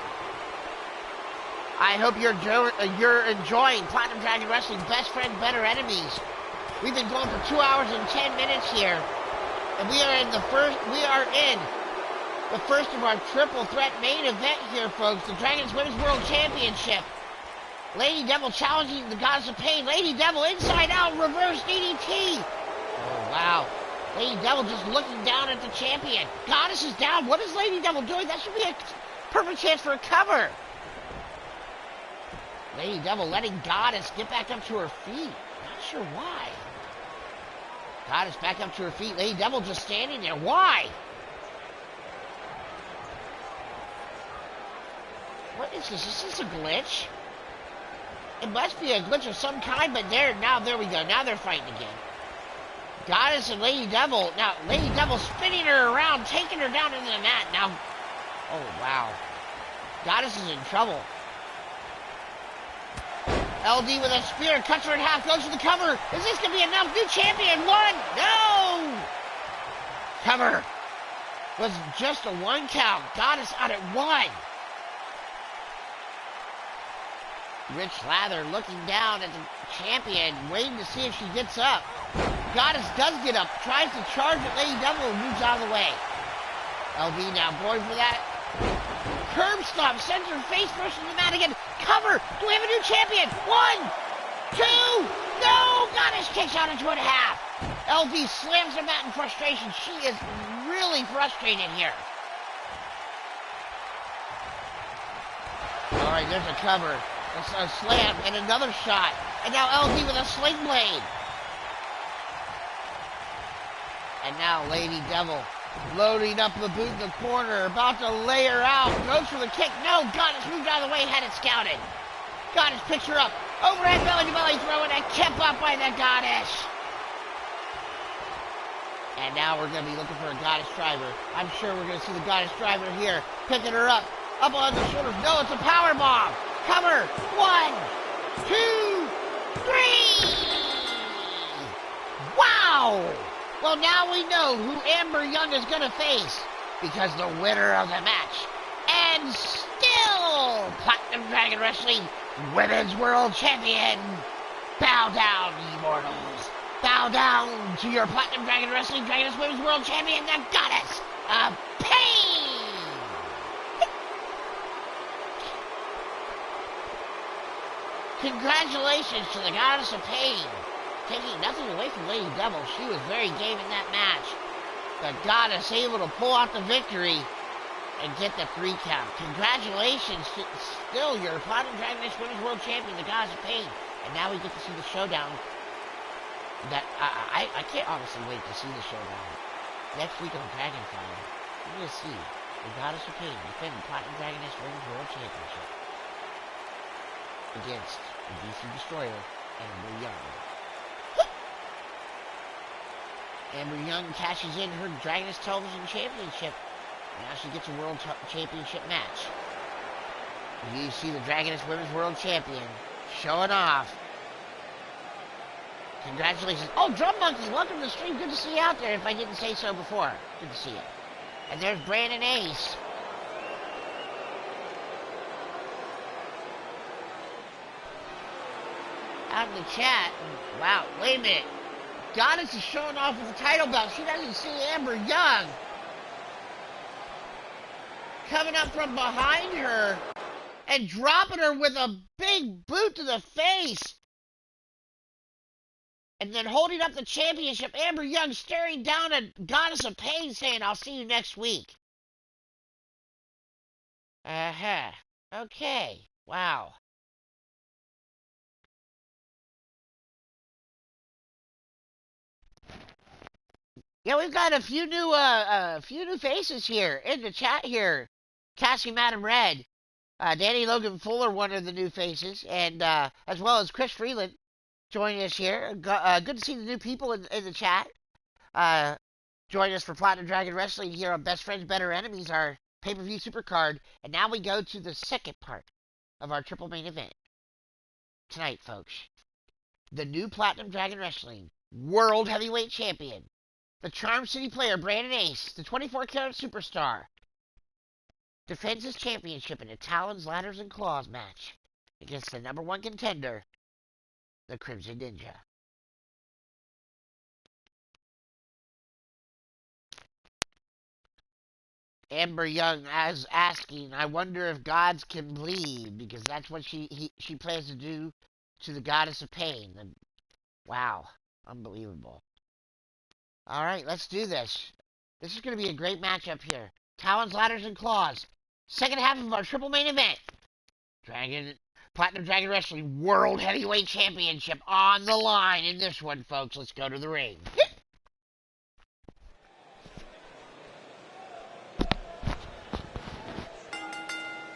A: I hope you're enjoying Platinum Dragon Wrestling Best Friend, Better Enemies. We've been going for 2 hours and 10 minutes here. And we are in the first of our triple threat main event here, folks. The Dragons Women's World Championship. Lady Devil challenging the Goddess of Pain. Lady Devil inside out, reverse DDT. Oh, wow. Lady Devil just looking down at the champion. Goddess is down. What is Lady Devil doing? That should be a perfect chance for a cover. Lady Devil letting Goddess get back up to her feet. Not sure why. Goddess back up to her feet. Lady Devil just standing there. Why? What is this? Is this a glitch? It must be a glitch of some kind, but there we go. Now they're fighting again. Goddess and Lady Devil. Now, Lady Devil spinning her around, taking her down into the mat. Now, oh, wow. Goddess is in trouble. LD with a spear, cuts her in half, goes for the cover. Is this going to be enough? New champion, 1. No! Cover. Was just a 1 count. Goddess out at 1. Rich Lather looking down at the champion, waiting to see if she gets up. Goddess does get up, tries to charge at Lady Devil and moves out of the way. LD now going for that. Curb stomp, sends her face first to the mat again. Cover! Do we have a new champion? 1, 2, no! Goddess kicks out at 2.5. LD slams the mat in frustration. She is really frustrated here. Alright, there's a cover. A slam and another shot. And now LD with a sling blade. And now Lady Devil loading up the boot in the corner. About to lay her out. Goes for the kick. No, Goddess moved out of the way. Had it scouted. Goddess picks her up. Overhead belly to belly throw and a kip up by the Goddess. And now we're going to be looking for a Goddess driver. I'm sure we're going to see the Goddess driver here. Picking her up. Up on the shoulders. No, it's a power bomb. Cover. 1, 2, 3. Wow. Well, now we know who Amber Young is going to face. Because the winner of the match. And still Platinum Dragon Wrestling Women's World Champion. Bow down, immortals. Bow down to your Platinum Dragon Wrestling Dragoness Women's World Champion, the Goddess of Pain. Congratulations to the Goddess of Pain. Taking nothing away from Lady Devil. She was very game in that match. The Goddess able to pull out the victory and get the 3 count. Congratulations to still your Platinum Dragoness Women's World Champion, the Goddess of Pain. And now we get to see the showdown. That I can't honestly wait to see the showdown. Next week on Dragonfire, we're going to see the Goddess of Pain defending Platinum Dragoness Women's World Championship against the DC Destroyer, Amber Young. Amber Young cashes in her Dragoness Television Championship. Now she gets a World Championship match. You see the Dragoness Women's World Champion showing off. Congratulations. Oh, Drum Monkey, welcome to the stream. Good to see you out there if I didn't say so before. Good to see you. And there's Brandon Ace. Out in the chat. Wow, wait a minute. Goddess is showing off with the title belt. She doesn't see Amber Young. Coming up from behind her and dropping her with a big boot to the face. And then holding up the championship, Amber Young staring down at Goddess of Pain saying, I'll see you next week. Uh-huh. Okay. Wow. Yeah, we've got a few new faces here in the chat here. Cassie Madam Red, Danny Logan Fuller, one of the new faces, and as well as Chris Freeland joining us here. Good to see the new people in the chat. Join us for Platinum Dragon Wrestling here on Best Friends, Better Enemies, our pay-per-view supercard. And now we go to the second part of our triple main event. Tonight, folks, the new Platinum Dragon Wrestling World Heavyweight Champion, the Charm City player Brandon Ace, the 24-karat superstar, defends his championship in a Talons, Ladders, and Claws match against the number one contender, the Crimson Ninja. Amber Young as asking, I wonder if gods can bleed, because that's what she plans to do to the Goddess of Pain. And wow, unbelievable. All right, let's do this. This is going to be a great matchup here. Talons, Ladders, and Claws. Second half of our triple main event. Platinum Dragon Wrestling World Heavyweight Championship on the line in this one, folks. Let's go to the ring.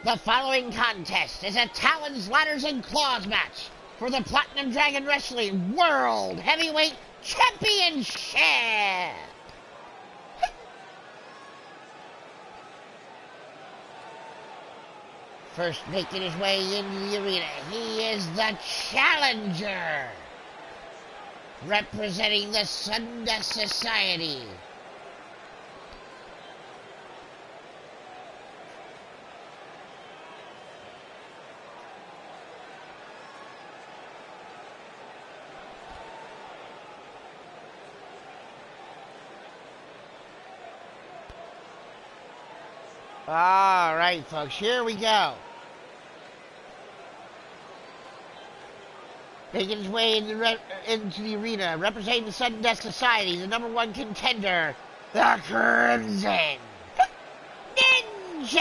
A: The following contest is a Talons, Ladders, and Claws match for the Platinum Dragon Wrestling World Heavyweight Championship. First making his way into the arena, he is the challenger, representing the Sundust Society. All right, folks, here we go. Making his way into the arena, representing the Sundust Society, the number one contender, the Crimson Ninja!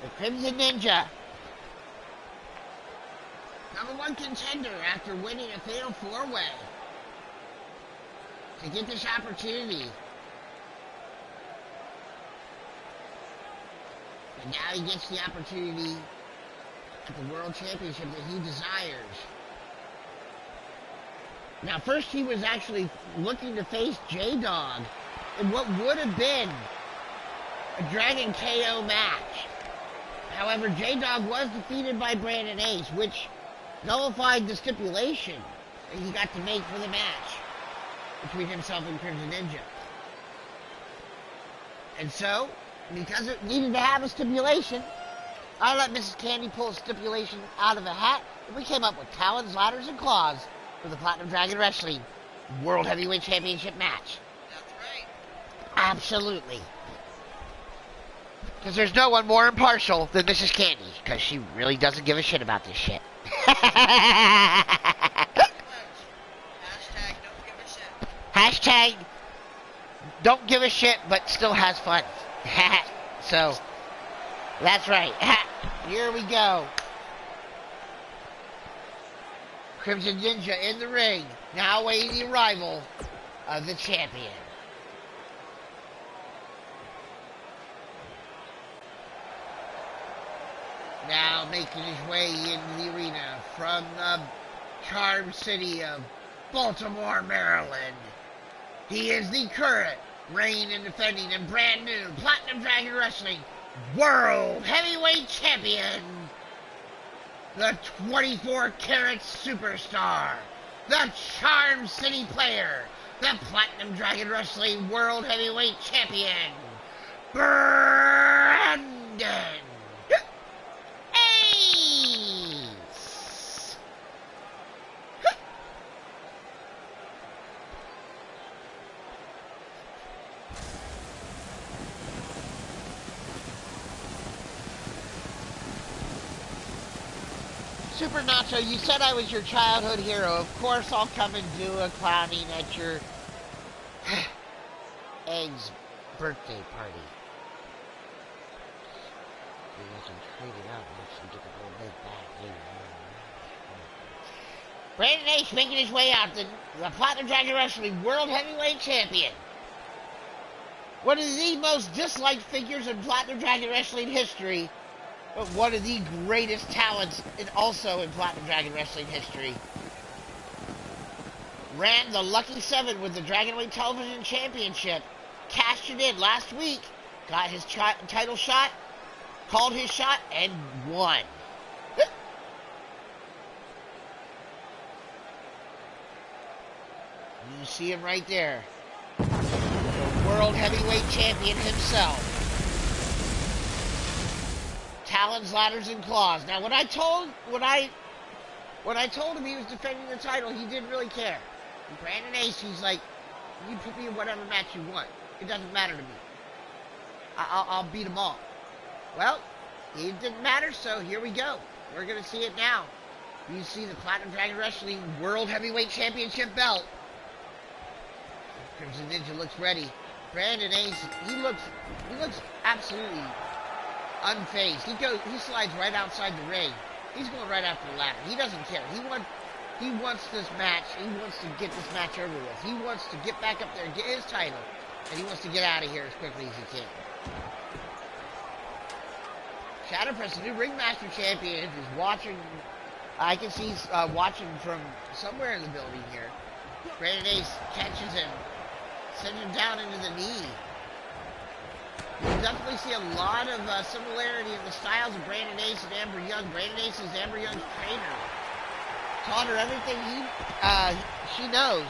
A: The Crimson Ninja, number one contender after winning a fatal four-way to get this opportunity. And now he gets the opportunity at the World Championship that he desires. Now, first he was actually looking to face J-Dog in what would have been a Dragon KO match. However, J-Dog was defeated by Brandon Ace, which nullified the stipulation that he got to make for the match between himself and Crimson Ninja. And so, because it needed to have a stipulation, I let Mrs. Candy pull a stipulation out of a hat, and we came up with Talons, Ladders, and Claws for the Platinum Dragon Wrestling World Heavyweight Championship match.
B: That's right.
A: Absolutely. Because there's no one more impartial than Mrs. Candy, because she really doesn't give a shit about this shit.
B: Hashtag don't give a shit.
A: Hashtag don't give a shit, but still has fun. So, that's right. Here we go. Crimson Ninja in the ring, now awaiting the arrival of the champion. Now making his way into the arena from the charmed city of Baltimore, Maryland. He is the current, reigning and defending and brand new Platinum Dragon Wrestling World Heavyweight Champion, the 24-karat superstar, the Charm City player, the Platinum Dragon Wrestling World Heavyweight Champion, Brandon Ace. Super Nacho, you said I was your childhood hero. Of course I'll come and do a clowning at your Egg's birthday party. He wasn't traded out much to get the whole bit back. Brandon Ace making his way out, the Platinum Dragon Wrestling World Heavyweight Champion. One of the most disliked figures in Platinum Dragon Wrestling history, but one of the greatest talents also in Platinum Dragon Wrestling history. Ran the Lucky 7 with the Dragonweight Television Championship. Cashed it in last week. Got his title shot. Called his shot and won. You see him right there. The World Heavyweight Champion himself. Talons, ladders, and claws. Now, when I told him he was defending the title, he didn't really care. And Brandon Ace, he's like, you put me in whatever match you want. It doesn't matter to me. I'll beat them all. Well, it didn't matter, so here we go. We're going to see it now. You see the Platinum Dragon Wrestling World Heavyweight Championship belt. Crimson Ninja looks ready. Brandon Ace, he looks absolutely unfazed. He slides right outside the ring. He's going right after the ladder. He doesn't care. He wants this match. He wants to get this match over with. He wants to get back up there and get his title. And he wants to get out of here as quickly as he can. Shadowpress, the new Ringmaster Champion, is watching. I can see he's watching from somewhere in the building here. Brandon Ace catches him. Sends him down into the knee. You'll definitely see a lot of similarity in the styles of Brandon Ace and Amber Young. Brandon Ace is Amber Young's trainer. Taught her everything she knows.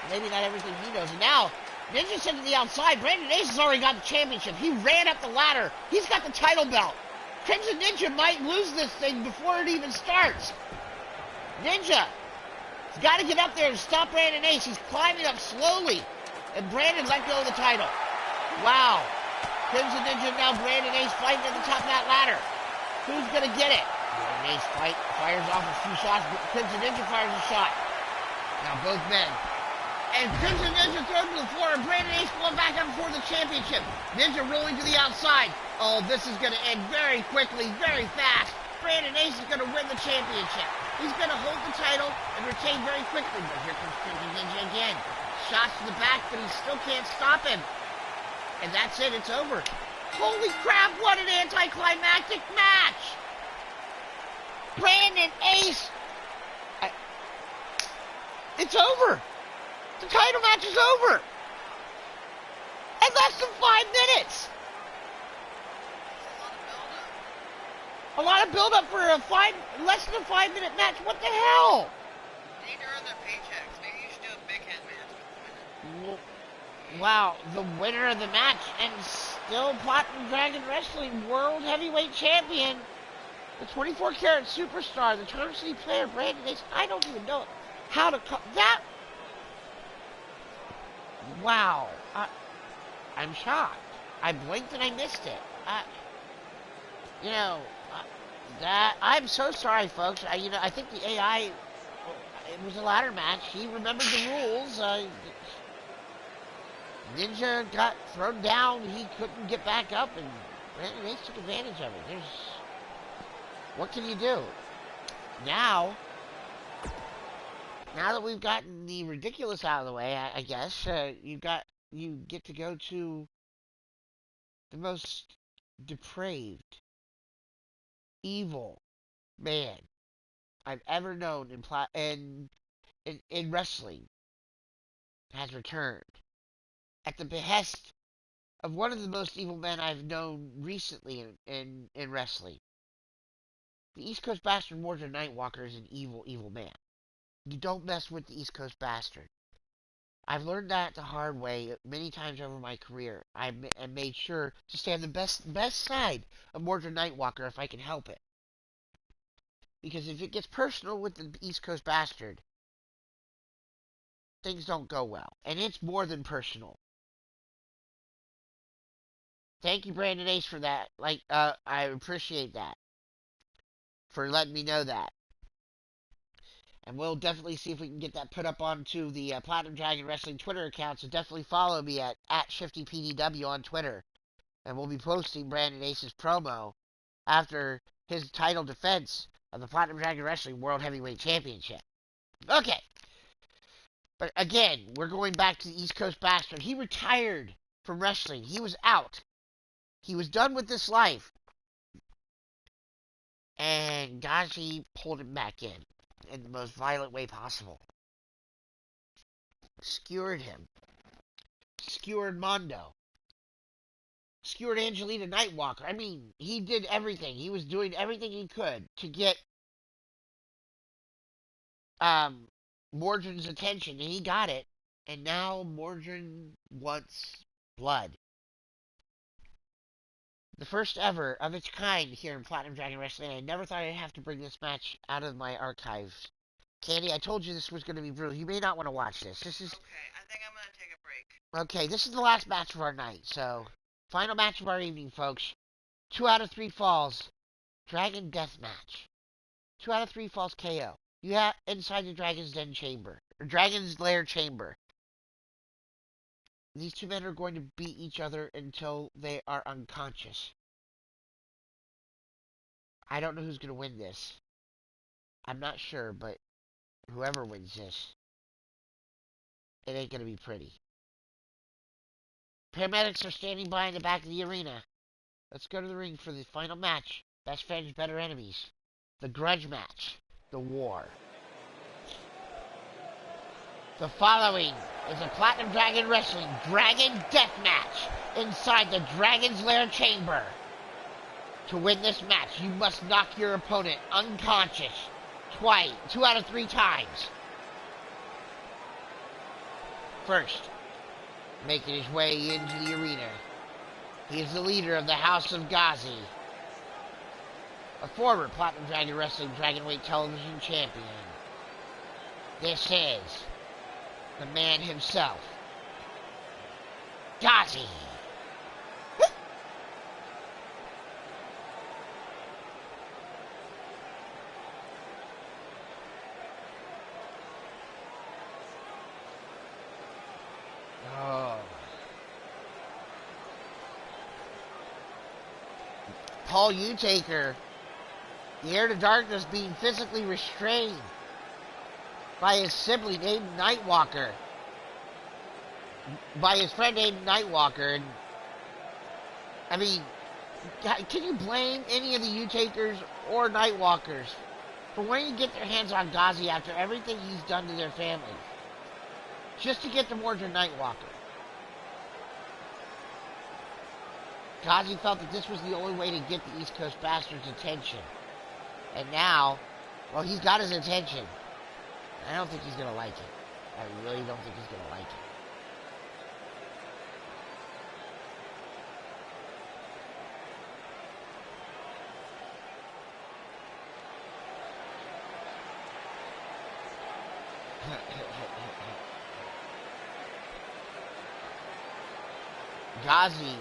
A: Maybe not everything he knows. And now, Ninja sent to the outside. Brandon Ace has already got the championship. He ran up the ladder. He's got the title belt. Crimson Ninja might lose this thing before it even starts. Ninja has got to get up there and stop Brandon Ace. He's climbing up slowly. And Brandon let go of the title. Wow. Crimson Ninja now Brandon Ace fighting at the top of that ladder. Who's going to get it? Brandon Ace fires off a few shots. Crimson Ninja fires a shot. Now both men. And Crimson Ninja thrown to the floor. And Brandon Ace going back up for the championship. Ninja rolling to the outside. Oh, this is going to end very quickly, very fast. Brandon Ace is going to win the championship. He's going to hold the title and retain very quickly. But here comes Crimson Ninja again. Shots to the back, but he still can't stop him. And that's it, it's over. Holy crap, what an anticlimactic match! Brandon Ace! It's over! The title match is over! In less than 5 minutes! A lot of build-up for a less than a 5-minute match. What the hell?
B: They need to earn their paychecks. Maybe you should do a big head match with the winner.
A: Wow, the winner of the match and still Platinum Dragon Wrestling World Heavyweight Champion, the 24-karat superstar, the Charm City player, Brandon Ace. I don't even know how to call that. Wow, I'm shocked. I blinked and I missed it. That I'm so sorry, folks. I think the AI. It was a ladder match. He remembered the rules. Ninja got thrown down. He couldn't get back up, and Brandon Ace took advantage of it. What can you do? Now that we've gotten the ridiculous out of the way, I guess you get to go to the most depraved, evil man I've ever known in wrestling has returned. At the behest of one of the most evil men I've known recently in wrestling. The East Coast Bastard Warrior Nightwalker is an evil, evil man. You don't mess with the East Coast bastard. I've learned that the hard way many times over my career. I made sure to stay on the best side of Mordred Nightwalker if I can help it. Because if it gets personal with the East Coast bastard, things don't go well. And it's more than personal. Thank you, Brandon Ace, for that. I appreciate that. For letting me know that. And we'll definitely see if we can get that put up onto the Platinum Dragon Wrestling Twitter account. So definitely follow me at ShiftyPDW on Twitter. And we'll be posting Brandon Ace's promo after his title defense of the Platinum Dragon Wrestling World Heavyweight Championship. Okay. But again, we're going back to the East Coast Bastard. He retired from wrestling. He was out. He was done with this life. And Gazi pulled him back in the most violent way possible. Skewered him. Skewered Mondo. Skewered Angelina Nightwalker. I mean, he did everything. He was doing everything he could to get Mordred's attention, and he got it. And now Mordred wants blood. The first ever of its kind here in Platinum Dragon Wrestling. I never thought I'd have to bring this match out of my archives. Candy, I told you this was going to be brutal. You may not want to watch this. This is...
B: Okay, I think I'm going to take a break.
A: Okay, this is the last match of our night, so... Final match of our evening, folks. 2 out of 3 falls. Dragon Death Match. 2 out of 3 falls KO. You have inside the Dragon's Den Chamber. Or Dragon's Lair Chamber. These two men are going to beat each other until they are unconscious. I don't know who's going to win this. I'm not sure, but whoever wins this, it ain't going to be pretty. Paramedics are standing by in the back of the arena. Let's go to the ring for the final match. Best friends, better enemies. The grudge match. The war. The following is a Platinum Dragon Wrestling Dragon Death Match inside the Dragon's Lair Chamber. To win this match, you must knock your opponent unconscious twice, 2 out of 3 times. First, making his way into the arena, he is the leader of the House of Gazi, a former Platinum Dragon Wrestling Dragonweight Television Champion. This is the man himself, Gazi. Paul Utaker, the heir to darkness, being physically restrained by his sibling named Nightwalker. By his friend named Nightwalker. And, I mean, can you blame any of the Utakers or Nightwalkers for wanting to get their hands on Gazi after everything he's done to their family? Just to get to Mordred Nightwalker. Gazi felt that this was the only way to get the East Coast Bastard's attention. And now, well, he's got his attention. I don't think he's going to like it. I really don't think he's going to like it. Gazi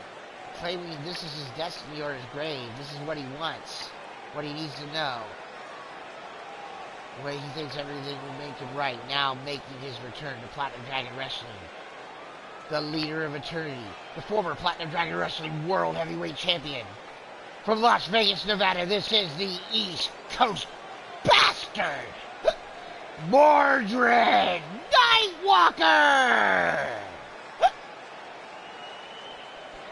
A: claiming this is his destiny or his grave. This is what he wants. What he needs to know. The way he thinks everything will make him right. Now making his return to Platinum Dragon Wrestling. The leader of eternity. The former Platinum Dragon Wrestling World Heavyweight Champion. From Las Vegas, Nevada, this is the East Coast Bastard. Mordred Nightwalker!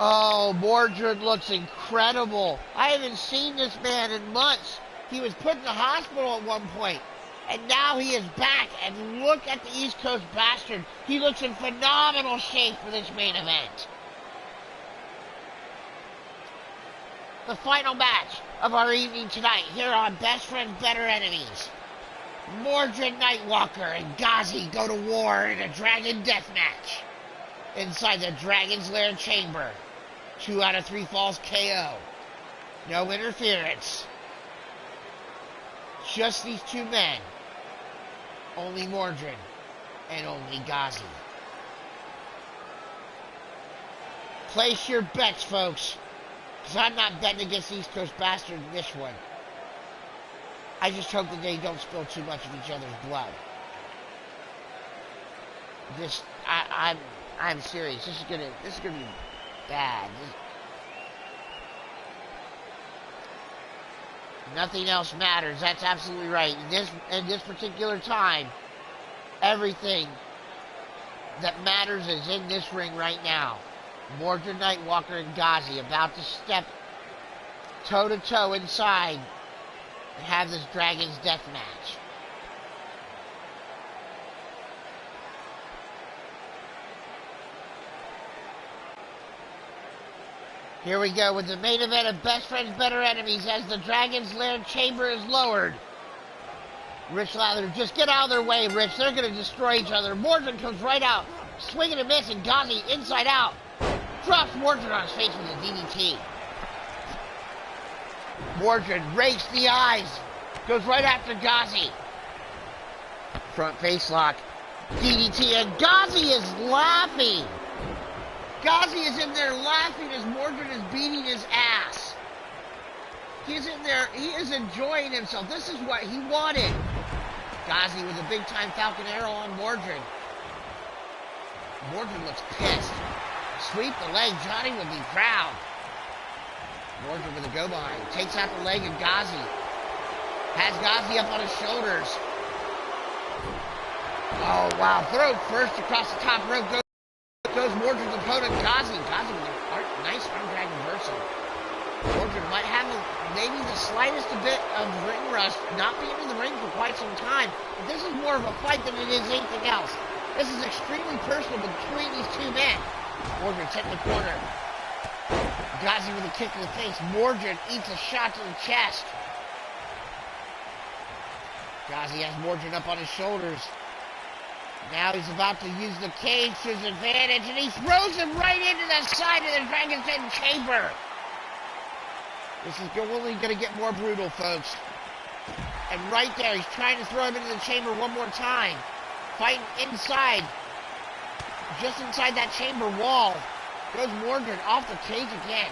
A: Oh, Mordred looks incredible. I haven't seen this man in months. He was put in the hospital at one point, and now he is back. And look at the East Coast Bastard. He looks in phenomenal shape for this main event. The final match of our evening tonight here on Best Friends, Better Enemies. Mordred Nightwalker and Ghazi go to war in a dragon deathmatch inside the Dragon's Lair chamber. 2 out of 3 falls KO. No interference. Just these 2 men. Only Mordred and only Ghazi. Place your bets, folks, because I'm not betting against East Coast Bastard in this one. I just hope that they don't spill too much of each other's blood. I'm serious. This is gonna be bad. Nothing else matters. That's absolutely right. In this particular time, everything that matters is in this ring right now. Mordred Nightwalker and Ghazi about to step toe-to-toe inside and have this Dragon's Death match. Here we go with the main event of Best Friends, Better Enemies as the Dragon's Lair chamber is lowered. Rich Lather, just get out of their way, Rich. They're going to destroy each other. Mordred comes right out, swinging a miss, and Ghazi inside out. Drops Mordred on his face with a DDT. Mordred rakes the eyes. Goes right after Ghazi. Front face lock. DDT, and Ghazi is laughing. Ghazi is in there laughing as Mordred is beating his ass. He's in there. He is enjoying himself. This is what he wanted. Ghazi with a big-time Falcon Arrow on Mordred. Mordred looks pissed. Sweep the leg. Johnny would be proud. Mordred with a go-behind. Takes out the leg of Ghazi. Has Ghazi up on his shoulders. Oh, wow. Throw first across the top rope. Goes Mordred's opponent, Ghazi. Ghazi with a nice arm drag reversal. Mordred might have maybe the slightest bit of ring rust, not being in the ring for quite some time. But this is more of a fight than it is anything else. This is extremely personal between these 2 men. Mordred's hit in the corner. Ghazi with a kick to the face. Mordred eats a shot to the chest. Ghazi has Mordred up on his shoulders. Now he's about to use the cage to his advantage, and he throws him right into the side of the Dragon's Den chamber. This is only going to get more brutal, folks. And right there, he's trying to throw him into the chamber one more time. Fighting inside. Just inside that chamber wall. Goes Mordred off the cage again.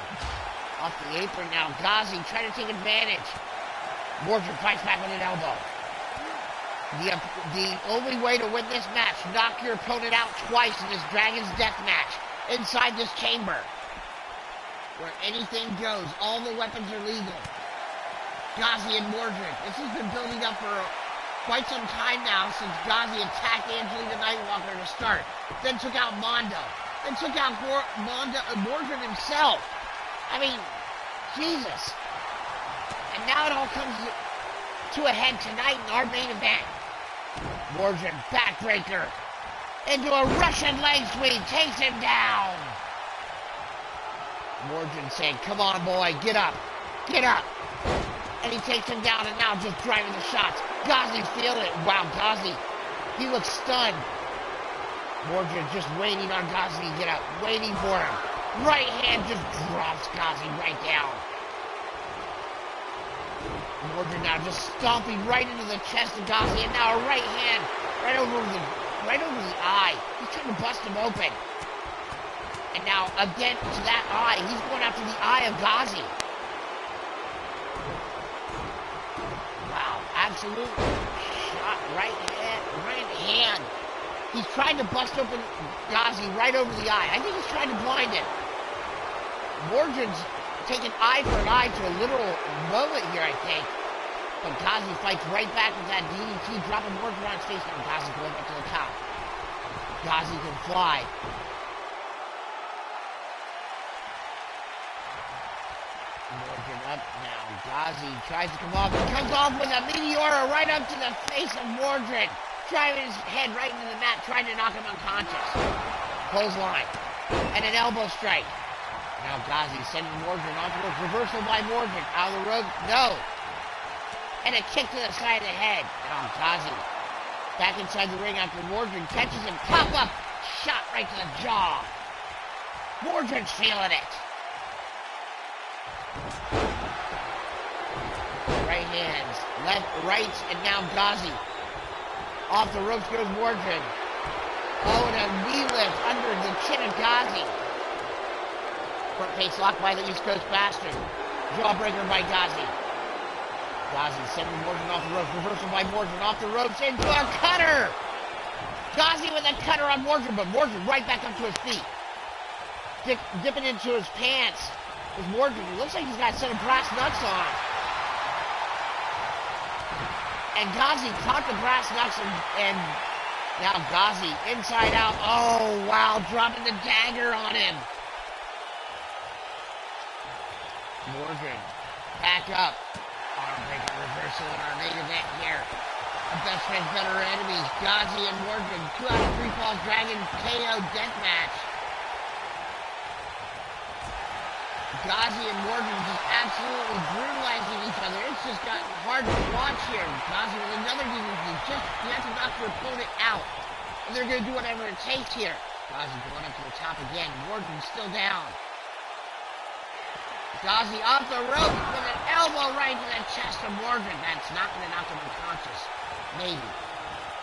A: Off the apron now. Ghazi trying to take advantage. Mordred fights back with an elbow. The only way to win this match, knock your opponent out twice in this Dragon's Death match inside this chamber. Where anything goes, all the weapons are legal. Ghazi and Mordred. This has been building up for quite some time now since Ghazi attacked Angelina Nightwalker to start. Then took out Mondo. Then took out Mordred himself. I mean, Jesus. And now it all comes to a head tonight in our main event. Mordred backbreaker into a Russian leg sweep, takes him down. Mordred saying, come on boy, get up, get up. And he takes him down and now just driving the shots. Ghazi's feeling it. Wow, Ghazi, he looks stunned. Mordred just waiting on Ghazi to get up, waiting for him. Right hand just drops Ghazi right down. Mordred now just stomping right into the chest of Ghazi, and now a right hand right over the eye. He's trying to bust him open. And now again to that eye. He's going after the eye of Ghazi. Wow, absolute shot, right hand. He's trying to bust open Ghazi right over the eye. I think he's trying to blind him. Mordred's taking eye for an eye to a literal moment here, I think. But Ghazi fights right back with that DDT, dropping Mordred on his face. Now Ghazi going up to the top. Ghazi can fly. Mordred up now. Ghazi tries to come off. He comes off with a Meteora right up to the face of Mordred. Driving his head right into the mat, trying to knock him unconscious. Clothesline. And an elbow strike. Now Ghazi sending Mordred onto a reversal by Mordred. Out of the rope. No. And a kick to the side of the head. Now Ghazi back inside the ring after Mordred catches him. Pop up. Shot right to the jaw. Mordred's feeling it. Right hands. Left, right, and now Ghazi. Off the ropes goes Mordred. Oh, and a knee lift under the chin of Ghazi. Front face locked by the East Coast Bastard. Jawbreaker by Ghazi. Ghazi sending Mordred off the ropes. Reversal by Mordred off the ropes into a cutter. Ghazi with a cutter on Mordred, but Mordred right back up to his feet. Dipping into his pants. With Mordred, it looks like he's got a set of brass nuts on. And Ghazi caught the brass nuts and now Ghazi inside out. Oh, wow, dropping the dagger on him. Mordred back up. Arm breaker reversal in our main event here. The best friends, better enemies. Ghazi and Mordred. 2 out of 3 falls dragon KO deathmatch. Ghazi and Mordred just absolutely brutalizing each other. It's just gotten hard to watch here. Ghazi with another DDT. Just you have to knock your opponent out. And they're going to do whatever it takes here. Ghazi going up to the top again. Mordred's still down. Ghazi off the rope with an elbow right to the chest of Mordred. That's not going to knock him unconscious. Maybe.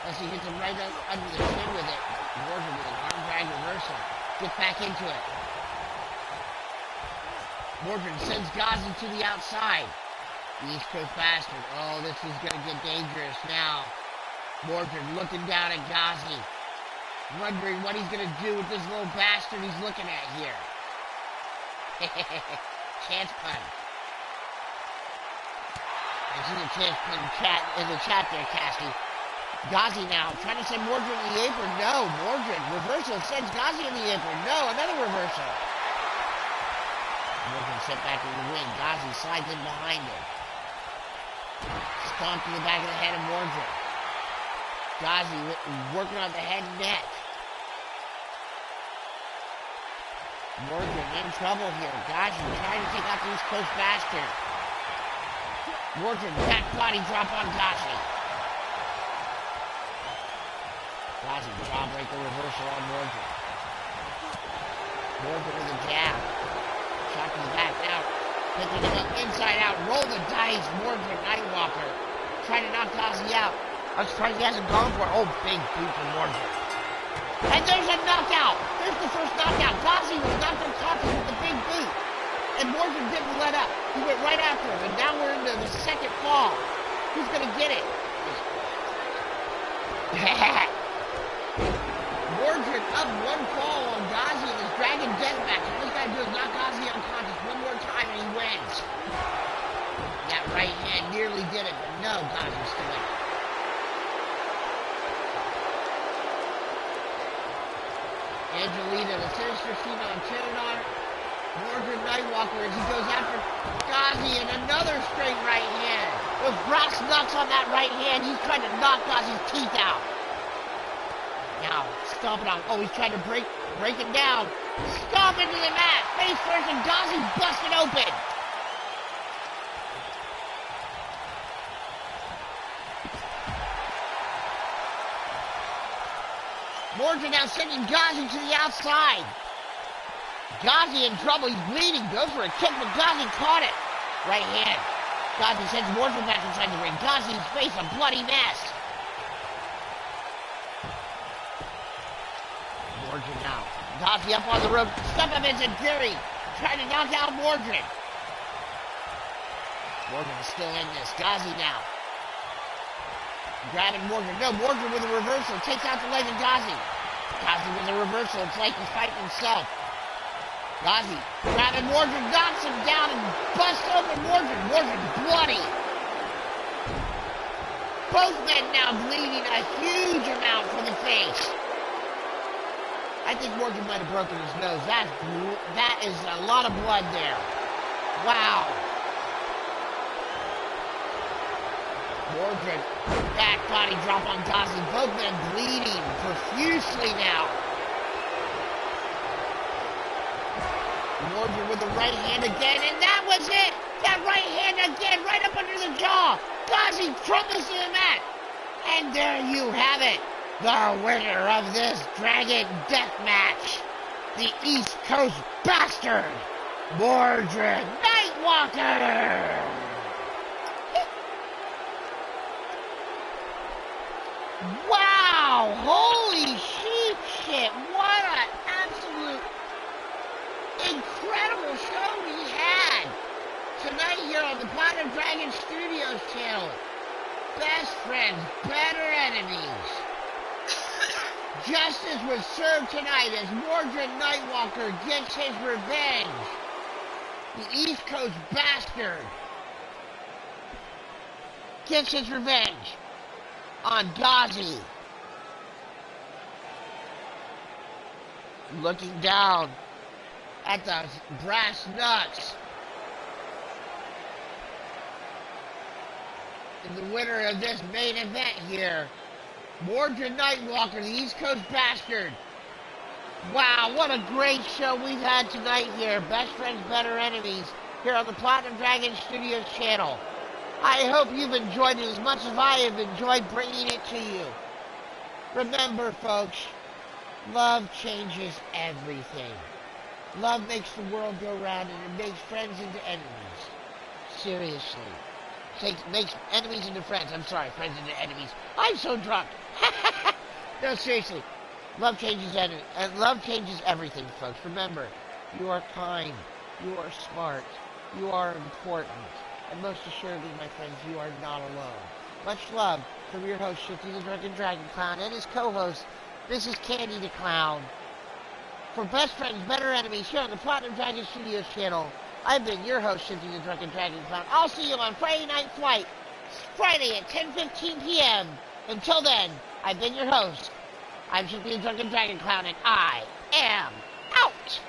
A: Unless he hits him right under the chin with it. Mordred with an arm drag reversal. Gets back into it. Mordred sends Ghazi to the outside. The East Coast Bastard. Oh, this is going to get dangerous now. Mordred looking down at Ghazi. Wondering what he's going to do with this little bastard he's looking at here. Chance pun. I see the chance pun in the chat there, Cassie. Ghazi now trying to send Mordred in the apron. No, Mordred. Reversal sends Ghazi in the apron. No, another reversal. Mordred set back in the ring. Ghazi slides in behind him. Stomp to the back of the head of Mordred. Ghazi working on the head and neck. Mordred in trouble here. Ghazi trying to take out the East Coast Bastard. Mordred back body drop on Ghazi. Ghazi jawbreaker reversal on Mordred. Mordred with a jab. Shot to the back now. Picking him up inside out. Roll the dice. Mordred Nightwalker. Trying to knock Ghazi out. I'm surprised he hasn't gone for it. Oh, big boot from Mordred. And there's a knockout. There's the first knockout. Ghazi was knocked unconscious with the big boot. And Mordred didn't let up. He went right after him. And now we're into the second fall. Who's going to get it? Mordred up 1 fall on Ghazi in this Dragon Deathmatch. All he's got to do is knock Ghazi unconscious 1 more time and he wins. That right hand nearly did it, but no, Ghazi's still in it. Angelina, the Sinister Female Trinidad, Mordred Nightwalker as he goes after Ghazi and another straight right hand. With brass knucks on that right hand, he's trying to knock Ghazi's teeth out. Now, stomping on, oh, he's trying to break it down. Stomp into the mat, face first, and Ghazi busted open. Mordred now sending Ghazi to the outside. Ghazi in trouble. He's bleeding. Goes for a kick, but Ghazi caught it. Right hand. Ghazi sends Mordred back inside the ring. Ghazi's face a bloody mess. Mordred now. Ghazi up on the rope. Step up into Fury. Trying to knock out Mordred. Mordred is still in this. Ghazi now. Grabbing Mordred. No, Mordred with a reversal. Takes out the leg of Ghazi. Ghazi with a reversal. It's like he's fighting himself. Ghazi grabbing Mordred. Knocks him down and busts open Mordred. Mordred's bloody. Both men now bleeding a huge amount from the face. I think Mordred might have broken his nose. That is a lot of blood there. Wow. Mordred, back body drop on Ghazi. Both men bleeding profusely now. Mordred with the right hand again, and that was it! That right hand again, right up under the jaw! Ghazi crumbles to the mat! And there you have it! The winner of this Dragon Death Match! The East Coast Bastard! Mordred Nightwalker! Wow! Holy sheep shit! What an absolute incredible show we had tonight here on the Platinum Dragon Studios channel. Best friends, better enemies. Justice was served tonight as Mordred Nightwalker gets his revenge. The East Coast Bastard gets his revenge on Ghazi. Looking down at the brass nuts. And the winner of this main event here, Mordred Nightwalker, the East Coast Bastard. Wow, what a great show we've had tonight here. Best friends, better enemies, here on the Platinum Dragon Studios channel. I hope you've enjoyed it as much as I have enjoyed bringing it to you. Remember, folks, love changes everything. Love makes the world go round, and it makes friends into enemies. Seriously. Makes enemies into friends. I'm sorry, friends into enemies. I'm so drunk. No, seriously. Love changes everything, folks. Remember, you are kind. You are smart. You are important. And most assuredly, my friends, you are not alone. Much love from your host, Shifty The Drunken DragonClown, and his co-host, Mrs. Candy the Clown. For Best Friends, Better Enemies, here on the Platinum Dragon Studios channel, I've been your host, Shifty The Drunken DragonClown. I'll see you on Friday Night Flight, Friday at 10:15 p.m. Until then, I've been your host. I'm Shifty The Drunken DragonClown, and I am out!